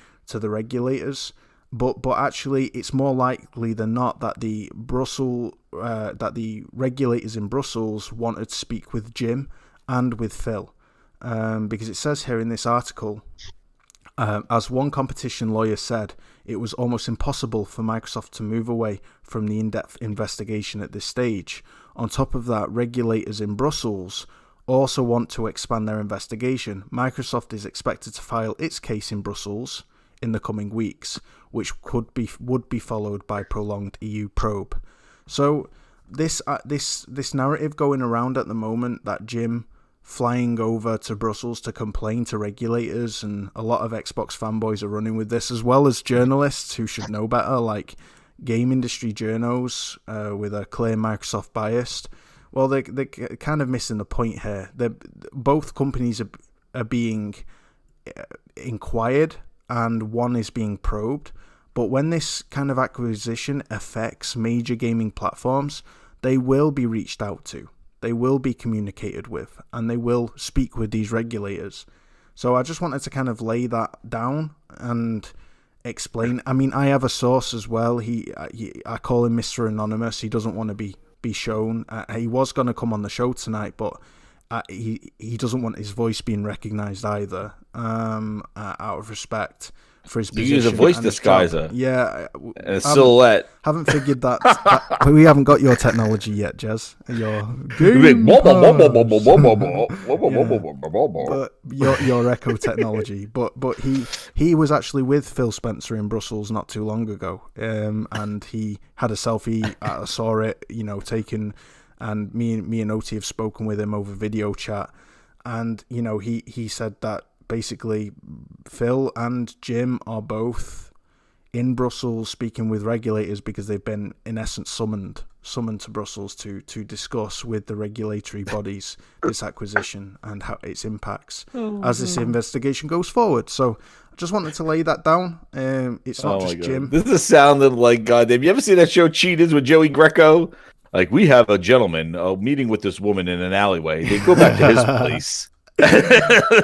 regulators, but actually it's more likely than not that the regulators in Brussels wanted to speak with Jim and with Phil, because it says here in this article, as one competition lawyer said, it was almost impossible for Microsoft to move away from the in-depth investigation at this stage. On top of that, regulators in Brussels also want to expand their investigation. Microsoft is expected to file its case in Brussels in the coming weeks, which would be followed by prolonged EU probe. So this narrative going around at the moment that Jim flying over to Brussels to complain to regulators, and a lot of Xbox fanboys are running with this, as well as journalists who should know better, like game industry journos with a clear Microsoft bias. Well, they're kind of missing the point here. Both companies are being inquired, and one is being probed. But when this kind of acquisition affects major gaming platforms, they will be reached out to. They will be communicated with, and they will speak with these regulators. So I just wanted to kind of lay that down and explain. I mean, I have a source as well. I call him Mr. Anonymous. He doesn't want to be shown. He was going to come on the show tonight, but he doesn't want his voice being recognized either, out of respect for his position. You use a voice disguiser. Yeah. A silhouette. Haven't figured that we haven't got your technology yet, Jez. Your Echo technology. But he was actually with Phil Spencer in Brussels not too long ago. And he had a selfie. I saw it, taken, and me and Oti have spoken with him over video chat. And, you know, he said that basically Phil and Jim are both in Brussels speaking with regulators because they've been, in essence, summoned to Brussels to discuss with the regulatory bodies this acquisition and how its impacts as this investigation goes forward. So I just wanted to lay that down. It's not just Jim. This is sounding like goddamn. You ever see that show Cheaters with Joey Greco? Like, we have a gentleman meeting with this woman in an alleyway. They go back to his place.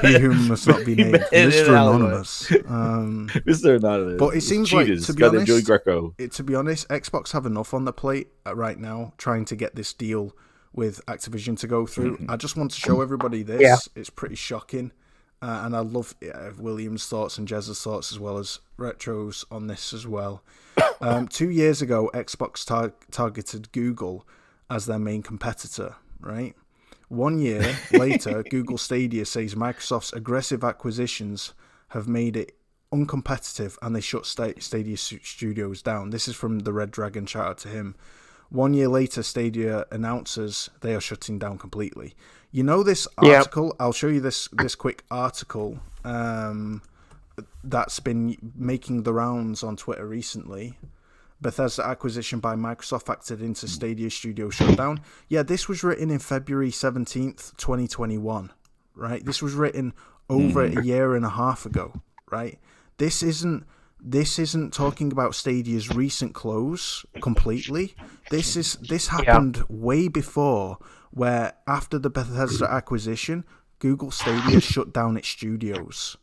He who must not be named, Mr. Anonymous. Mr. Anonymous. But it seems Cheaters, like, to be honest, Joey Greco. To be honest, Xbox have enough on the plate right now, trying to get this deal with Activision to go through. I just want to show everybody this. Yeah. It's pretty shocking, and I love William's thoughts and Jez's thoughts as well as Retro's on this as well. 2 years ago, Xbox targeted Google as their main competitor, right? 1 year later, Google Stadia says Microsoft's aggressive acquisitions have made it uncompetitive and they shut Stadia studios down. This is from the Red Dragon, shout out to him. 1 year later, Stadia announces they are shutting down completely. You know this article? Yep. I'll show you this quick article that's been making the rounds on Twitter recently. Bethesda acquisition by Microsoft factored into Stadia studio shutdown. Yeah, this was written in February 17th, 2021, right? This was written over a year and a half ago, right? This isn't talking about Stadia's recent close completely. This happened way before, where after the Bethesda acquisition, Google Stadia shut down its studios.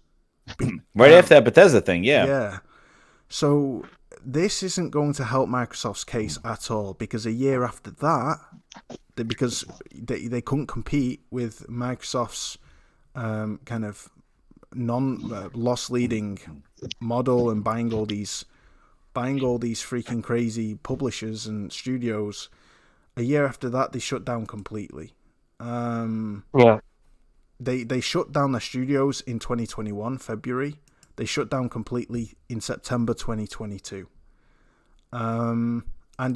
Right after that Bethesda thing, yeah. Yeah. So this isn't going to help Microsoft's case at all, because a year after that, because they couldn't compete with Microsoft's kind of loss leading model and buying all these freaking crazy publishers and studios. A year after that, they shut down completely. They shut down their studios in 2021 February. They shut down completely in September 2022. And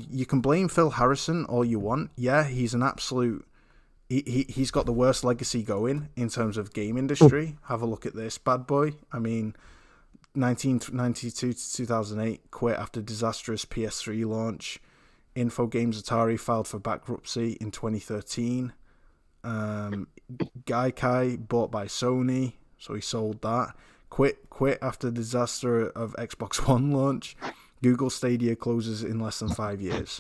you can blame Phil Harrison all you want. Yeah, he's an absolute... He's got the worst legacy going in terms of game industry. Have a look at this bad boy. I mean, 1992 to 2008, quit after disastrous PS3 launch. Infogames Atari filed for bankruptcy in 2013. Gaikai bought by Sony, so he sold that. Quit after the disaster of Xbox One launch. Google Stadia closes in less than 5 years.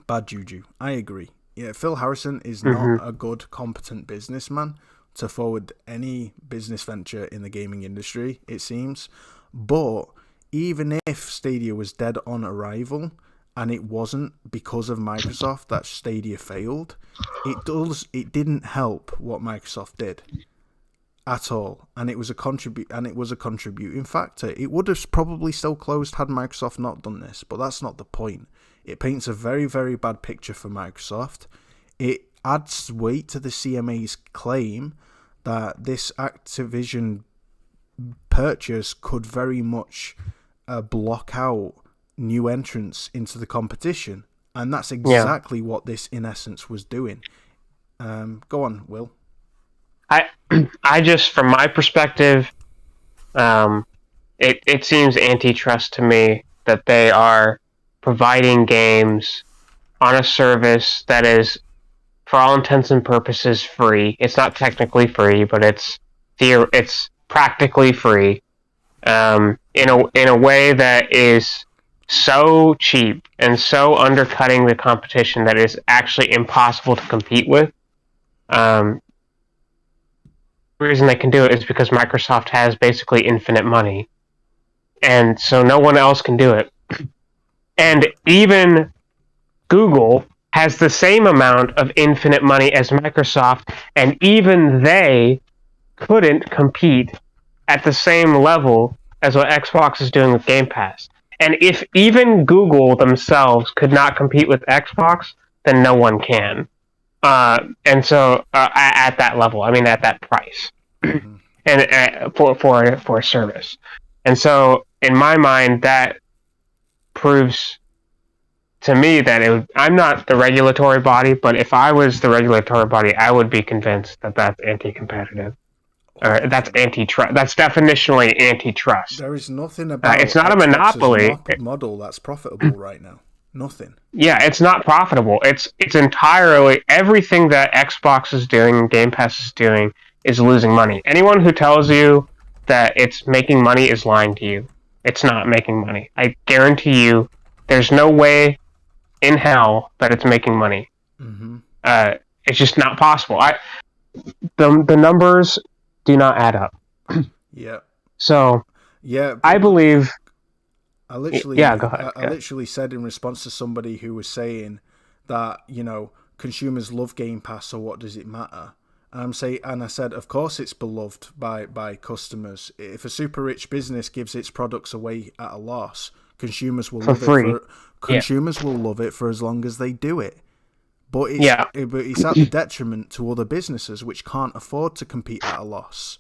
Bad juju. I agree. Yeah, Phil Harrison is not a good, competent businessman to forward any business venture in the gaming industry, it seems. But even if Stadia was dead on arrival, and it wasn't because of Microsoft that Stadia failed, it didn't help what Microsoft did at all, and it was a contributing factor. It would have probably still closed had Microsoft not done this, but that's not the point. It paints a very, very bad picture for Microsoft. It adds weight to the CMA's claim that this Activision purchase could very much block out new entrants into the competition, and that's exactly what this, in essence, was doing. Go on, Will. I just, from my perspective, it seems antitrust to me that they are providing games on a service that is, for all intents and purposes, free. It's not technically free, but it's practically free. In a way that is so cheap and so undercutting the competition that is actually impossible to compete with. The reason they can do it is because Microsoft has basically infinite money, and so no one else can do it. And even Google has the same amount of infinite money as Microsoft, and even they couldn't compete at the same level as what Xbox is doing with Game Pass. And if even Google themselves could not compete with Xbox, then no one can. And so at that level, I mean, at that price, and for a service. And so in my mind, that proves to me that I'm not the regulatory body, but if I was the regulatory body, I would be convinced that that's anti-competitive. Or that's antitrust. That's definitionally antitrust. There is nothing about it's not a monopoly model that's profitable right now. Nothing. Yeah, it's not profitable. It's entirely everything that Xbox is doing, Game Pass is doing, is losing money. Anyone who tells you that it's making money is lying to you. It's not making money. I guarantee you, there's no way in hell that it's making money. Mm-hmm. It's just not possible. The numbers do not add up. Yeah. So, yeah, I believe. I literally, go ahead. I literally said in response to somebody who was saying that, you know, consumers love Game Pass, so what does it matter? And I said, of course it's beloved by customers. If a super rich business gives its products away at a loss, consumers will love it. Consumers will love it for as long as they do it. But it's at the detriment to other businesses which can't afford to compete at a loss.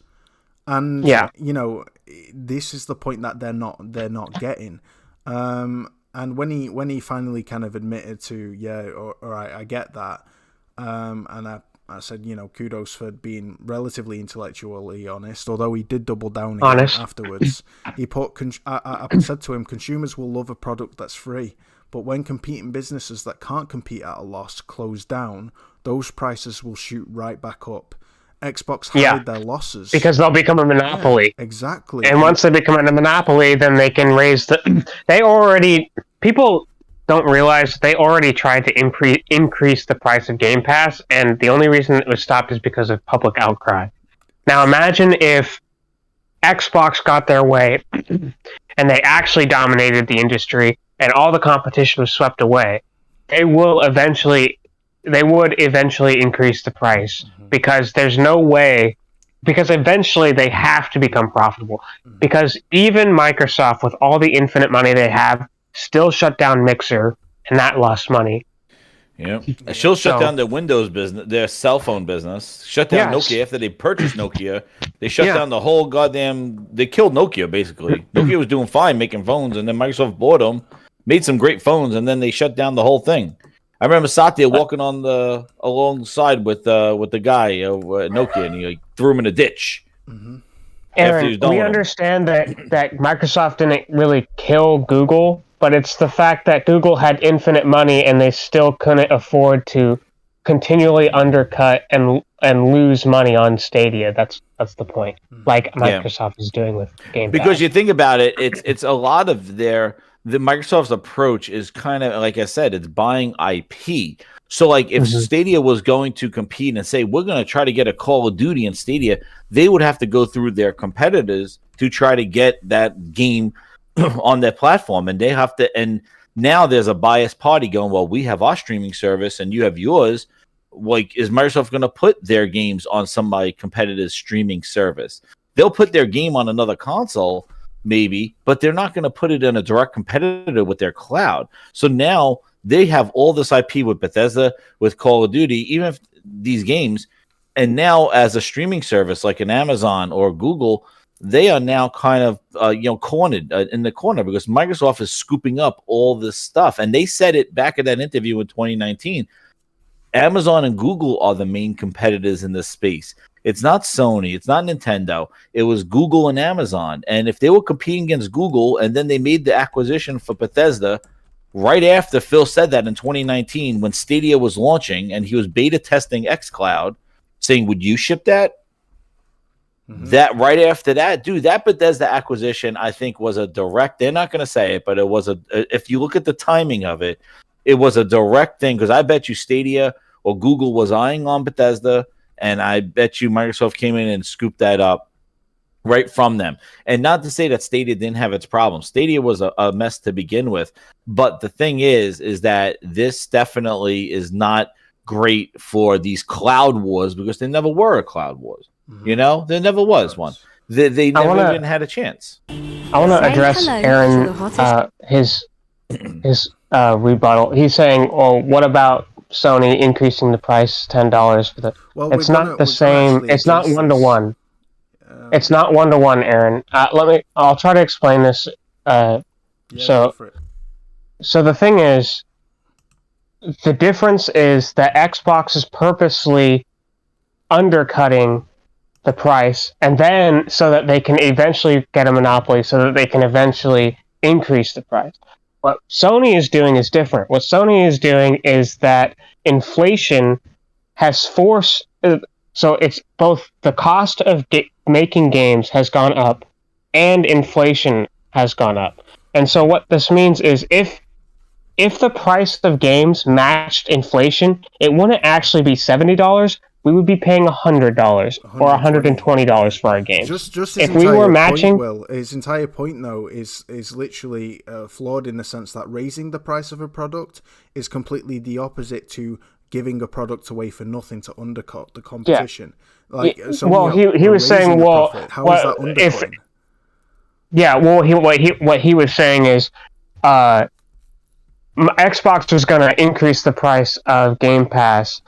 And you know, this is the point that they're not getting. And when he finally kind of admitted to, all right, I get that. And I said, you know, kudos for being relatively intellectually honest, although he did double down again afterwards. He I said to him, consumers will love a product that's free, but when competing businesses that can't compete at a loss close down, those prices will shoot right back up. Xbox hide their losses because they'll become a monopoly. Yeah, exactly. And once they become a monopoly, then they can raise people don't realize they already tried to increase the price of Game Pass, and the only reason it was stopped is because of public outcry. Now imagine if Xbox got their way and they actually dominated the industry and all the competition was swept away. They would eventually increase the price because there's no way, because eventually they have to become profitable. Because even Microsoft, with all the infinite money they have, still shut down Mixer, and that lost money. Yeah, she'll shut down their Windows business, their cell phone business. Shut down Nokia after they purchased Nokia. They shut down the whole goddamn. They killed Nokia basically. Nokia was doing fine making phones, and then Microsoft bought them, made some great phones, and then they shut down the whole thing. I remember Satya walking alongside with the guy at Nokia, and he threw him in a ditch. Mm-hmm. Aaron, we understand that Microsoft didn't really kill Google, but it's the fact that Google had infinite money and they still couldn't afford to continually undercut and lose money on Stadia. That's the point. Like Microsoft is doing with Game Pass. Because you think about it, it's a lot of the Microsoft's approach is kind of, like I said, it's buying IP. So, like, if Stadia was going to compete and say, we're going to try to get a Call of Duty in Stadia, they would have to go through their competitors to try to get that game on their platform. And they have to, and now there's a biased party going, well, we have our streaming service and you have yours. Like, is Microsoft going to put their games on somebody competitor's streaming service? They'll put their game on another console, maybe, but they're not going to put it in a direct competitor with their cloud. So now they have all this IP with Bethesda, with Call of Duty, even if these games, and now as a streaming service like an Amazon or Google, they are now kind of cornered in the corner because Microsoft is scooping up all this stuff. And they said it back at that interview in 2019. Amazon and Google are the main competitors in this space. It's not Sony. It's not Nintendo. It was Google and Amazon. And if they were competing against Google and then they made the acquisition for Bethesda right after Phil said that in 2019 when Stadia was launching and he was beta testing xCloud, saying, would you ship that? That right after that, dude, that Bethesda acquisition, I think, was a direct, they're not going to say it, but it was if you look at the timing of it, it was a direct thing because I bet you Stadia or Google was eyeing on Bethesda, and I bet you Microsoft came in and scooped that up right from them. And not to say that Stadia didn't have its problems. Stadia was a mess to begin with. But the thing is that this definitely is not great for these cloud wars because there never were a cloud wars. You know, there never was one. They never even had a chance. I want to address Aaron, his rebuttal. He's saying, "Oh, what about Sony increasing the price $10 for the?" Well, it's not the same. It's not 1-to-1. It's not 1-to-1, Aaron. I'll try to explain this. So the thing is, the difference is that Xbox is purposely undercutting the price, and then so that they can eventually get a monopoly, so that they can eventually increase the price. What Sony is doing is different. What Sony is doing is that inflation has forced. So it's both the cost of making games has gone up, and inflation has gone up. And so what this means is if the price of games matched inflation, it wouldn't actually be $70. We would be paying $100 or $120 for our games. Just if we were matching, his entire point though is literally flawed in the sense that raising the price of a product is completely the opposite to giving a product away for nothing to undercut the competition. Yeah. He was saying, well, how is that undercutting? What he was saying is, Xbox was going to increase the price of Game Pass,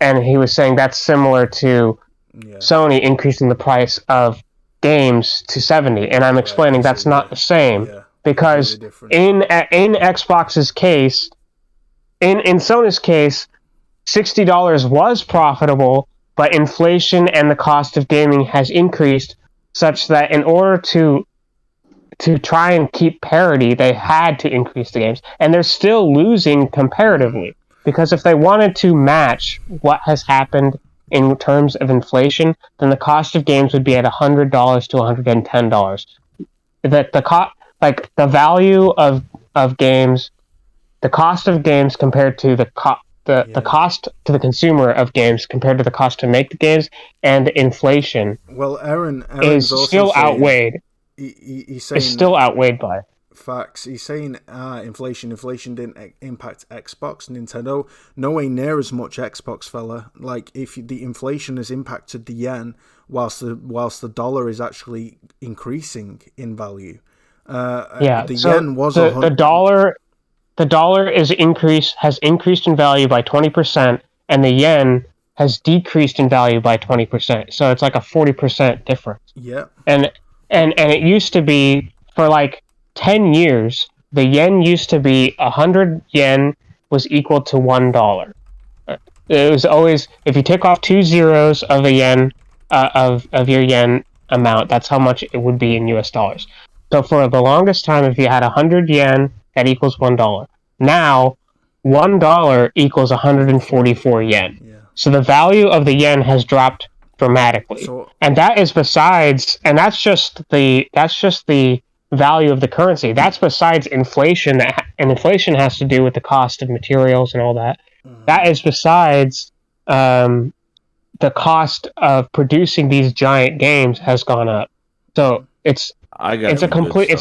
and he was saying that's similar to Sony increasing the price of games to $70, and I'm explaining that's not the same, because in Xbox's case, in Sony's case, $60 was profitable, but inflation and the cost of gaming has increased such that in order to try and keep parity, they had to increase the games. And they're still losing comparatively, because if they wanted to match what has happened in terms of inflation, then the cost of games would be at $100 to $110. The value of games, the cost of games compared to the cost to the consumer of games compared to the cost to make the games, and inflation. Well, Aaron's is still outweighed. He's saying, is still outweighed by facts. He's saying inflation didn't impact Xbox, Nintendo, no way near as much Xbox, fella. Like, if the inflation has impacted the yen whilst the dollar is actually increasing in value. Yen was the dollar has increased in value by 20%, and the yen has decreased in value by 20%. So it's like a 40% difference. Yeah. And it used to be, for like 10 years, the yen used to be 100 yen was equal to $1. It was always, if you take off 2 zeros of a yen, of your yen amount, that's how much it would be in US dollars. So for the longest time, if you had 100 yen, that equals $1. Now, $1 equals 144 yen. Yeah. So the value of the yen has dropped dramatically, and that is besides, and that's just the value of the currency. That's besides inflation, and inflation has to do with the cost of materials and all that. That is besides the cost of producing these giant games has gone up. So it's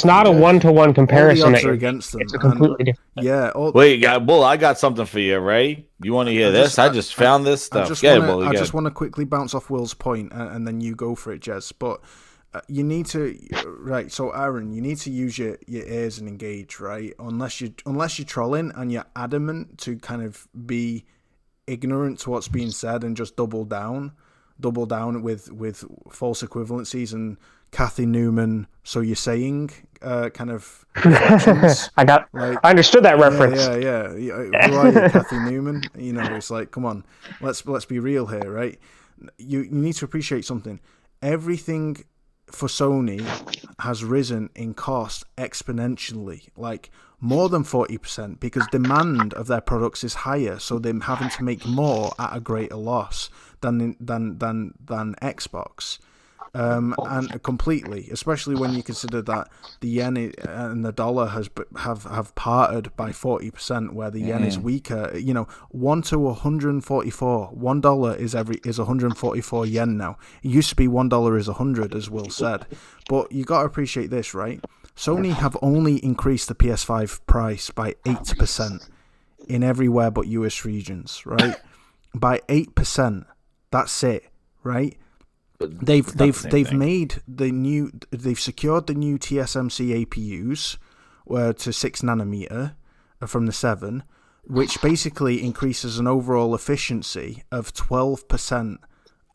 not a one-to-one comparison. Against them. It's a completely different. Yeah. Bull, I got something for you, Right? You want to hear this? I just found this stuff. I just want to quickly bounce off Will's point, and then you go for it, Jez. But you need to, right? So, Aaron, you need to use your ears and engage, right? Unless you're trolling and you're adamant to kind of be ignorant to what's being said and just double down with false equivalencies and Kathy Newman, so you're saying kind of reflections. I understood that reference. Yeah. Who are you, Kathy Newman? You know, it's like, come on, let's be real here, right? You need to appreciate something. Everything for Sony has risen in cost exponentially, like more than 40%, because demand of their products is higher, so they're having to make more at a greater loss than Xbox. And completely, especially when you consider that the yen and the dollar have parted by 40%, where the yen is weaker. You know, 1 to 144. $1 is 144 yen now. It used to be $1 is 100, as Will said. But you got to appreciate this, right? Sony have only increased the PS5 price by 8% in everywhere but US regions, right? By 8%. That's it, right? They've secured the new TSMC APUs to 6 nanometer from the 7, which basically increases an overall efficiency of 12%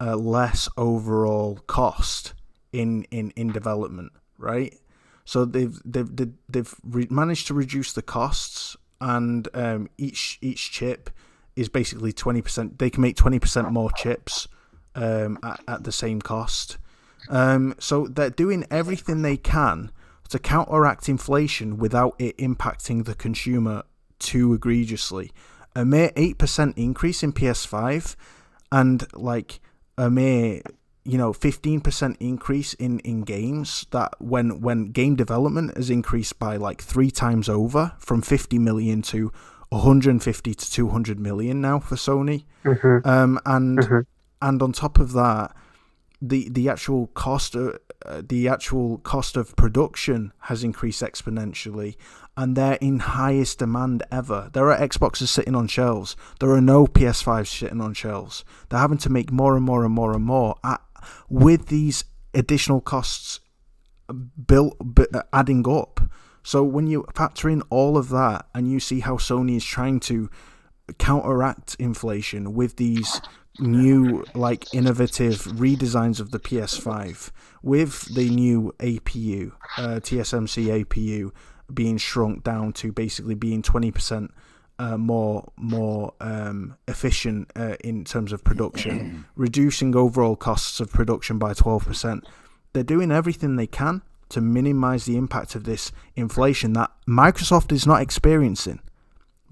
less overall cost in development, right? So they've managed to reduce the costs and each chip is basically 20%. They can make 20% more chips at the same cost. So they're doing everything they can to counteract inflation without it impacting the consumer too egregiously. A mere 8% increase in PS5 and like a mere 15% increase in games, that when game development has increased by like 3 times over, from 50 million to 150 to 200 million now for Sony. And on top of that, the actual cost of production has increased exponentially, and they're in highest demand ever. There are Xboxes sitting on shelves. There are no PS5s sitting on shelves. They're having to make more and more and more and more with these additional costs adding up. So when you factor in all of that and you see how Sony is trying to counteract inflation with these new innovative redesigns of the PS5, with the new APU, TSMC APU being shrunk down to basically being 20% more efficient in terms of production, reducing overall costs of production by 12%. They're doing everything they can to minimize the impact of this inflation that Microsoft is not experiencing,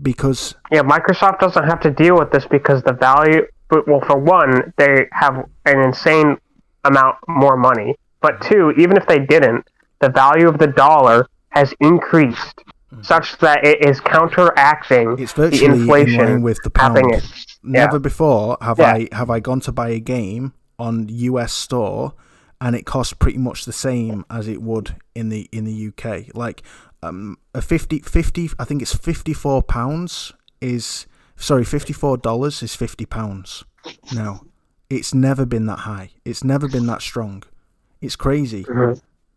because Microsoft doesn't have to deal with this because the value. Well, for one, they have an insane amount more money. But two, even if they didn't, the value of the dollar has increased such that it is counteracting the inflation in line with the pound. Never before have I gone to buy a game on US store and it costs pretty much the same as it would in the UK. Like a 50 I think it's £54 is. Sorry, $54 is £50 now. It's never been that high. It's never been that strong. It's crazy.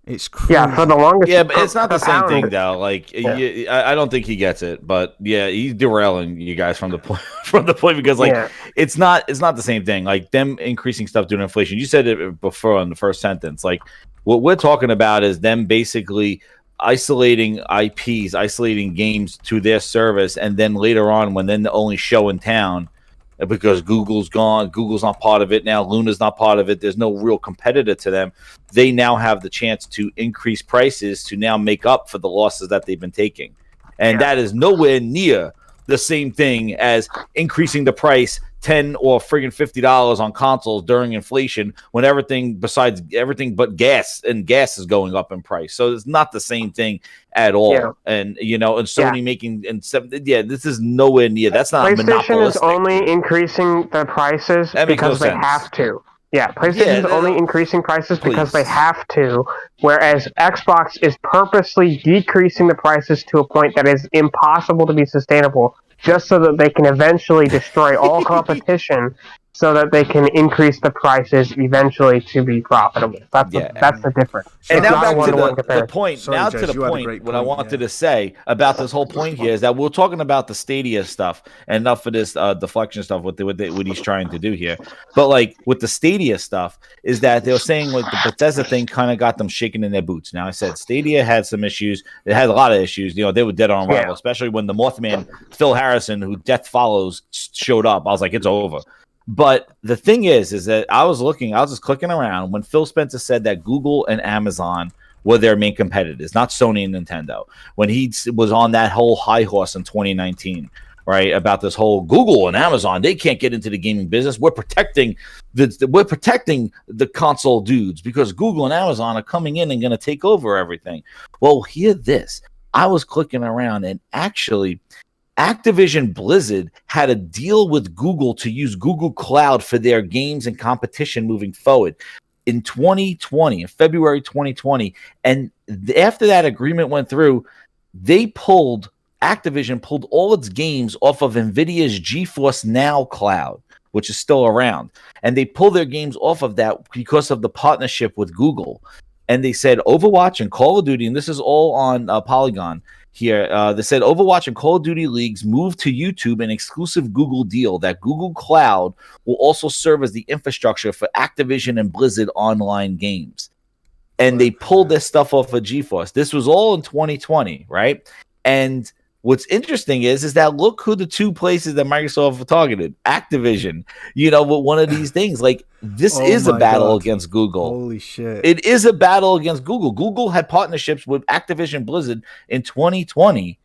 It's crazy. Yeah, for the longest. Yeah, but it's not the same thing, though. Like, I don't think he gets it. But yeah, he's derailing you guys from the point because it's not the same thing. Like them increasing stuff due to inflation. You said it before in the first sentence. Like what we're talking about is them basically isolating IPs, isolating games to their service, and then later on, when then the only show in town, because Google's gone, Google's not part of it now, Luna's not part of it, there's no real competitor to them, they now have the chance to increase prices to now make up for the losses that they've been taking. And that is nowhere near the same thing as increasing the price $10 or friggin' $50 on consoles during inflation, when everything but gas is going up in price. So it's not the same thing at all. Yeah. And and Sony making this is nowhere near. That's not monopolistic. PlayStation is only increasing the prices because they have to. Yeah, PlayStation is only increasing prices because they have to, whereas Xbox is purposely decreasing the prices to a point that is impossible to be sustainable, just so that they can eventually destroy all competition, so that they can increase the prices eventually to be profitable. That's the difference. And now back to the point. Sorry, now Jess, to the point. What I wanted to say about this whole point here is that we're talking about the Stadia stuff, and enough of this deflection stuff. What he's trying to do here, but like with the Stadia stuff, is that they were saying like the Bethesda thing kind of got them shaking in their boots. Now I said Stadia had some issues. It had a lot of issues. They were dead on arrival, especially when the Mothman Phil Harrison, who Death Follows, showed up. I was like, it's over. But the thing is that I was just clicking around when Phil Spencer said that Google and Amazon were their main competitors, not Sony and Nintendo. When he was on that whole high horse in 2019, right, about this whole Google and Amazon, they can't get into the gaming business. We're protecting the console dudes because Google and Amazon are coming in and going to take over everything. Well, hear this. I was clicking around and actually Activision Blizzard had a deal with Google to use Google Cloud for their games and competition moving forward in 2020, in February 2020. And after that agreement went through, Activision pulled all its games off of NVIDIA's GeForce Now cloud, which is still around. And they pulled their games off of that because of the partnership with Google. And they said Overwatch and Call of Duty, and this is all on Polygon here. They said Overwatch and Call of Duty leagues moved to YouTube, an exclusive Google deal that Google Cloud will also serve as the infrastructure for Activision and Blizzard online games. And they pulled this stuff off of GeForce. This was all in 2020, right? And What's interesting is that look who the two places that Microsoft targeted. Activision, with one of these things. Like, this is a battle against Google. Holy shit. It is a battle against Google. Google had partnerships with Activision Blizzard in 2020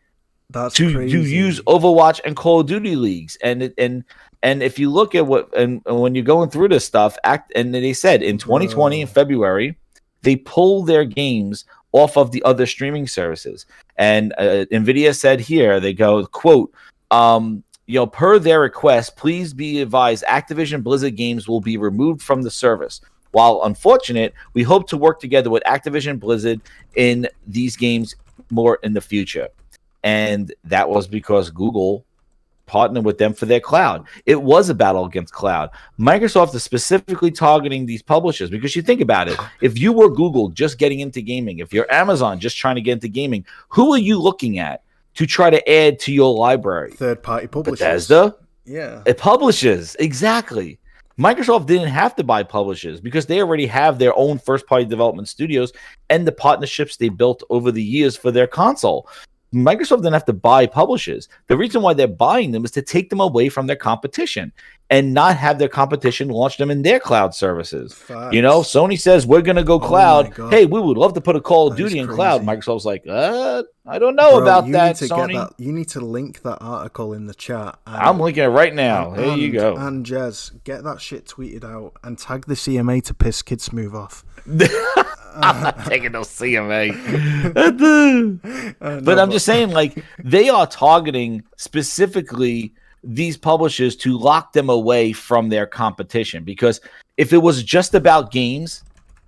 to use Overwatch and Call of Duty leagues. And if you look at when you're going through this stuff, and they said in 2020 in February, they pulled their games off of the other streaming services. And NVIDIA said here, they go, quote, per their request, please be advised Activision Blizzard games will be removed from the service. While unfortunate, we hope to work together with Activision Blizzard in these games more in the future. And that was because Google partnered with them for their cloud. It was a battle against cloud. Microsoft is specifically targeting these publishers because you think about it. If you were Google just getting into gaming, if you're Amazon just trying to get into gaming, who are you looking at to try to add to your library? Third-party publishers. Bethesda? Yeah. It publishes. Exactly. Microsoft didn't have to buy publishers because they already have their own first-party development studios and the partnerships they built over the years for their console. Microsoft didn't have to buy publishers. The reason why they're buying them is to take them away from their competition and not have their competition launch them in their cloud services. Facts. Sony says we're going to go cloud. Hey, we would love to put a Call of Duty in crazy. cloud. Microsoft's like, I don't know about that, Sony. You need to link that article in the chat. I'm linking it right now. There you go. And Jez, get that shit tweeted out and tag the CMA to piss Kid Smooth off. I'm not taking no CMA. But I'm just saying, like, they are targeting specifically these publishers to lock them away from their competition. Because if it was just about games,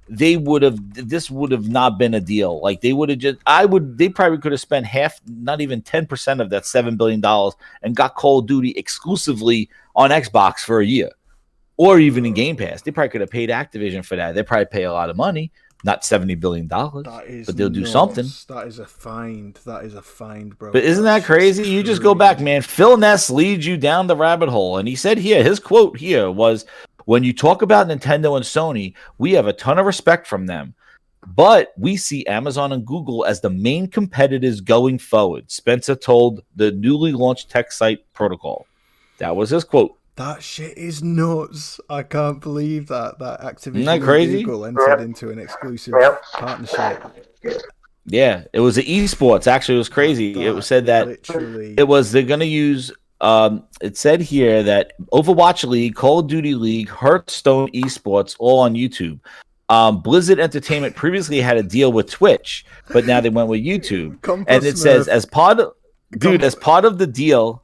this would have not been a deal. Like, they probably could have spent half, not even 10% of that $7 billion and got Call of Duty exclusively on Xbox for a year. Or even in Game Pass. They probably could have paid Activision for that. They probably pay a lot of money. Not $70 billion, but they'll do something. That is a find. That is a find, bro. But isn't that crazy? You just go back, man. Phil Ness leads you down the rabbit hole. And he said here, his quote here was, when you talk about Nintendo and Sony, we have a ton of respect from them. But we see Amazon and Google as the main competitors going forward, Spencer told the newly launched tech site Protocol. That was his quote. That shit is nuts. I can't believe that Activision Isn't that crazy? and Google entered into an exclusive partnership. Yeah, it was the esports. Actually, it was crazy. It was said that they're going to use. It said here that Overwatch League, Call of Duty League, Hearthstone esports, all on YouTube. Blizzard Entertainment previously had a deal with Twitch, but now they went with YouTube. And it says as part of the deal,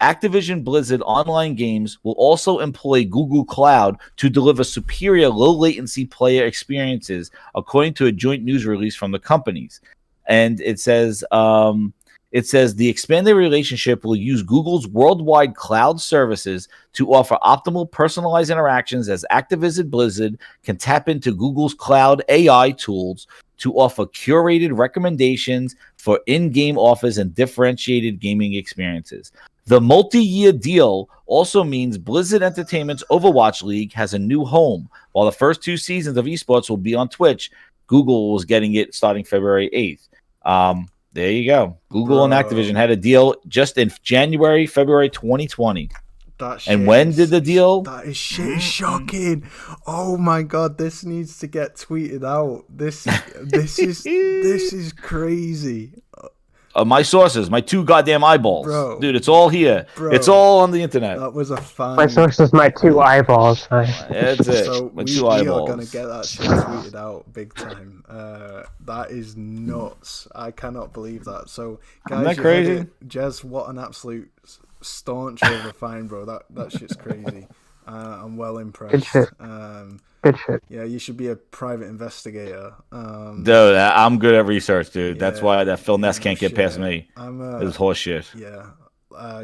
Activision Blizzard online games will also employ Google Cloud to deliver superior low-latency player experiences, according to a joint news release from the companies. And it says the expanded relationship will use Google's worldwide cloud services to offer optimal personalized interactions as Activision Blizzard can tap into Google's cloud AI tools to offer curated recommendations for in-game offers and differentiated gaming experiences. The multi-year deal also means Blizzard Entertainment's Overwatch League has a new home. While the first two seasons of esports will be on Twitch, Google was getting it starting February 8th. There you go. Google and Activision had a deal just in February 2020. And when did the deal? That is shit shocking. Oh my god, this needs to get tweeted out. This is crazy. My sources, my two goddamn eyeballs. Bro, dude, it's all here. Bro, it's all on the internet. That was a find. My sources, my two eyeballs. That's it. So my two eyeballs. are going to get that shit tweeted out big time. That is nuts. I cannot believe that. So, guys, isn't that crazy? Jez, what an absolute staunch over find, bro. That shit's crazy. I'm well impressed. Good shit. Good shit. Yeah, you should be a private investigator. Dude, I'm good at research, dude. That's why that Phil Ness can't get past me. It's horse shit. Yeah.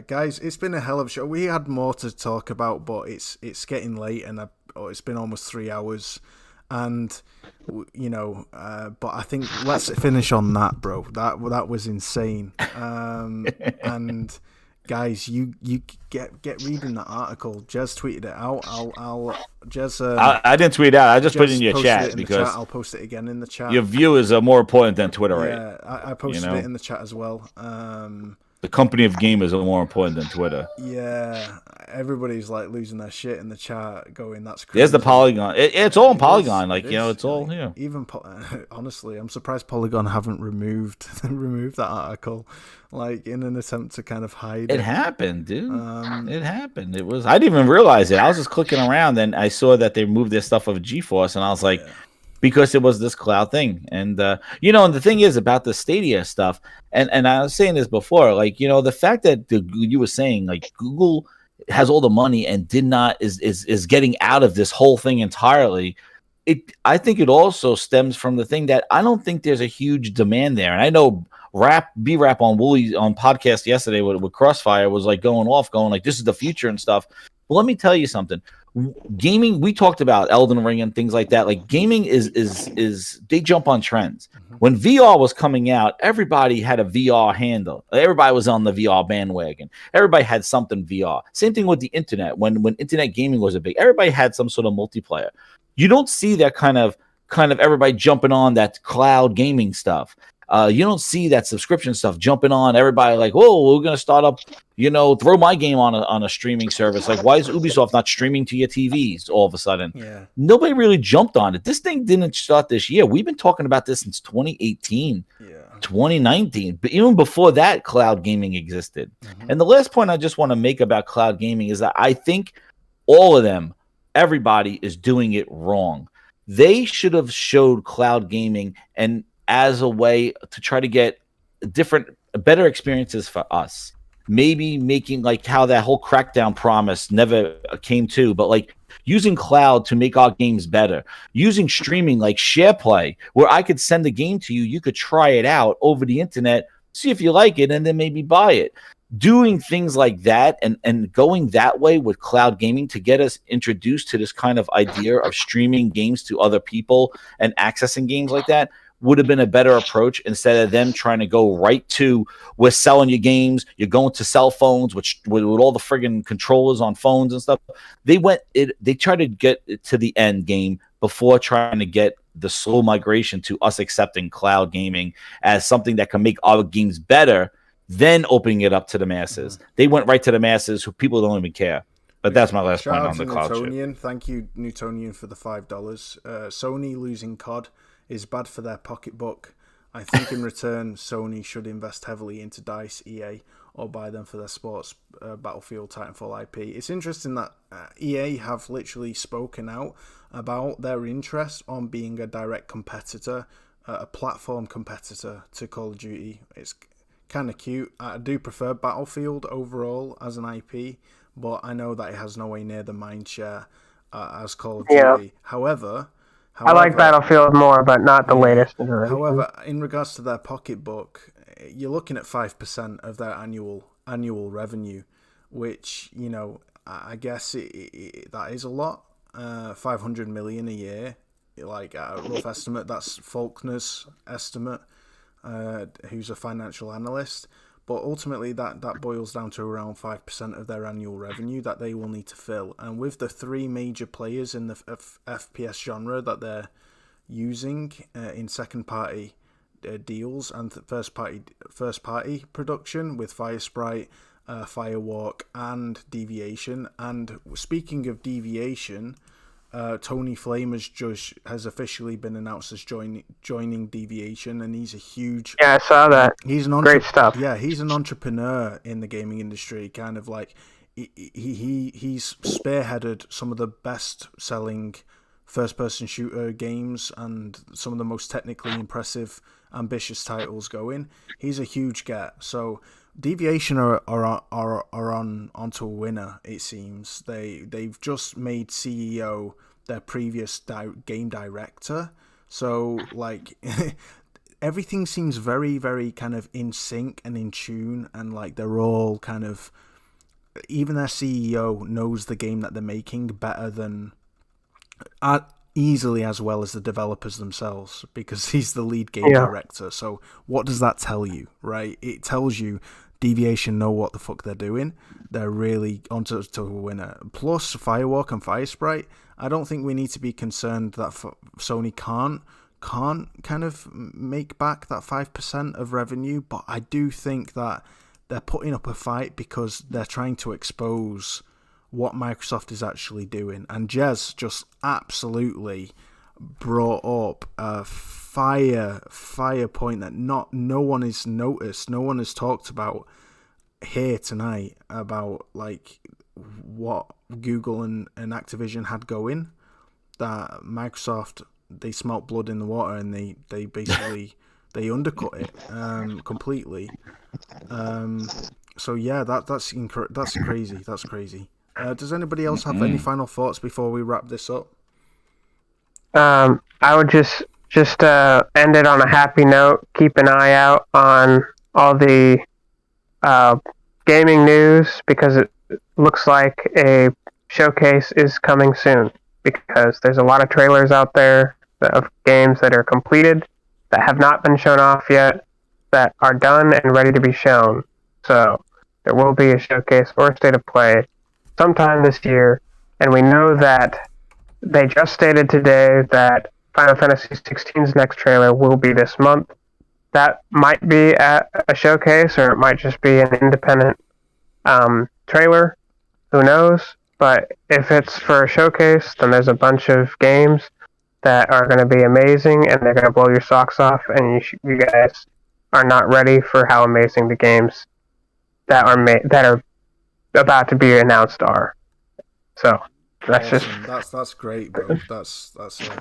Guys, it's been a hell of a show. We had more to talk about, but it's getting late, and it's been almost 3 hours. And, but I think let's finish on that, bro. That was insane. And... Guys, you get reading that article. Jez tweeted it out. I didn't tweet it out. I just put it in your chat because I'll post it again in the chat. Your viewers are more important than Twitter, right? Yeah, I posted it in the chat as well. The company of gamers are more important than Twitter. Yeah, everybody's like losing their shit in the chat, going, "That's crazy." There's the Polygon. It's all in Polygon. Like, it's all here. Even honestly, I'm surprised Polygon haven't removed that article, like in an attempt to kind of hide it. It happened, dude. It happened. It was. I didn't even realize it. I was just clicking around, and I saw that they moved their stuff of GeForce, and I was like. Yeah. Because it was this cloud thing. And, and the thing is about the Stadia stuff, and I was saying this before, like, the fact that you were saying, like, Google has all the money and is getting out of this whole thing entirely. I think it also stems from the thing that I don't think there's a huge demand there. And I know B-Rap on Wooly on podcast yesterday with Crossfire was like going like, this is the future and stuff. But let me tell you something. Gaming, we talked about Elden Ring and things like that. Like gaming is they jump on trends. When VR was coming out, everybody had a VR handle. Everybody was on the VR bandwagon. Everybody had something VR. Same thing with the internet. When internet gaming was a big, everybody had some sort of multiplayer. You don't see that kind of everybody jumping on that cloud gaming stuff. You don't see that subscription stuff jumping on everybody like, whoa, we're going to start up, throw my game on a streaming service. Like, why is Ubisoft not streaming to your TVs all of a sudden? Yeah. Nobody really jumped on it. This thing didn't start this year. We've been talking about this since 2018, 2019. But even before that, cloud gaming existed. And the last point I just want to make about cloud gaming is that I think all of them, everybody is doing it wrong. They should have showed cloud gaming and as a way to try to get better experiences for us. Maybe making like how that whole Crackdown promise never came to, but like using cloud to make our games better, using streaming like SharePlay, where I could send a game to you, you could try it out over the internet, see if you like it, and then maybe buy it. Doing things like that and going that way with cloud gaming to get us introduced to this kind of idea of streaming games to other people and accessing games like that would have been a better approach instead of them trying to go right to, we're selling your games, you're going to cell phones, which with all the friggin' controllers on phones and stuff. They tried to get to the end game before trying to get the slow migration to us accepting cloud gaming as something that can make our games better, then opening it up to the masses. They went right to the masses who people don't even care. But that's my last point on the cloud shit. Thank you, Newtonian, for the $5. Sony losing COD is bad for their pocketbook. I think in return, Sony should invest heavily into DICE, EA, or buy them for their sports Battlefield, Titanfall IP. It's interesting that EA have literally spoken out about their interest on being a direct competitor, a platform competitor to Call of Duty. It's kind of cute. I do prefer Battlefield overall as an IP, but I know that it has nowhere near the mindshare as Call of Duty. However, I like Battlefield more, but not the latest iteration. However, in regards to their pocketbook, you're looking at 5% of their annual revenue, which, I guess that is a lot. 500 million a year, like at a rough estimate. That's Faulkner's estimate, who's a financial analyst. But ultimately, that boils down to around 5% of their annual revenue that they will need to fill. And with the three major players in the FPS genre that they're using in second-party deals and first-party production with Firesprite, Firewalk, and Deviation. And speaking of Deviation, Tony Flame has officially been announced as joining Deviation, and he's a huge... Yeah, I saw that. He's great stuff. Yeah, he's an entrepreneur in the gaming industry, kind of like... He's spearheaded some of the best-selling first-person shooter games and some of the most technically impressive, ambitious titles going. He's a huge get, so... Deviation are onto a winner, it seems. They've just made CEO their previous game director, so like everything seems very, very kind of in sync and in tune, and like they're all kind of, even their CEO knows the game that they're making better than easily as well as the developers themselves, because he's the lead game director. So what does that tell you, right? It tells you Deviation know what the fuck they're doing. They're really onto a winner. Plus Firewalk and Firesprite, I don't think we need to be concerned that Sony can't kind of make back that 5% of revenue, but I do think that they're putting up a fight because they're trying to expose what Microsoft is actually doing. And Jez just absolutely brought up a fire point that no one has noticed, no one has talked about here tonight, about like what Google and Activision had going, that Microsoft, they smelt blood in the water, and they basically they undercut it completely. So yeah, that's crazy. That's crazy. Does anybody else have any final thoughts before we wrap this up? I would just end it on a happy note. Keep an eye out on all the gaming news, because it looks like a showcase is coming soon, because there's a lot of trailers out there of games that are completed, that have not been shown off yet, that are done and ready to be shown. So there will be a showcase or a state of play sometime this year, and we know that they just stated today that Final Fantasy XVI's next trailer will be this month. That might be at a showcase, or it might just be an independent trailer. Who knows? But if it's for a showcase, then there's a bunch of games that are going to be amazing, and they're going to blow your socks off, and you guys are not ready for how amazing the games that are about to be announced are. So that's awesome. That's great, bro. That's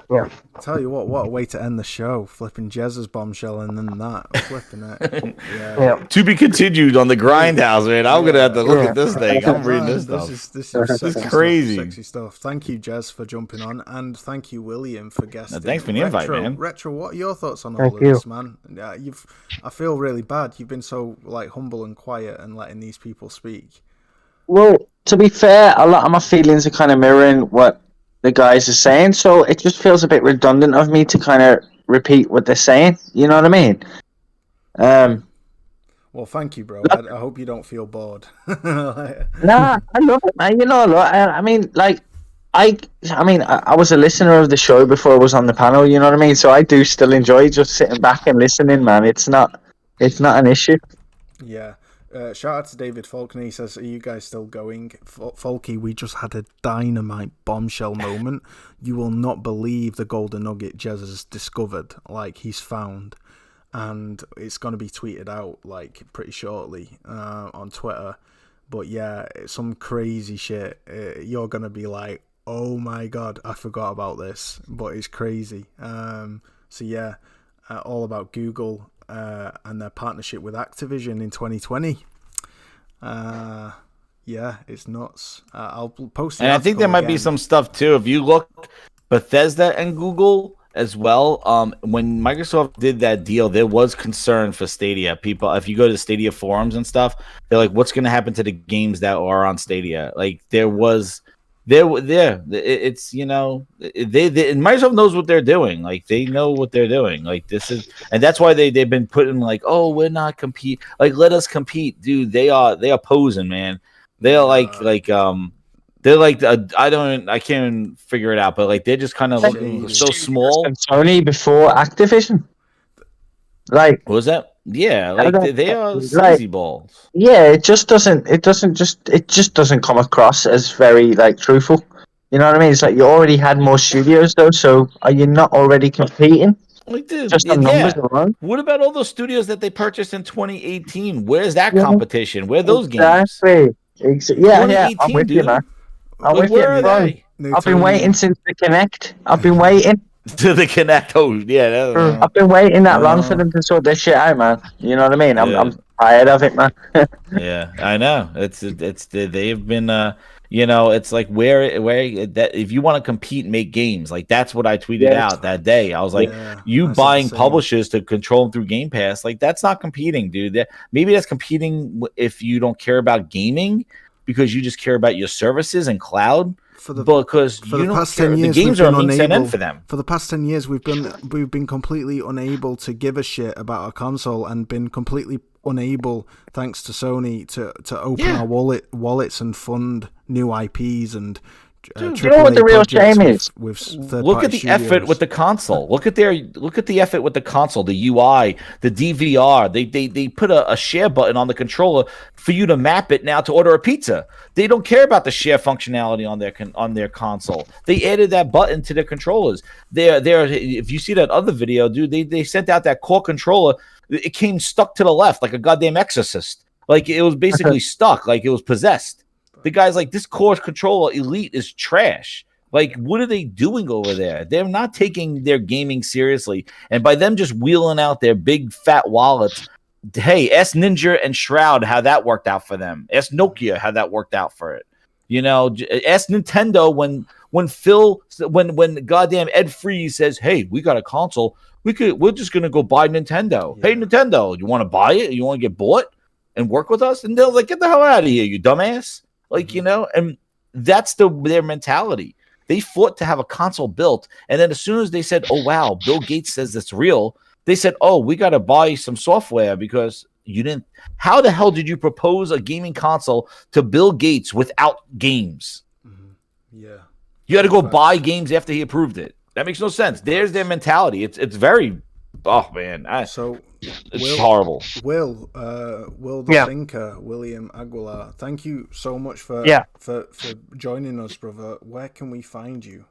yeah. I tell you what a way to end the show. Flipping Jez's bombshell and then that. Flipping it. Yeah. To be continued on the Grindhouse, man. I'm gonna have to look at this thing. I'm reading this stuff. This is crazy. Sexy stuff. Thank you, Jez, for jumping on, and thank you, William, for guesting. Thanks for the invite, man. Retro, what are your thoughts on all of this, man? Yeah, I feel really bad. You've been so like humble and quiet and letting these people speak. Well, to be fair, a lot of my feelings are kind of mirroring what the guys are saying, so it just feels a bit redundant of me to kind of repeat what they're saying. You know what I mean? Well, thank you, bro. I hope you don't feel bored. Nah, I love it, man. You know, look, I mean, I was a listener of the show before I was on the panel. You know what I mean? So I do still enjoy just sitting back and listening, man. It's not an issue. Yeah. Shout out to David Faulkner. He says, are you guys still going? Falky, we just had a dynamite bombshell moment. You will not believe the golden nugget Jez has discovered, like he's found. And it's going to be tweeted out like pretty shortly on Twitter. But yeah, it's some crazy shit. You're going to be like, oh my God, I forgot about this. But it's crazy. So yeah, all about Google and their partnership with Activision in 2020. Yeah, it's nuts. I'll post it. And I think there might be some stuff too. If you look, Bethesda and Google as well. When Microsoft did that deal, there was concern for Stadia. People, if you go to Stadia forums and stuff, they're like, "What's going to happen to the games that are on Stadia?" Like it's, you know, they and Microsoft knows what they're doing. Like they know what they're doing. Like this is, and that's why they've been putting like, oh, we're not compete. Like let us compete, dude. They are posing, man. They're they're like I can't even figure it out, but like they're just kind of looking so small. And Sony before Activision, like what was that? Yeah, like they are sleazy balls. Yeah, it just doesn't come across as very like truthful. You know what I mean? It's like you already had more studios though, so are you not already competing? Like, dude, just on numbers alone. What about all those studios that they purchased in 2018? Where's that competition? Where are those games? Yeah, I'm with you, man. I'm with you, bro. I've been waiting since the Connect. I've been waiting. To the Connect. Oh, yeah. I've been waiting that long for them to sort this shit out, man. You know what I mean? I'm tired of it, man. Yeah, I know. They've been you know, it's like where that if you want to compete and make games, like that's what I tweeted out that day. I was like, you buying insane. Publishers to control them through Game Pass, like that's not competing, dude. Maybe that's competing if you don't care about gaming because you just care about your services and cloud. Because for the past 10 years, the games are a means to end for them. For the past 10 years, we've been completely unable to give a shit about a console and been completely unable, thanks to Sony, to open our wallets and fund new IPs and Dude, you know what the real shame is? Look at the effort with the console. Look at the effort with the console, the UI, the DVR. They put a share button on the controller for you to map it now to order a pizza. They don't care about the share functionality on their console. They added that button to their controllers. If you see that other video, dude, they sent out that core controller. It came stuck to the left like a goddamn exorcist. Like it was basically stuck, like it was possessed. The guy's like, this core controller Elite is trash. Like, what are they doing over there? They're not taking their gaming seriously. And by them just wheeling out their big fat wallets, hey, ask Ninja and Shroud how that worked out for them. Ask Nokia how that worked out for it. You know, ask Nintendo when goddamn Ed Freeze says, hey, we got a console. We're just gonna go buy Nintendo. Yeah. Hey, Nintendo, you want to buy it? You want to get bought and work with us? And they're like, get the hell out of here, you dumbass. Like, you know, and that's their mentality. They fought to have a console built, and then as soon as they said, oh, wow, Bill Gates says it's real, they said, oh, we got to buy some software because you didn't. How the hell did you propose a gaming console to Bill Gates without games? Mm-hmm. Yeah. You had to go buy games after he approved it. That makes no sense. There's their mentality. It's very, oh, man. It's horrible. Will the thinker, William Aguilar, thank you so much for joining us, brother. Where can we find you?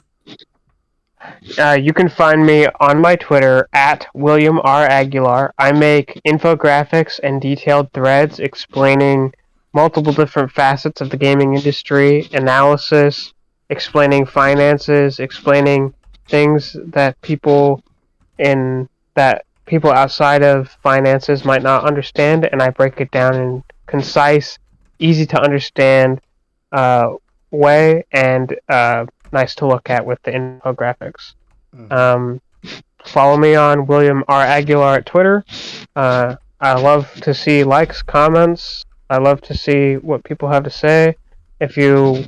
You can find me on my Twitter at William R. Aguilar. I make infographics and detailed threads explaining multiple different facets of the gaming industry, analysis, explaining finances, explaining things that people outside of finances might not understand, and I break it down in concise, easy to understand way, and nice to look at with the infographics. Follow me on William R. Aguilar at Twitter. I love to see likes, comments. I love to see what people have to say. If you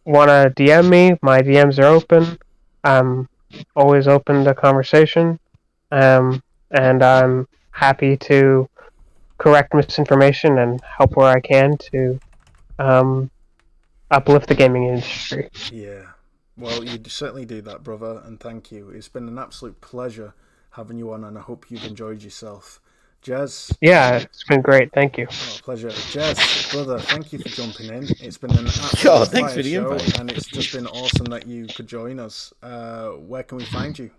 want to DM me, my DMs are open. I'm always open to conversation. And I'm happy to correct misinformation and help where I can to uplift the gaming industry. Yeah. Well, you certainly do that, brother, and thank you. It's been an absolute pleasure having you on, and I hope you've enjoyed yourself. Jez? Yeah, it's been great. Thank you. Oh, pleasure. Jez, brother, thank you for jumping in. It's been an absolute thanks for the show, invite. And it's just been awesome that you could join us. Where can we find you?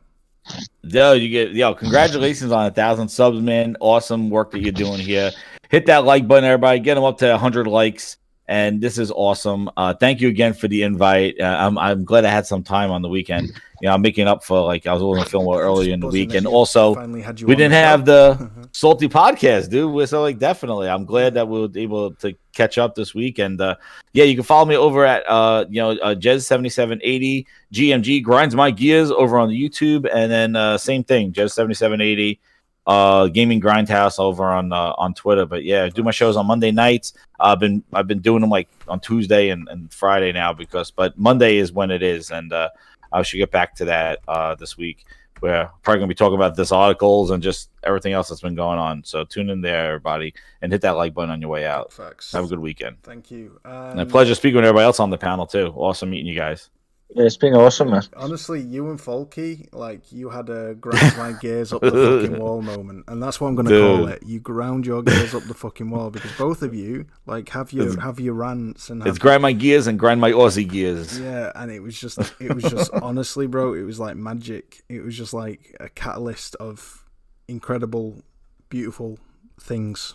Congratulations on 1,000 subs, man. Awesome work that you're doing here. Hit that like button, everybody. Get them up to 100 likes. And this is awesome. Thank you again for the invite. I'm glad I had some time on the weekend. You know, I'm making up for I was going to film earlier in the week, and also we didn't have the Salty podcast, dude. So definitely, I'm glad that we were able to catch up this week. And you can follow me over at Jez7780 GMG grinds my gears over on the YouTube, and then same thing, Jez7780. Gaming Grindhouse over on Twitter. But yeah, I do my shows on Monday nights. I've been doing them on Tuesday and Friday now but Monday is when it is, and I should get back to that this week. We're probably gonna be talking about this articles and just everything else that's been going on. So tune in there, everybody, and hit that like button on your way out. Facts. Have a good weekend. Thank you. And a pleasure speaking with everybody else on the panel too. Awesome meeting you guys. Yeah, it's been awesome, man. Honestly, you and Folky, you had a grind my gears up the fucking wall moment, and that's what I'm going to call it. You ground your gears up the fucking wall because both of you have your rants and it's grind my gears and grind my Aussie gears. Yeah, and it was just honestly, bro, it was like magic. It was just like a catalyst of incredible, beautiful things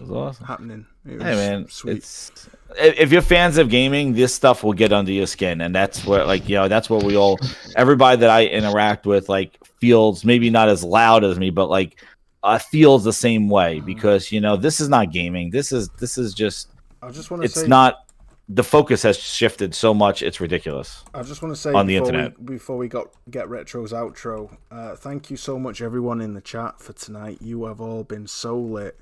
happening. It was sweet. If you're fans of gaming, this stuff will get under your skin, and that's where that's what everybody that I interact with feels maybe not as loud as me, but feels the same way because this is not gaming. This is just. I just want to say, not. The focus has shifted so much; it's ridiculous. I just want to say on the internet before we get Retro's outro. Thank you so much, everyone in the chat for tonight. You have all been so lit.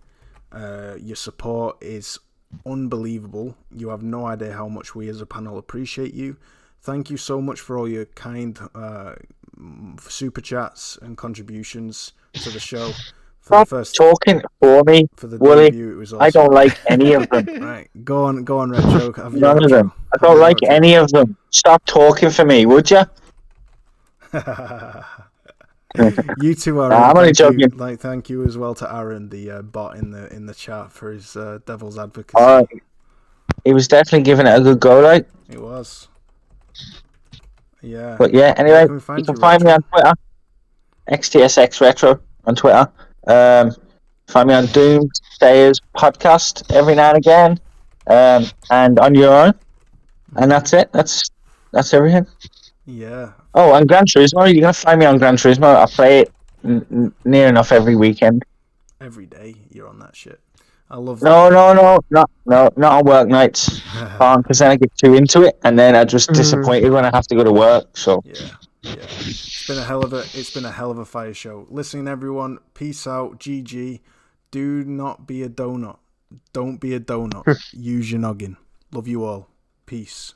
Your support is unbelievable. You have no idea how much we as a panel appreciate you. Thank you so much for all your kind super chats and contributions to the show. For the Stop first talking for me, for the Willie. debut, it was awesome. I don't like any of them. Right, go on, Retro. Have your None of outro. them. I Have don't your like outro. any of them. Stop talking for me, would you? You too, Aaron. I'm only Thank you. joking. Thank you as well to Aaron, the bot in the chat, for his devil's advocacy. He was definitely giving it a good go, like. It was. Yeah. But yeah, anyway, Where can we you can find me Retro? on Twitter, XTSX Retro on Twitter. Find me on Doomsayers podcast every now and again, and on your own. And that's it. That's everything. Yeah. Oh, and Gran Turismo. You're gonna find me on Gran Turismo. I play it near enough every weekend. Every day you're on that shit. I love that. No, not on work nights. Because then I get too into it, and then I just disappointed when I have to go to work. So yeah. It's been a hell of a fire show. Listening, everyone. Peace out. GG. Do not be a donut. Don't be a donut. Use your noggin. Love you all. Peace.